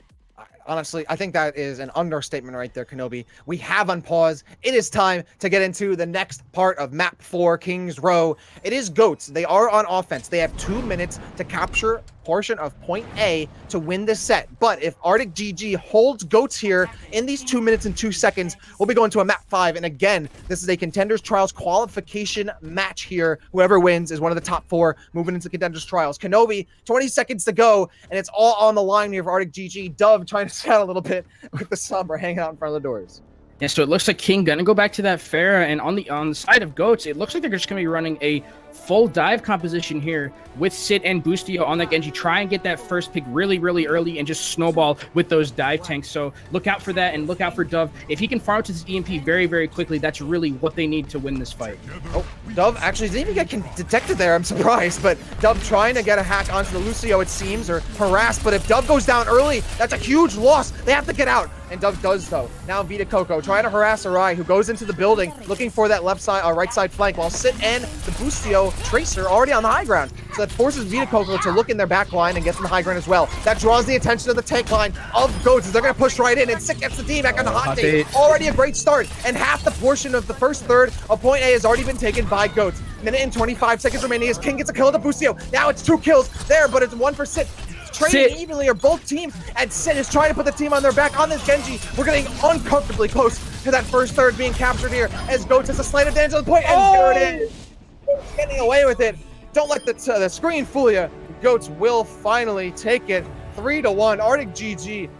Honestly, I think that is an understatement right there, Kenobi. We have unpaused. It is time to get into the next part of Map 4, Kings Row. It is GOATs. They are on offense. They have 2 minutes to capture portion of point A to win this set. But if ArticGG holds GOATs here in these 2 minutes and 2 seconds, we'll be going to a Map 5. And again, this is a Contenders Trials qualification match here. Whoever wins is one of the top 4 moving into Contenders Trials. Kenobi, 20 seconds to go, and it's all on the line here for ArticGG. Dove trying to scout a little bit with the Sombra hanging out in front of the doors. Yeah, so it looks like King gonna go back to that Pharah, and on the side of GOATs, it looks like they're just gonna be running a full dive composition here with Sit and Boostio on that Genji. Try and get that first pick really, really early and just snowball with those dive tanks. So look out for that, and look out for Dove. If he can farm to this EMP very, very quickly, that's really what they need to win this fight. Oh, Dove actually didn't even get detected there. I'm surprised, but Dove trying to get a hack onto the Lucio, it seems, or harass. But if Dove goes down early, that's a huge loss. They have to get out, and Dove does though. Now Vita Coco trying to harass Arai, who goes into the building looking for that left side, right side flank, while Sit and the Boostio Tracer already on the high ground. So that forces Vita Coco to look in their back line and gets in the high ground as well. That draws the attention of the tank line of GOATs as they're going to push right in, and Sit gets the D back on the hot day. Already a great start, and half the portion of the first third of point A has already been taken by GOATs. Minute and 25 seconds remaining as King gets a kill to Boostio. Now it's 2 kills there, but it's 1 for Sit. Trading evenly are both teams, and Sit is trying to put the team on their back on this Genji. We're getting uncomfortably close to that first third being captured here as GOATs has a slight advantage on the point, and there it is. Getting away with it. Don't let the screen fool you. GOATs will finally take it 3-1. ArticGG.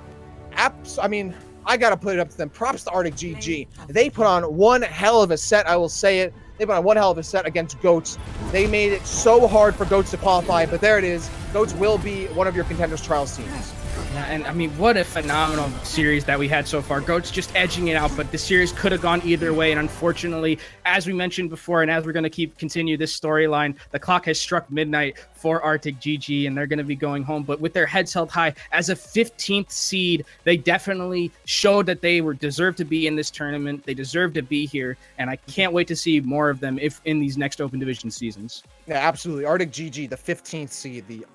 I gotta put it up to them. Props to ArticGG. They put on one hell of a set, I will say it. They put on one hell of a set against GOATs. They made it so hard for GOATs to qualify, but there it is. GOATs will be one of your Contenders Trials teams. Yeah, and I mean, what a phenomenal series that we had so far. GOATs just edging it out, but the series could have gone either way. And unfortunately, as we mentioned before, and as we're going to continue this storyline, the clock has struck midnight for ArticGG, and they're going to be going home. But with their heads held high as a 15th seed, they definitely showed that they deserved to be in this tournament. They deserve to be here, and I can't wait to see more of them if in these next Open Division seasons. Yeah, absolutely. ArticGG, the 15th seed, the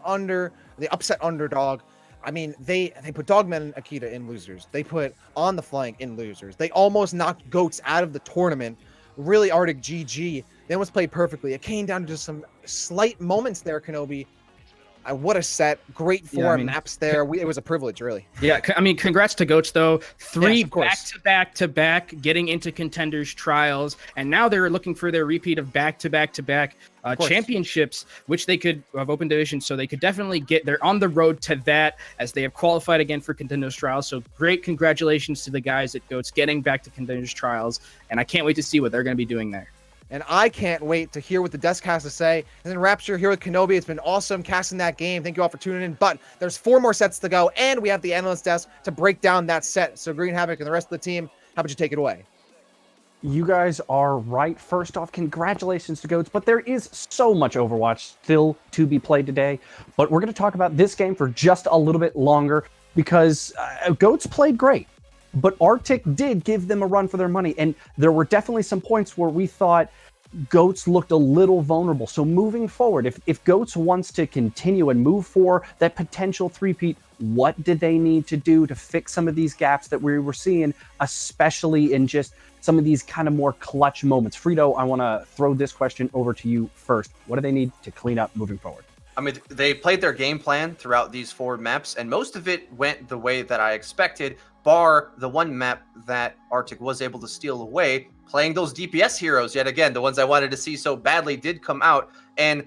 upset underdog. I mean, they put Dogman and Akita in losers. They put On the Flank in losers. They almost knocked GOATs out of the tournament. Really, ArticGG, they almost played perfectly. It came down to just some slight moments there, Kenobi. What a set. Great form maps there. It was a privilege, really. Yeah, I mean, congrats to GOATs, though. 3 yes, back-to-back getting into Contenders Trials, and now they're looking for their repeat of back-to-back championships, which they could have Open Division, so they could definitely they're on the road to that as they have qualified again for Contenders Trials. So great congratulations to the guys at GOATs getting back to Contenders Trials, and I can't wait to see what they're going to be doing there. And I can't wait to hear what the desk has to say. And then Rapture here with Kenobi. It's been awesome casting that game. Thank you all for tuning in. But there's 4 more sets to go, and we have the Analyst desk to break down that set. So Green Havoc and the rest of the team, how about you take it away? You guys are right. First off, congratulations to GOATs, but there is so much Overwatch still to be played today. But we're going to talk about this game for just a little bit longer because GOATs played great. But Arctic did give them a run for their money, and there were definitely some points where we thought GOATs looked a little vulnerable. So moving forward, if GOATs wants to continue and move for that potential three-peat, what did they need to do to fix some of these gaps that we were seeing, especially in just some of these kind of more clutch moments? Frito, I want to throw this question over to you first. What do they need to clean up moving forward? I mean, they played their game plan throughout these 4 maps, and most of it went the way that I expected, bar the one map that Arctic was able to steal away. Playing those DPS heroes, yet again, the ones I wanted to see so badly did come out, and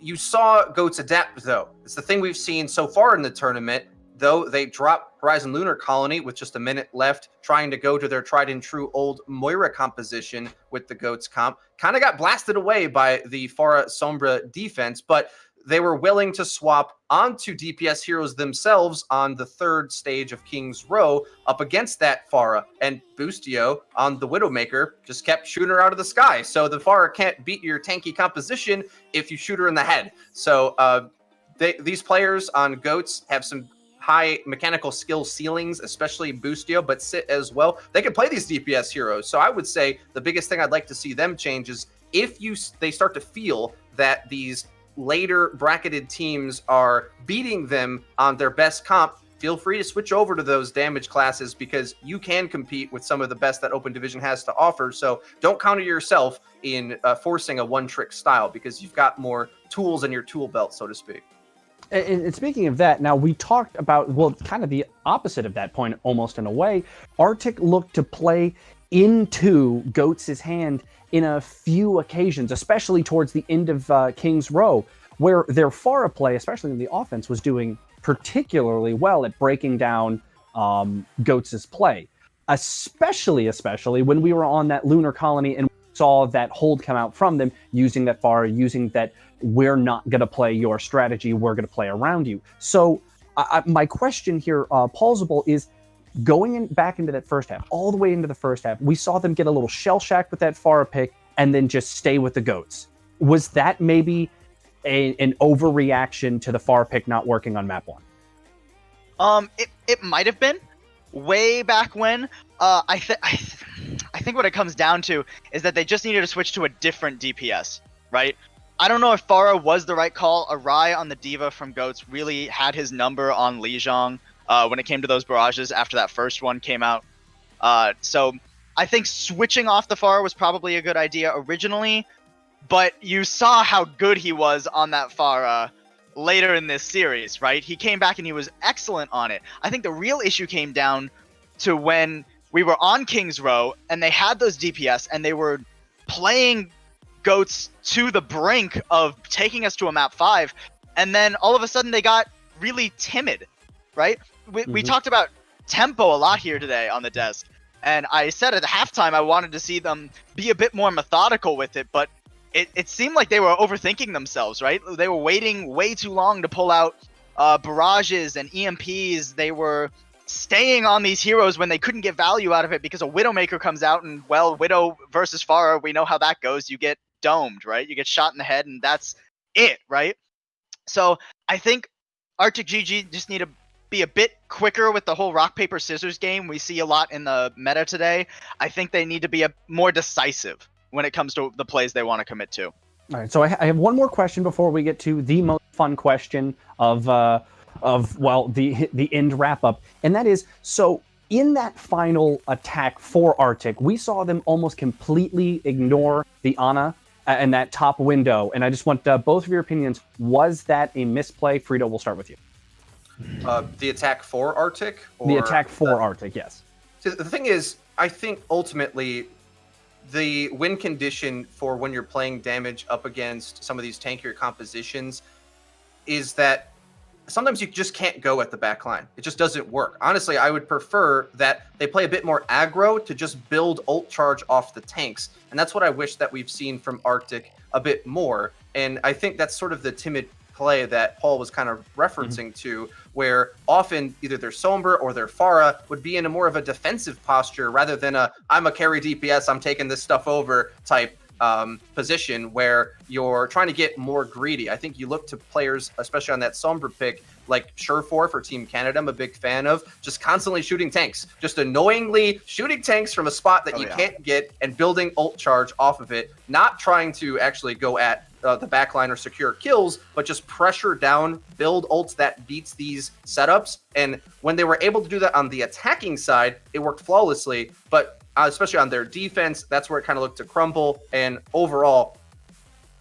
you saw GOATs adapt, though. It's the thing we've seen so far in the tournament, though they dropped Horizon Lunar Colony with just a minute left, trying to go to their tried and true old Moira composition with the GOATs comp. Kind of got blasted away by the Pharah Sombra defense, but they were willing to swap onto DPS heroes themselves on the third stage of King's Row up against that Pharah. And Boostio on the Widowmaker just kept shooting her out of the sky. So the Pharah can't beat your tanky composition if you shoot her in the head. So these players on GOATs have some high mechanical skill ceilings, especially Boostio, but Sit as well. They can play these DPS heroes. So I would say the biggest thing I'd like to see them change is if they start to feel that these later bracketed teams are beating them on their best comp, feel free to switch over to those damage classes because you can compete with some of the best that Open Division has to offer. So don't counter yourself in forcing a one-trick style because you've got more tools in your tool belt, so to speak. And speaking of that, now we talked about, well, kind of the opposite of that point, almost in a way. Arctic looked to play into GOATS' hand in a few occasions, especially towards the end of King's Row, where their Pharah play, especially in the offense, was doing particularly well at breaking down GOATS' play. Especially when we were on that lunar colony and saw that hold come out from them, using that Pharah, using that we're not going to play your strategy, we're going to play around you. So my question here, Paulsable, is going back into that first half, all the way into the first half, we saw them get a little shell-shocked with that Pharah pick and then just stay with the GOATs. Was that maybe an overreaction to the Pharah pick not working on map 1? It might have been way back when. I think what it comes down to is that they just needed to switch to a different DPS, right? I don't know if Pharah was the right call. Arai on the Diva from GOATS really had his number on Lijiang when it came to those barrages after that first one came out. So I think switching off the Pharah was probably a good idea originally, but you saw how good he was on that Pharah later in this series, right? He came back and he was excellent on it. I think the real issue came down to when we were on King's Row and they had those DPS and they were playing GOATs to the brink of taking us to a map 5, and then all of a sudden they got really timid, right? We talked about tempo a lot here today on the desk, and I said at halftime I wanted to see them be a bit more methodical with it, but it seemed like they were overthinking themselves, right? They were waiting way too long to pull out barrages and EMPs. They were staying on these heroes when they couldn't get value out of it because a Widowmaker comes out and, well, Widow versus Pharah, we know how that goes. You get domed, right? You get shot in the head and that's it, right? So I think ArticGG just need to be a bit quicker with the whole rock, paper, scissors game we see a lot in the meta today. I think they need to be more decisive when it comes to the plays they want to commit to. All right, so I have one more question before we get to the most fun question of the end wrap up, and that is, so in that final attack for Arctic, we saw them almost completely ignore the Ana and that top window, and I just want both of your opinions. Was that a misplay? Frito, we'll start with you. The attack for Arctic? The attack for Arctic, yes. So the thing is, I think ultimately the win condition for when you're playing damage up against some of these tankier compositions is that sometimes you just can't go at the back line. It just doesn't work. Honestly, I would prefer that they play a bit more aggro to just build ult charge off the tanks. And that's what I wish that we've seen from Arctic a bit more. And I think that's sort of the timid play that Paul was kind of referencing to, where often either their Sombra or their Pharah would be in a more of a defensive posture rather than I'm a carry DPS, I'm taking this stuff over type position where you're trying to get more greedy. I think you look to players, especially on that Sombra pick, like Surefour for Team Canada, I'm a big fan of, just constantly shooting tanks, just annoyingly shooting tanks from a spot that you can't get and building ult charge off of it, not trying to actually go at the backline or secure kills, but just pressure down, build ults that beats these setups. And when they were able to do that on the attacking side, it worked flawlessly, but especially on their defense, that's where it kind of looked to crumble. And overall,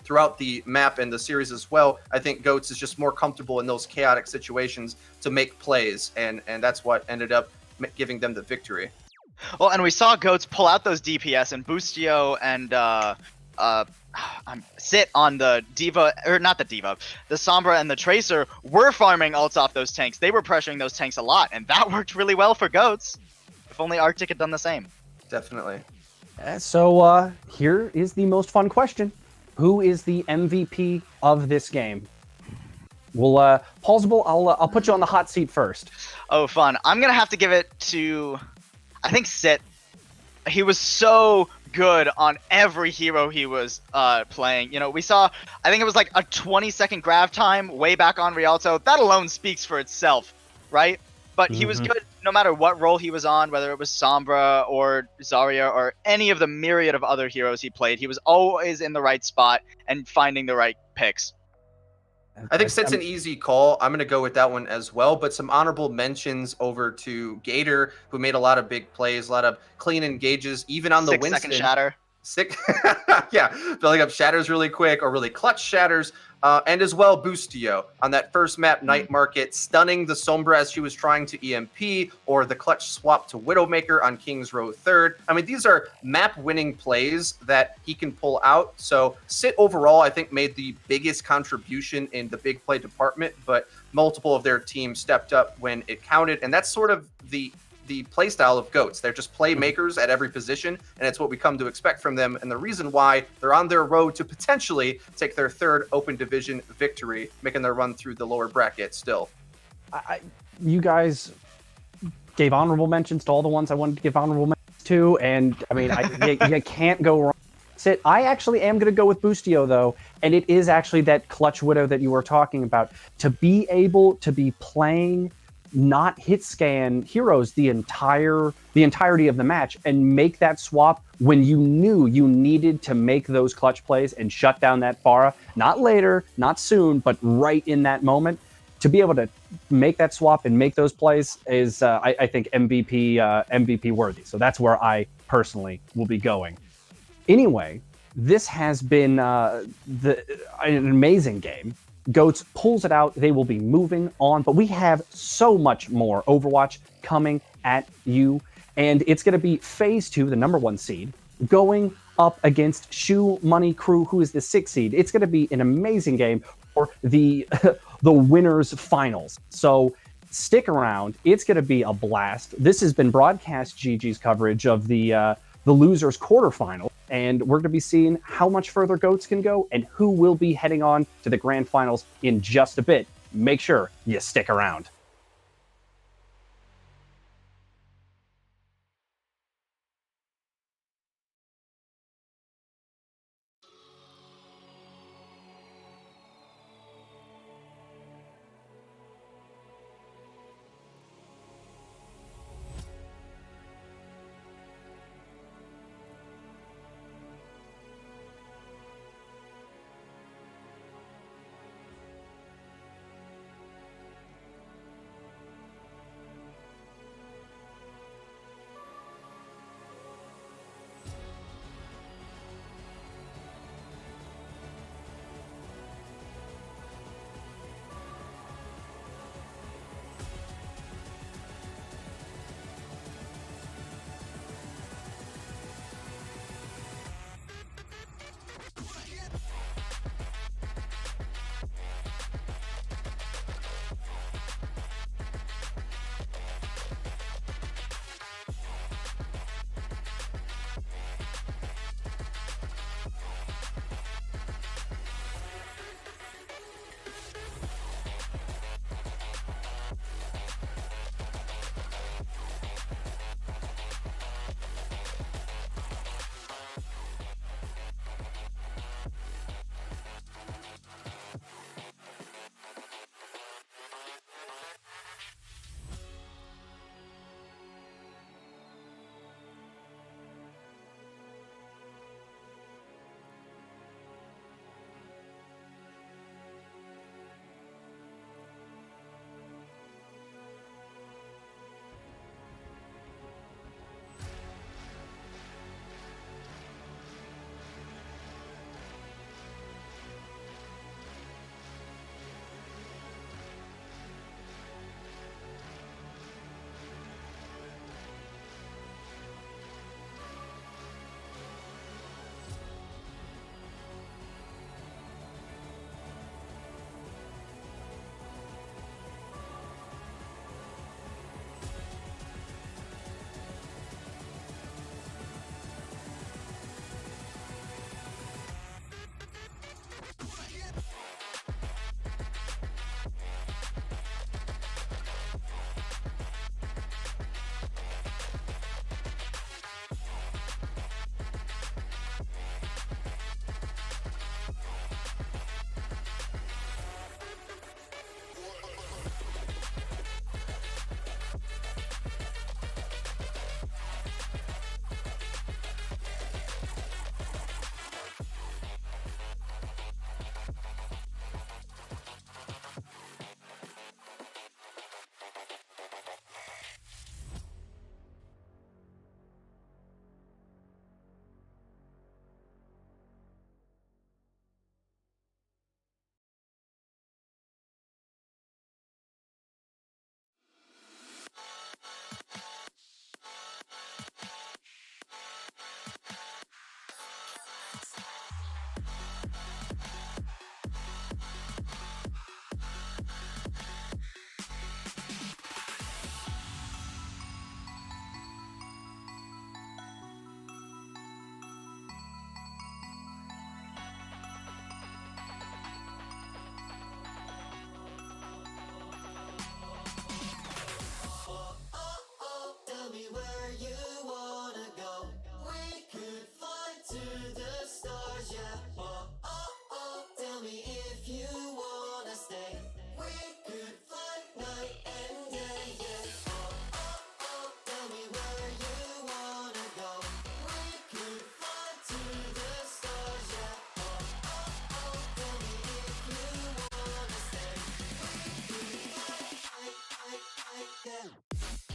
throughout the map and the series as well, I think GOATS is just more comfortable in those chaotic situations to make plays, and that's what ended up giving them the victory. Well, and we saw GOATS pull out those DPS, and Boostio and Sit on the Diva, or not the Diva, the Sombra and the Tracer were farming ults off those tanks. They were pressuring those tanks a lot, and that worked really well for GOATS. If only Arctic had done the same. Definitely. So here is the most fun question. Who is the MVP of this game? Well, Paulsable, I'll put you on the hot seat first. Oh, fun. I'm gonna have to give it to, I think, Sit. He was so good on every hero he was playing. You know, we saw, I think it was like a 20-second grab time way back on Rialto. That alone speaks for itself, right? But he was good no matter what role he was on, whether it was Sombra or Zarya or any of the myriad of other heroes he played. He was always in the right spot and finding the right picks. I think Sit's an easy call. I'm going to go with that one as well. But some honorable mentions over to Gator, who made a lot of big plays, a lot of clean engages, even on the 6-second Winston. shatter. Yeah, building up shatters really quick or really clutch shatters. And as well, Boostio on that first map, Night Market, stunning the Sombra as she was trying to EMP, or the clutch swap to Widowmaker on King's Row 3rd. I mean, these are map-winning plays that he can pull out. So Sit overall, I think, made the biggest contribution in the big play department, but multiple of their teams stepped up when it counted. And that's sort of the play style of GOATs. They're just playmakers at every position, and it's what we come to expect from them. And the reason why they're on their road to potentially take their third Open Division victory, making their run through the lower bracket still. You guys gave honorable mentions to all the ones I wanted to give honorable mentions to, and I mean, you can't go wrong. Sit. I actually am going to go with Boostio, though, and it is actually that clutch Widow that you were talking about. To be able to be playing not hit scan heroes the entirety of the match and make that swap when you knew you needed to make those clutch plays and shut down that Pharah, not later, not soon, but right in that moment. To be able to make that swap and make those plays is, I think, MVP worthy. So that's where I personally will be going. Anyway, this has been an amazing game. Goats pulls it out. They will be moving on, but we have so much more Overwatch coming at you, and it's going to be Phase 2, the number 1 seed, going up against Shoe Money Crew, who is the 6th seed. It's going to be an amazing game for the the winners finals. So stick around. It's going to be a blast. This has been Broadcast.gg's coverage of the losers quarterfinal, and we're going to be seeing how much further Goats can go and who will be heading on to the grand finals in just a bit. Make sure you stick around. fight them.